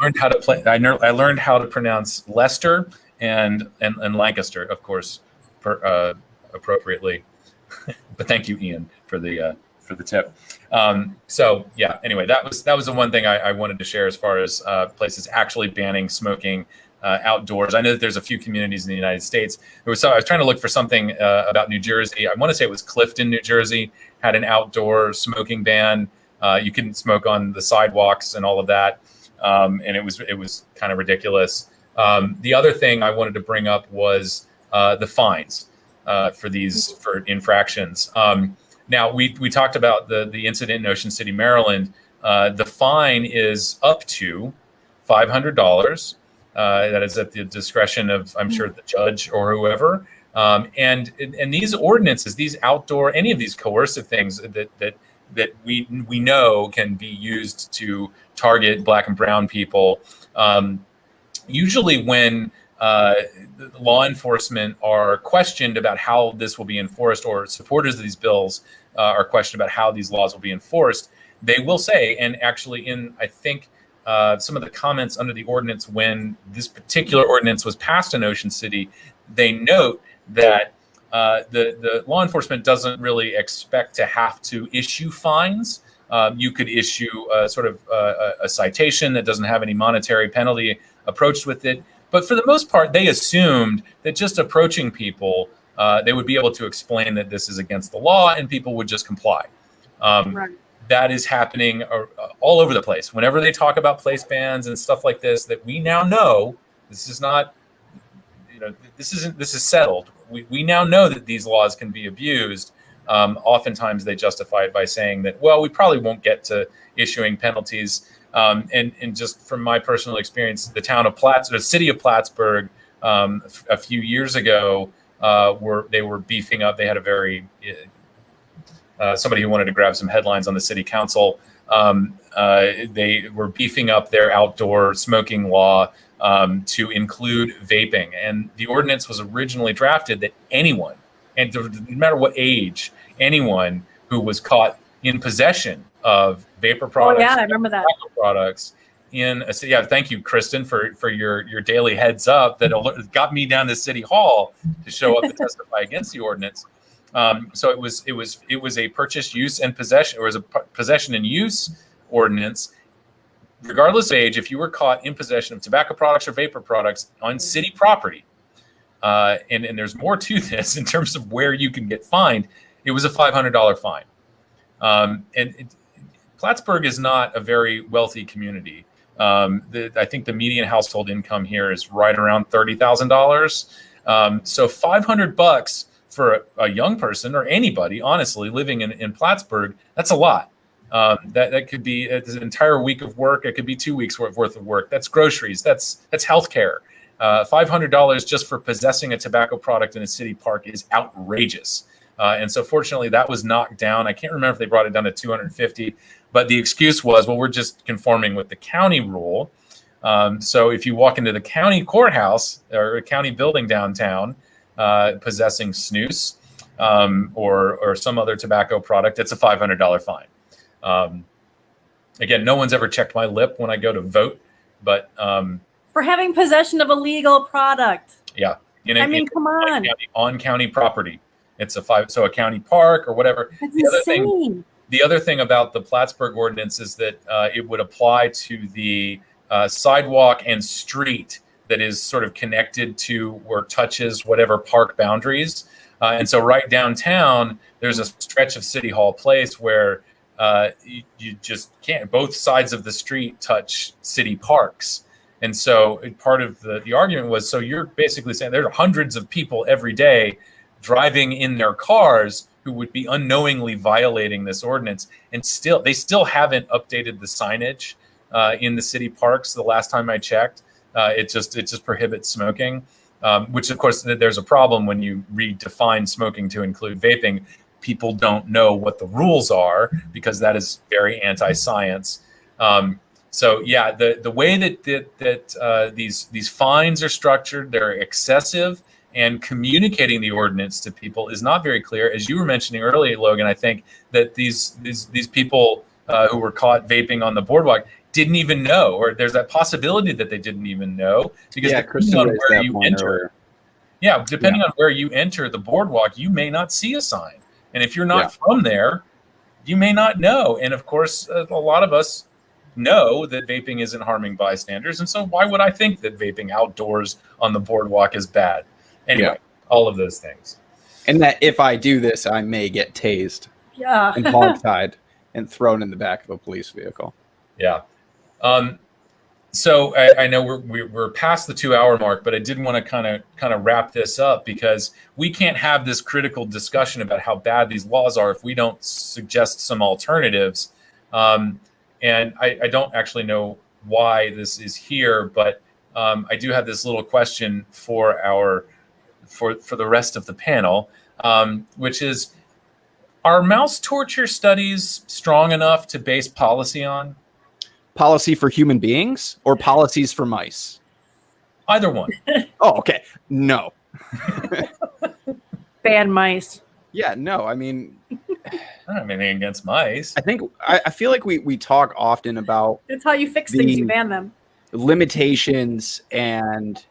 learned how to play. I learned how to pronounce Leicester and Lancaster, of course, appropriately. But thank you, Ian, for the tip. Anyway, that was the one thing I wanted to share as far as places actually banning smoking outdoors. I know that there's a few communities in the United States. I was trying to look for something about New Jersey. I want to say it was Clifton, New Jersey, had an outdoor smoking ban. You couldn't smoke on the sidewalks and all of that, and it was kind of ridiculous. The other thing I wanted to bring up was the fines for infractions. Now we talked about the incident in Ocean City, Maryland. The fine is up to $500. That is at the discretion of, I'm sure, the judge or whoever. And these ordinances, these outdoor, any of these coercive things that we know can be used to target Black and brown people. Usually when law enforcement are questioned about how this will be enforced, or supporters of these bills are questioned about how these laws will be enforced, they will say, and actually I think some of the comments under the ordinance when this particular ordinance was passed in Ocean City, they note that the law enforcement doesn't really expect to have to issue fines. You could issue a citation that doesn't have any monetary penalty approached with it. But for the most part, they assumed that just approaching people they would be able to explain that this is against the law, and people would just comply. Right. That is happening all over the place. Whenever they talk about place bans and stuff like this, that we now know, this is not, this is settled. We now know that these laws can be abused. Oftentimes they justify it by saying that, well, we probably won't get to issuing penalties. And just from my personal experience, the city of Plattsburgh, a few years ago, they were beefing up. They had a very somebody who wanted to grab some headlines on the city council. They were beefing up their outdoor smoking law to include vaping. And the ordinance was originally drafted that anyone, and no matter what age, anyone who was caught in possession of vapor products, I remember that. Products in a city. Yeah, thank you, Kristin, for your daily heads up that got me down to City Hall to show up to testify against the ordinance. So it was a purchase, use, and possession, or was a possession and use ordinance. Regardless of age, if you were caught in possession of tobacco products or vapor products on city property, and there's more to this in terms of where you can get fined, it was a $500 fine. Plattsburgh is not a very wealthy community. I think the median household income here is right around $30,000. So $500 for a young person, or anybody, honestly, living in Plattsburgh, that's a lot. That could be an entire week of work. It could be 2 weeks worth of work. That's groceries. That's healthcare. $500 just for possessing a tobacco product in a city park is outrageous. And so fortunately that was knocked down. I can't remember if they brought it down to 250, but the excuse was, well, we're just conforming with the county rule. So if you walk into the county courthouse or a county building downtown, possessing snus or some other tobacco product, it's a $500 fine. Again, no one's ever checked my lip when I go to vote, but for having possession of a legal product. Yeah, come on, on county property. It's so a county park or whatever. That's insane. The other thing about the Plattsburgh ordinance is that it would apply to the sidewalk and street that is sort of connected to or touches whatever park boundaries. And so right downtown, there's a stretch of City Hall Place where you just can't. Both sides of the street touch city parks. And so part of the argument was, so you're basically saying there are hundreds of people every day driving in their cars who would be unknowingly violating this ordinance, and they still haven't updated the signage in the city parks. The last time I checked, it just prohibits smoking, which of course there's a problem when you redefine smoking to include vaping. People don't know what the rules are because that is very anti-science. So yeah, the way that these fines are structured, they're excessive. And communicating the ordinance to people is not very clear. As you were mentioning earlier, Logan, I think that these people who were caught vaping on the boardwalk didn't even know, or there's that possibility that they didn't even know, because depending on where you enter, on where you enter the boardwalk, you may not see a sign, and if you're not from there, you may not know. And of course, a lot of us know that vaping isn't harming bystanders, and so why would I think that vaping outdoors on the boardwalk is bad? Anyway, all of those things. And that if I do this, I may get tased and hogtied and thrown in the back of a police vehicle. Yeah. So I know we're past the 2-hour mark, but I did want to kind of wrap this up, because we can't have this critical discussion about how bad these laws are if we don't suggest some alternatives. And I don't actually know why this is here, but I do have this little question for for the rest of the panel, which is, are mouse torture studies strong enough to base policy on? Policy for human beings or policies for mice? Either one. Oh, okay. No. Ban mice. Yeah, no. I mean, I don't have anything against mice. I feel like we talk often about That's how you fix things. You ban them. Limitations and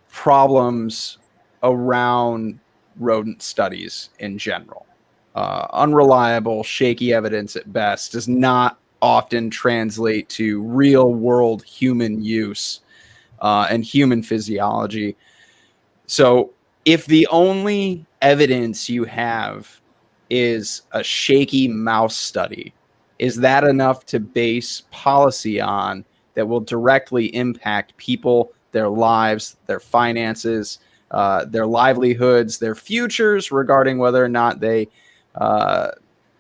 problems around rodent studies in general. Unreliable, shaky evidence at best does not often translate to real world human use and human physiology. So if the only evidence you have is a shaky mouse study, is that enough to base policy on that will directly impact people, their lives, their finances, their livelihoods, their futures regarding whether or not they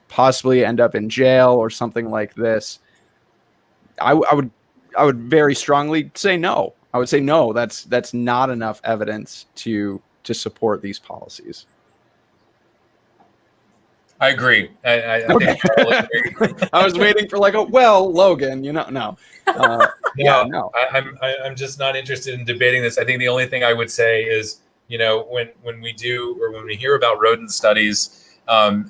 possibly end up in jail or something like this? I would very strongly say no. I would say no. That's not enough evidence to support these policies. I agree. I Okay. think we all agree. I was waiting for like a Logan, no. No. I'm just not interested in debating this. I think the only thing I would say is, when we do, or when we hear about rodent studies, I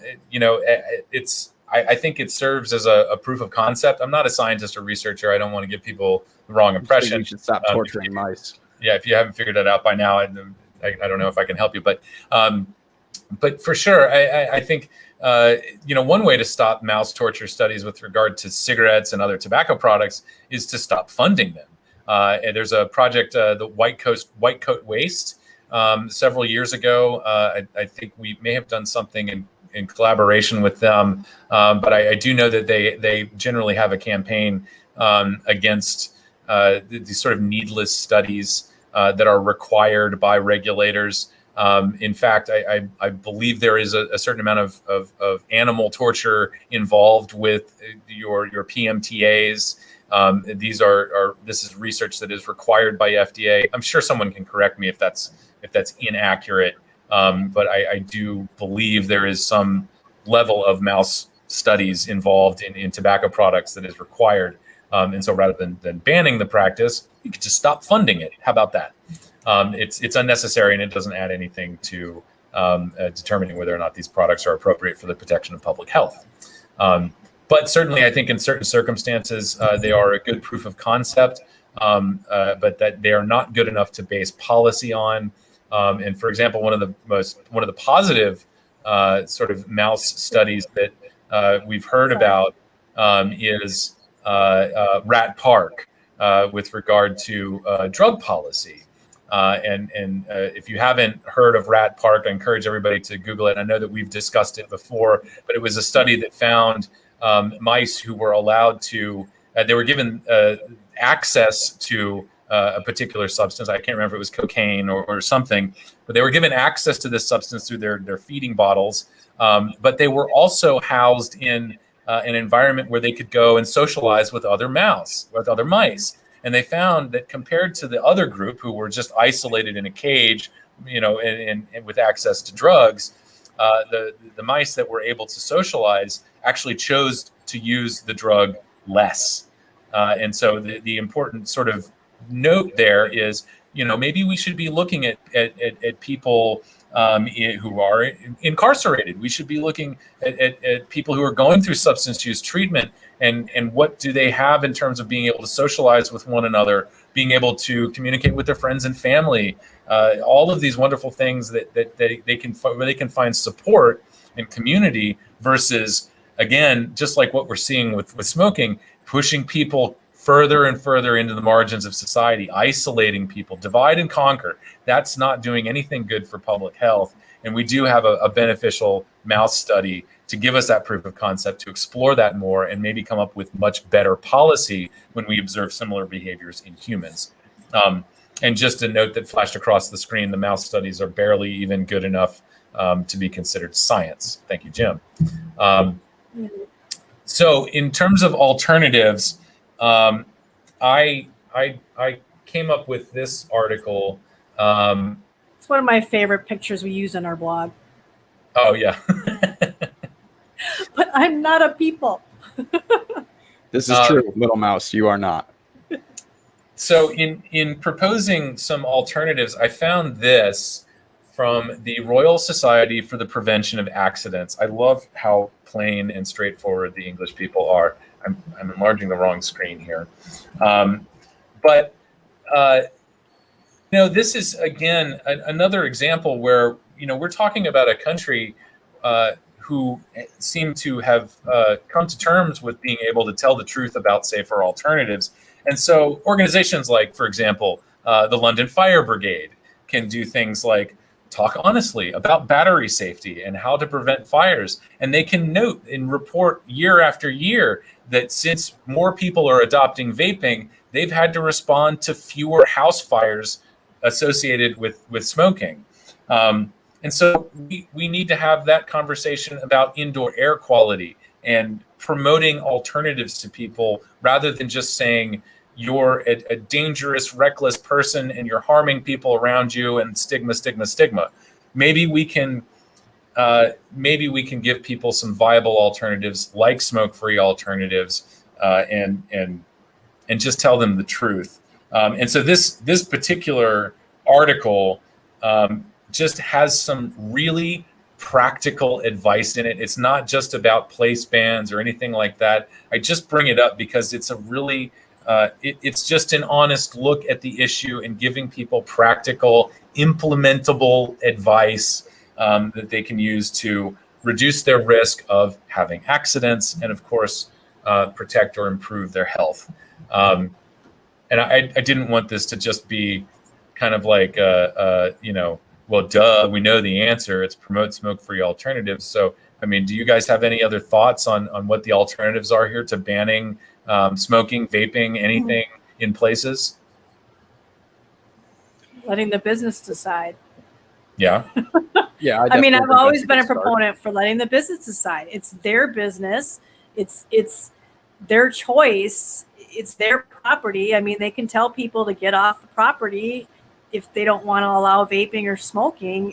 think it serves as a proof of concept. I'm not a scientist or researcher. I don't want to give people the wrong impression. You should stop torturing mice. Yeah, if you haven't figured it out by now, I don't know if I can help you, but for sure, I think one way to stop mouse torture studies with regard to cigarettes and other tobacco products is to stop funding them. And there's a project, the White Coat Waste, several years ago. I think we may have done something in collaboration with them, but I do know that they generally have a campaign against these sort of needless studies that are required by regulators. In fact, I believe there is a certain amount of animal torture involved with your PMTAs. This is research that is required by FDA. I'm sure someone can correct me if that's inaccurate, but I do believe there is some level of mouse studies involved in tobacco products that is required. And so rather than banning the practice, you could just stop funding it. How about that? It's unnecessary, and it doesn't add anything to determining whether or not these products are appropriate for the protection of public health. But certainly, I think in certain circumstances, they are a good proof of concept, but that they are not good enough to base policy on. And for example, one of the positive sort of mouse studies that we've heard about is Rat Park with regard to drug policy. And if you haven't heard of Rat Park, I encourage everybody to Google it. I know that we've discussed it before, but it was a study that found mice who were allowed to, they were given access to a particular substance. I can't remember if it was cocaine or something, but they were given access to this substance through their feeding bottles. But they were also housed in an environment where they could go and socialize with other mice. And they found that compared to the other group who were just isolated in a cage, and with access to drugs, the mice that were able to socialize actually chose to use the drug less. And so the important sort of note there is, maybe we should be looking at people who are incarcerated. We should be looking at people who are going through substance use treatment, and what do they have in terms of being able to socialize with one another, being able to communicate with their friends and family, all of these wonderful things that where they can find support and community, versus, again, just like what we're seeing with smoking, pushing people further and further into the margins of society, isolating people, divide and conquer. That's not doing anything good for public health. And we do have a beneficial mouse study to give us that proof of concept, to explore that more, and maybe come up with much better policy when we observe similar behaviors in humans. And just a note that flashed across the screen, the mouse studies are barely even good enough to be considered science. Thank you, Jim. So in terms of alternatives, I came up with this article. It's one of my favorite pictures we use in our blog. Oh, yeah. But I'm not a people. This is true, little mouse. You are not. So in proposing some alternatives, I found this from the Royal Society for the Prevention of Accidents. I love how plain and straightforward the English people are. I'm enlarging the wrong screen here. But this is, again, another example where, we're talking about a country who seem to have come to terms with being able to tell the truth about safer alternatives. And so organizations like, for example, the London Fire Brigade can do things like talk honestly about battery safety and how to prevent fires. And they can note and report year after year that since more people are adopting vaping, they've had to respond to fewer house fires associated with smoking. And so we need to have that conversation about indoor air quality and promoting alternatives to people rather than just saying you're a dangerous, reckless person and you're harming people around you and stigma, stigma, stigma. Maybe we can give people some viable alternatives like smoke-free alternatives and just tell them the truth. And so this particular article just has some really practical advice in it. It's not just about place bans or anything like that. I just bring it up because it's a really it's just an honest look at the issue and giving people practical, implementable advice that they can use to reduce their risk of having accidents and, of course, protect or improve their health. And I didn't want this to just be kind of like, well, duh, we know the answer. It's promote smoke-free alternatives. So, I mean, do you guys have any other thoughts on what the alternatives are here to banning smoking, vaping, anything in places? Letting the business decide. Yeah. Yeah. I mean, I've always been a proponent for letting the business decide. It's their business. It's their choice. It's their property. I mean, they can tell people to get off the property if they don't want to allow vaping or smoking.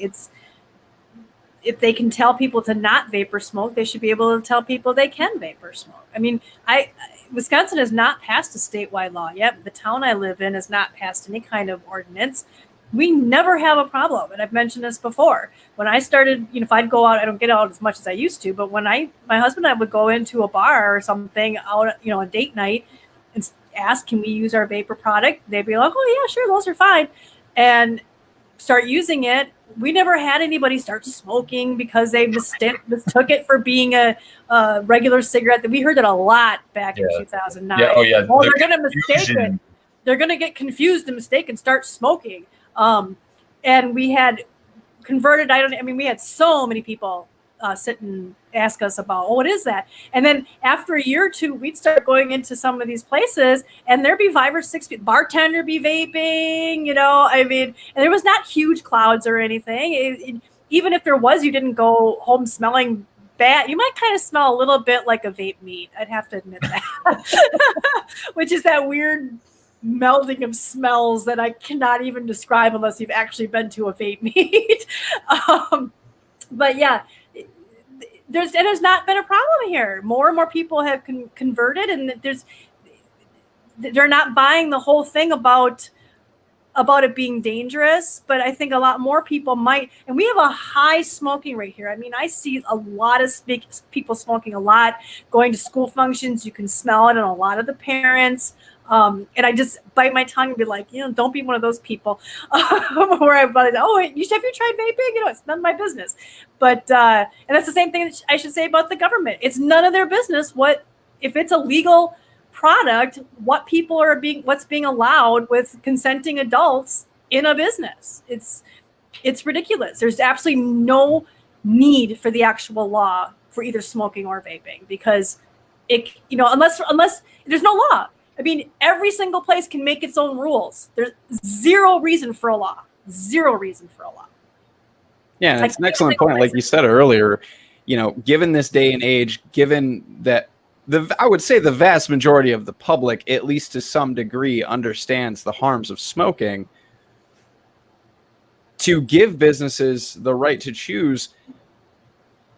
If they can tell people to not vape or smoke, they should be able to tell people they can vape or smoke. I mean, Wisconsin has not passed a statewide law yet. The town I live in has not passed any kind of ordinance. We never have a problem. And I've mentioned this before. When I started, if I'd go out, I don't get out as much as I used to, but when my husband and I would go into a bar or something out, a date night and ask, can we use our vapor product? They'd be like, oh yeah, sure, those are fine. And start using it. We never had anybody start smoking because they mistook it for being a regular cigarette. We heard it a lot back in 2009. Yeah. Oh yeah. Oh, they're going to mistake it. They're going to get confused and mistake and start smoking. And we had converted. We had so many people sit and ask us about, what is that? And then after a year or two, we'd start going into some of these places and there'd be 5 or 6 people, bartender be vaping, and there was not huge clouds or anything. Even if there was, you didn't go home smelling bad. You might kind of smell a little bit like a vape meat. I'd have to admit that, which is that weird melding of smells that I cannot even describe unless you've actually been to a vape meet. But yeah, it has not been a problem here. More and more people have converted, and they're not buying the whole thing about it being dangerous. But I think a lot more people might. And we have a high smoking rate here. I mean, I see a lot of people smoking a lot, going to school functions. You can smell it in a lot of the parents. And I just bite my tongue and be like, don't be one of those people where I'm like, have you tried vaping? It's none of my business. But, and that's the same thing that I should say about the government. It's none of their business if it's a legal product, what's being allowed with consenting adults in a business. It's ridiculous. There's absolutely no need for the actual law for either smoking or vaping because unless there's no law. I mean, every single place can make its own rules. There's zero reason for a law. Zero reason for a law. Yeah, it's an excellent point. Like you said earlier, given this day and age, given that I would say the vast majority of the public, at least to some degree, understands the harms of smoking, to give businesses the right to choose,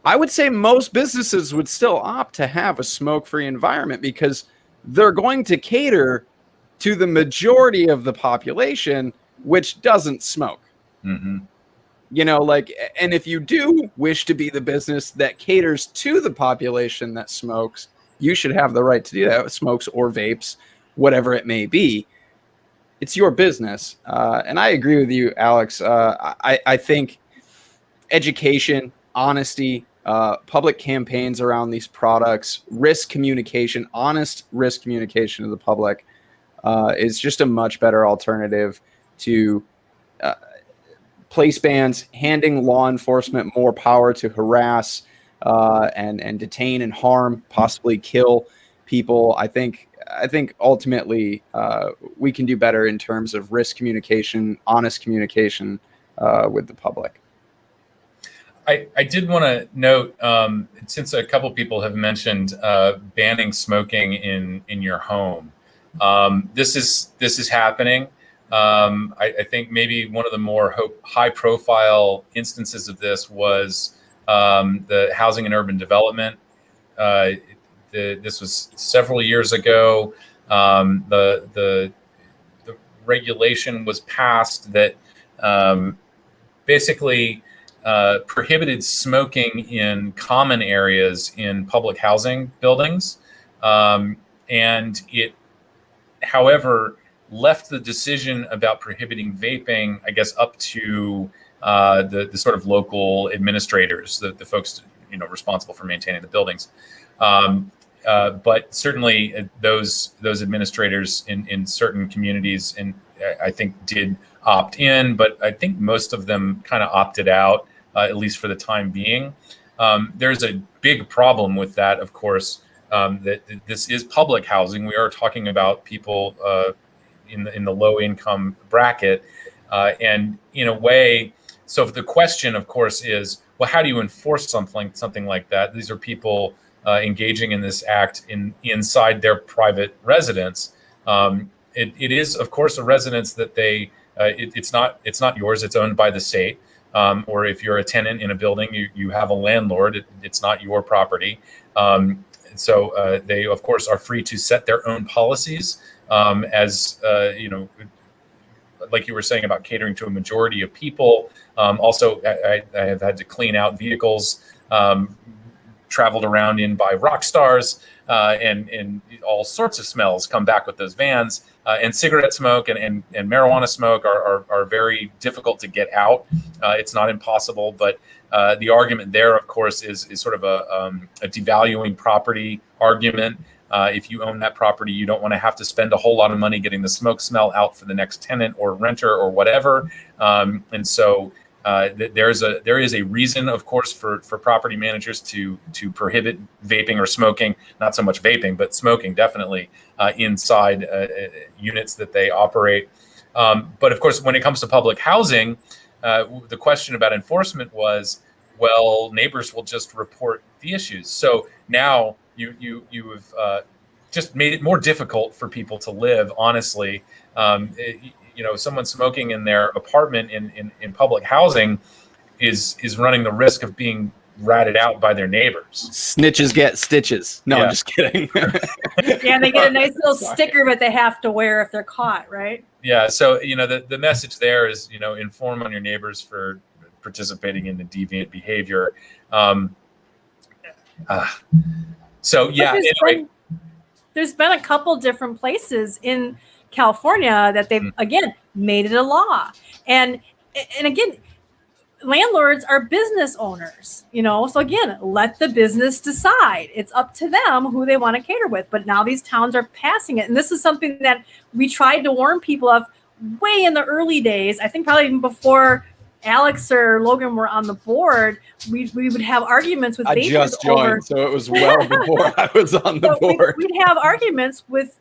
I would say most businesses would still opt to have a smoke-free environment because they're going to cater to the majority of the population, which doesn't smoke. Mm-hmm. And if you do wish to be the business that caters to the population that smokes, you should have the right to do that, smokes or vapes, whatever it may be. It's your business. And I agree with you, Alex. I think education, honesty, public campaigns around these products, honest risk communication to the public is just a much better alternative to place bans, handing law enforcement more power to harass and detain and harm, possibly kill people. I think ultimately we can do better in terms of risk communication, honest communication with the public. I did want to note, since a couple people have mentioned banning smoking in your home, this is happening. I think maybe one of the more high-profile instances of this was the Housing and Urban Development. This was several years ago. The regulation was passed that basically prohibited smoking in common areas in public housing buildings, and it, however, left the decision about prohibiting vaping, I guess, up to the sort of local administrators, the folks responsible for maintaining the buildings. But certainly those administrators in certain communities, and I think did opt in, but I think most of them kind of opted out, at least for the time being. There's a big problem with that, of course, that this is public housing. We are talking about people in the low income bracket, and in a way, so the question, of course, is, well, how do you enforce something like that? These are people engaging in this act inside their private residence. It is, of course, a residence that it's not yours. It's owned by the state. Or if you're a tenant in a building, you have a landlord. It's not your property. So they, of course, are free to set their own policies. As like you were saying about catering to a majority of people. Also, I have had to clean out vehicles traveled around in by rock stars, and all sorts of smells come back with those vans. And cigarette smoke and marijuana smoke are very difficult to get out. It's not impossible, but the argument there, of course, is sort of a devaluing property argument. If you own that property, you don't want to have to spend a whole lot of money getting the smoke smell out for the next tenant or renter or whatever. And so there is a reason, of course, for property managers to prohibit vaping or smoking, not so much vaping, but smoking definitely inside units that they operate. But of course, when it comes to public housing, the question about enforcement was, well, neighbors will just report the issues. So now you have just made it more difficult for people to live, honestly. Someone smoking in their apartment in public housing is running the risk of being ratted out by their neighbors. Snitches get stitches. No, yeah. I'm just kidding. Yeah, they get a nice little sticker that they have to wear if they're caught, right? Yeah, so the message there is, inform on your neighbors for participating in the deviant behavior. So yeah, anyway. There's been a couple different places in California that they've again made it a law, and again, landlords are business owners, so again, let the business decide. It's up to them who they want to cater with. But now these towns are passing it, and this is something that we tried to warn people of way in the early days. I think probably even before Alex or Logan were on the board, we would have arguments with vapers. I just joined, so it was well before I was on the board. We'd have arguments with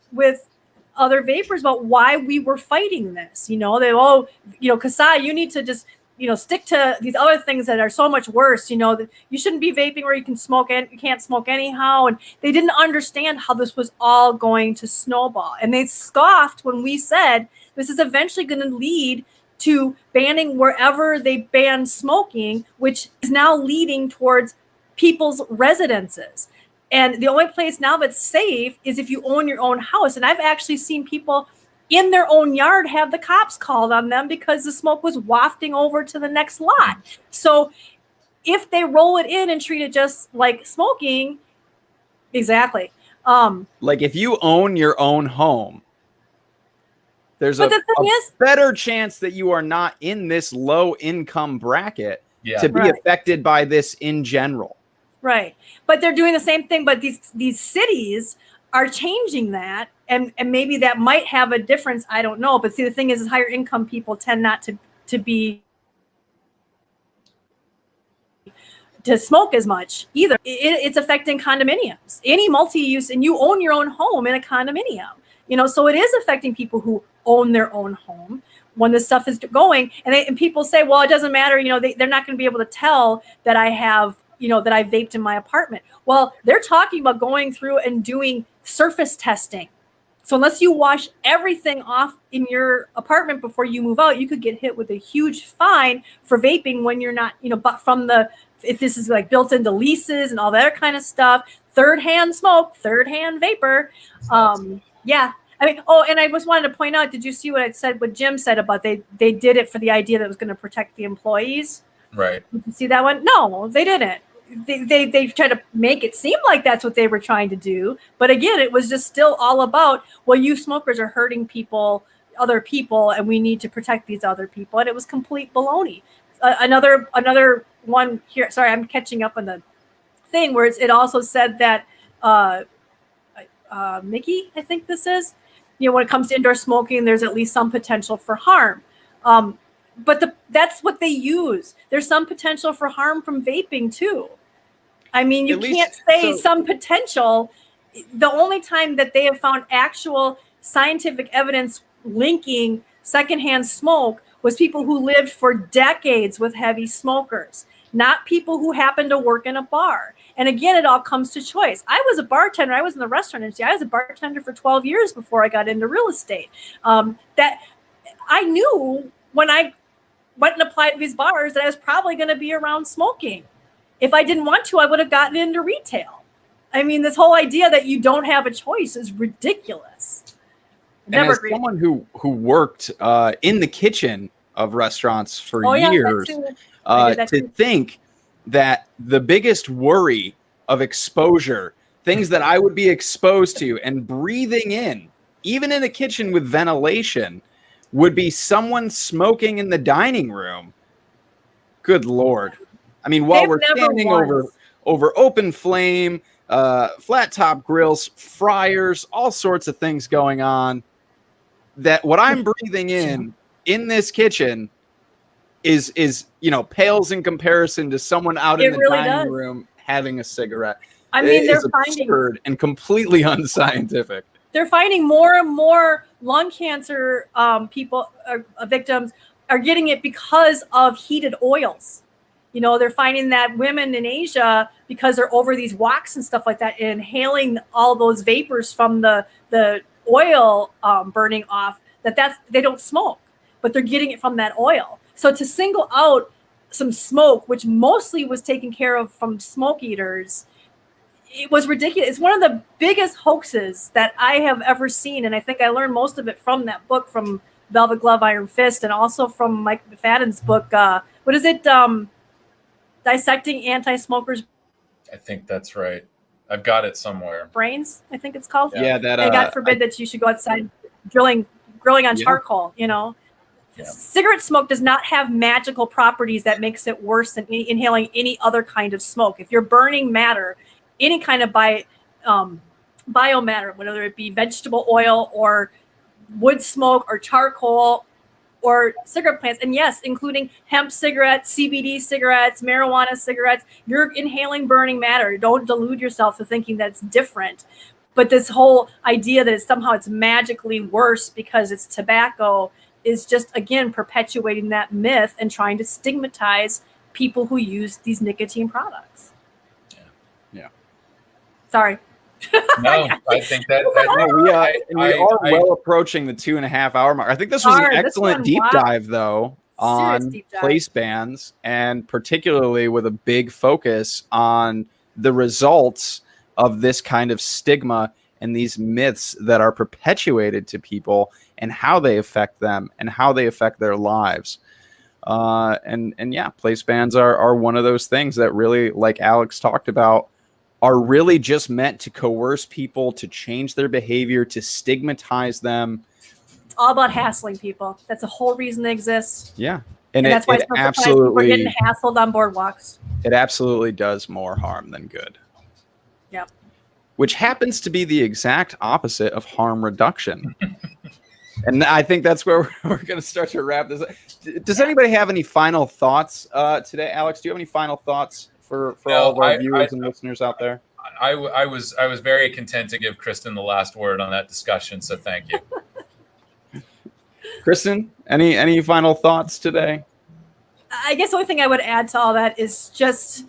other vapors about why we were fighting this. Kasai, you need to just stick to these other things that are so much worse. That you shouldn't be vaping where you can smoke and you can't smoke anyhow. And they didn't understand how this was all going to snowball, and they scoffed when we said this is eventually going to lead to banning wherever they ban smoking, which is now leading towards people's residences. And the only place now that's safe is if you own your own house. And I've actually seen people in their own yard have the cops called on them because the smoke was wafting over to the next lot. So if they roll it in and treat it just like smoking, exactly. Like if you own your own home, there's a better chance that you are not in this low income bracket to be affected by this in general. Right. But they're doing the same thing. But these cities are changing that. And maybe that might have a difference. I don't know. But see, the thing is higher income people tend not to be to smoke as much either. It's affecting condominiums, any multi-use, and you own your own home in a condominium, so it is affecting people who own their own home when this stuff is going. And people say, well, it doesn't matter. They're not going to be able to tell that I have, that I vaped in my apartment. Well, they're talking about going through and doing surface testing. So unless you wash everything off in your apartment before you move out, you could get hit with a huge fine for vaping when you're not, but if this is like built into leases and all that kind of stuff, third-hand smoke, third-hand vapor. Yeah. I mean, and I just wanted to point out, did you see what Jim said about they did it for the idea that it was going to protect the employees? Right. Did you see that one? No, they didn't. They tried to make it seem like that's what they were trying to do. But again, it was just still all about, well, you smokers are hurting other people, and we need to protect these other people. And it was complete baloney. Another one here. Sorry, I'm catching up on the thing where it also said that Mickey, I think this is, when it comes to indoor smoking, there's at least some potential for harm. But that's what they use. There's some potential for harm from vaping too. I mean, you can't say some potential. The only time that they have found actual scientific evidence linking secondhand smoke was people who lived for decades with heavy smokers, not people who happen to work in a bar. And again, it all comes to choice. I was a bartender. I was in the restaurant industry. I was a bartender for 12 years before I got into real estate. That I knew when I went and applied to these bars that I was probably going to be around smoking. If I didn't want to, I would have gotten into retail. I mean, this whole idea that you don't have a choice is ridiculous. Never agreed. Someone who worked in the kitchen of restaurants for years, to think that the biggest worry of exposure, things that I would be exposed to and breathing in, even in a kitchen with ventilation, would be someone smoking in the dining room. Good Lord. I mean, while we're standing over open flame, flat top grills, fryers, all sorts of things going on, that what I'm breathing in this kitchen is pales in comparison to someone out in the dining room having a cigarette. I mean, they're absurd and completely unscientific. They're finding more and more lung cancer victims are getting it because of heated oils. They're finding that women in Asia, because they're over these woks and stuff like that, and inhaling all those vapors from the oil burning off, they don't smoke, but they're getting it from that oil. So to single out some smoke, which mostly was taken care of from smoke eaters, it was ridiculous. It's one of the biggest hoaxes that I have ever seen. And I think I learned most of it from that book, from Velvet Glove, Iron Fist, and also from Mike McFadden's book. What is it? Dissecting Anti-Smokers. I think that's right. I've got it somewhere. Brains, I think it's called. Yeah, that. And God forbid that you should go outside grilling on charcoal, Yeah. Cigarette smoke does not have magical properties that makes it worse than inhaling any other kind of smoke. If you're burning matter, any kind of biomatter, whether it be vegetable oil or wood smoke or charcoal or cigarette plants, and yes, including hemp cigarettes, CBD cigarettes, marijuana cigarettes, you're inhaling burning matter. Don't delude yourself to thinking that's different. But this whole idea that somehow it's magically worse because it's tobacco is just, again, perpetuating that myth and trying to stigmatize people who use these nicotine products. Yeah. Sorry. No, I think that we are well approaching the 2.5 hour mark. I think this was an excellent deep dive, though, on place bans, and particularly with a big focus on the results of this kind of stigma and these myths that are perpetuated to people and how they affect them and how they affect their lives. And place bans are one of those things that really, like Alex talked about, are really just meant to coerce people to change their behavior, to stigmatize them. It's all about hassling people. That's the whole reason they exist. Yeah. And that's why we're getting hassled on boardwalks. It absolutely does more harm than good. Yep. Which happens to be the exact opposite of harm reduction. And I think that's where we're going to start to wrap this up. Does anybody have any final thoughts today? Alex, do you have any final thoughts for No, all of our viewers and listeners out there? I was very content to give Kristin the last word on that discussion. So thank you. Kristin, any final thoughts today? I guess the only thing I would add to all that is just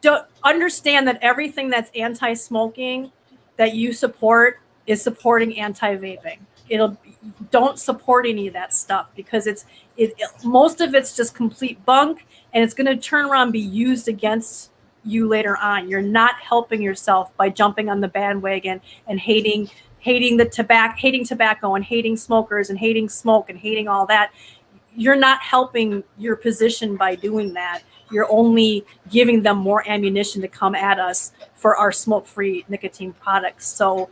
don't understand that everything that's anti-smoking that you support is supporting anti-vaping. Don't support any of that stuff because most of it's just complete bunk, and it's going to turn around and be used against you later on. You're not helping yourself by jumping on the bandwagon and hating tobacco and hating smokers and hating smoke and hating all that. You're not helping your position by doing that. You're only giving them more ammunition to come at us for our smoke-free nicotine products. So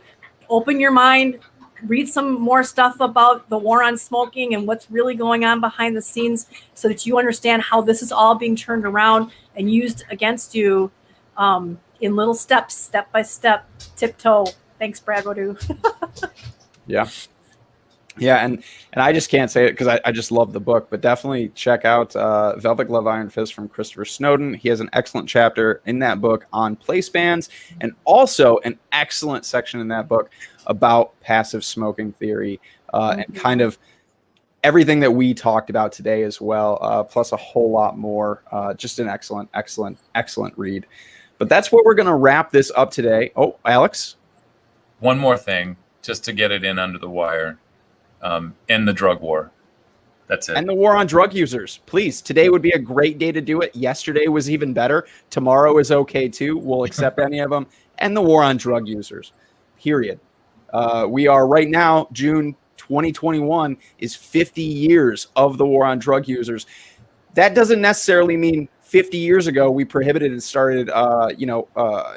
open your mind, read some more stuff about the war on smoking and what's really going on behind the scenes so that you understand how this is all being turned around and used against you in little steps, step by step, tiptoe. Thanks, Brad Wodu. Yeah, and I just can't say it because I just love the book, but definitely check out Velvet Glove Iron Fist from Christopher Snowden. He has an excellent chapter in that book on place bans and also an excellent section in that book about passive smoking theory and kind of everything that we talked about today as well, plus a whole lot more. Just an excellent read. But that's what we're going to wrap this up today. Oh, Alex? One more thing, just to get it in under the wire. End the drug war. That's it. And the war on drug users. Please, today would be a great day to do it. Yesterday was even better. Tomorrow is okay too. We'll accept any of them. And the war on drug users. Period. We are right now, June 2021 is 50 years of the war on drug users. That doesn't necessarily mean 50 years ago we prohibited and started,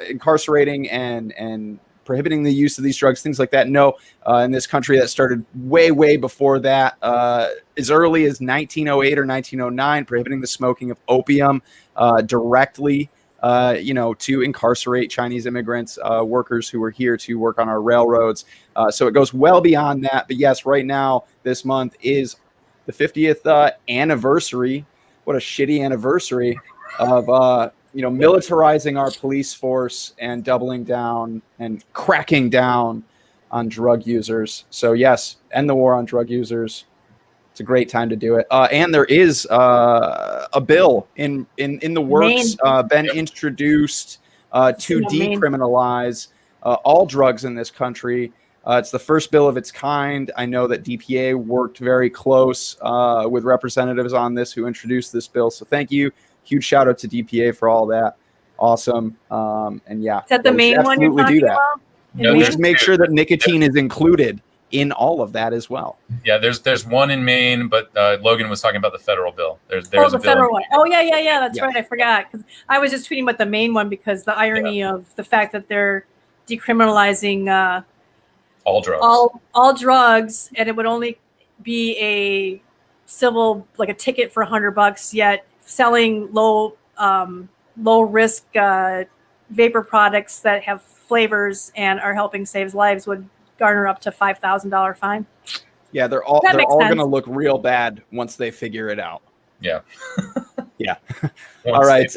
incarcerating and prohibiting the use of these drugs, things like that. No, in this country that started way before that, as early as 1908 or 1909, prohibiting the smoking of opium directly, to incarcerate Chinese immigrants, workers who were here to work on our railroads. So it goes well beyond that. But yes, right now, this month is the 50th anniversary. What a shitty anniversary of militarizing our police force and doubling down and cracking down on drug users. So yes, end the war on drug users. It's a great time to do it. And there is a bill in the works, been introduced to decriminalize all drugs in this country. It's the first bill of its kind. I know that DPA worked very close with representatives on this who introduced this bill. So thank you. Huge shout out to DPA for all that. Awesome. And yeah. Is that the main one you're talking about? Yeah, we should make sure that nicotine is included in all of that as well. Yeah, there's one in Maine, but Logan was talking about the federal bill. There's the federal one. Oh yeah. That's right. I forgot because I was just tweeting about the Maine one because the irony of the fact that they're decriminalizing all drugs. All drugs, and it would only be a civil, like a ticket for $100, yet selling low risk vapor products that have flavors and are helping save lives would garner up to $5,000 fine. Yeah, they're all going to look real bad once they figure it out. Yeah. Yeah. All right.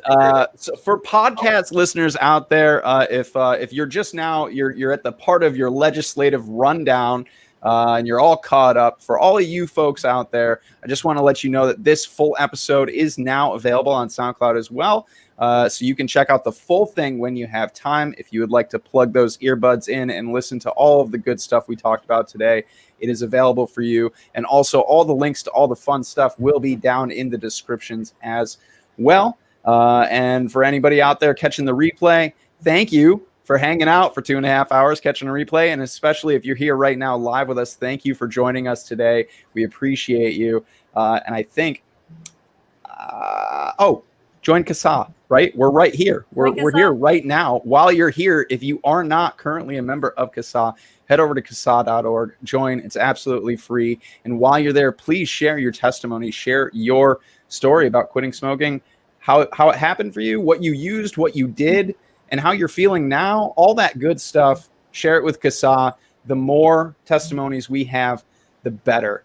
So for podcast listeners out there, if you're just now, you're at the part of your legislative rundown and you're all caught up. For all of you folks out there, I just want to let you know that this full episode is now available on SoundCloud as well. So you can check out the full thing when you have time. If you would like to plug those earbuds in and listen to all of the good stuff we talked about today, it is available for you. And also all the links to all the fun stuff will be down in the descriptions as well. And for anybody out there catching the replay, thank you for hanging out for 2.5 hours, catching a replay. And especially if you're here right now live with us, thank you for joining us today. We appreciate you. And I think, join CASA, right? We're right here. We're here right now. While you're here, if you are not currently a member of CASA, head over to CASA.org, join. It's absolutely free. And while you're there, please share your testimony, share your story about quitting smoking, how it happened for you, what you used, what you did, and how you're feeling now, all that good stuff. Share it with CASA. The more testimonies we have, the better.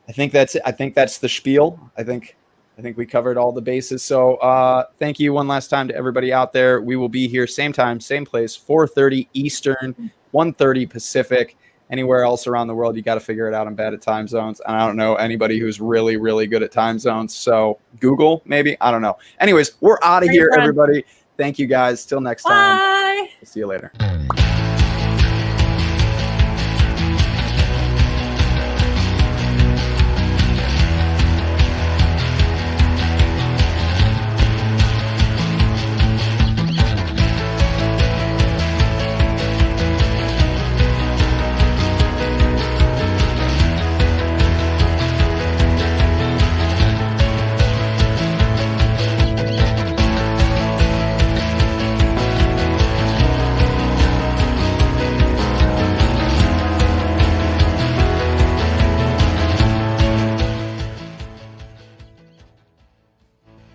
I think that's it. I think that's the spiel. I think I think we covered all the bases. So thank you one last time to everybody out there. We will be here same time, same place, 4:30 Eastern, 1:30 Pacific. Anywhere else around the world, you got to figure it out. I'm bad at time zones, and I don't know anybody who's really, really good at time zones. So Google, maybe. I don't know. Anyways, we're out of here, everybody. Thank you, guys. Till next time. Bye. See you later.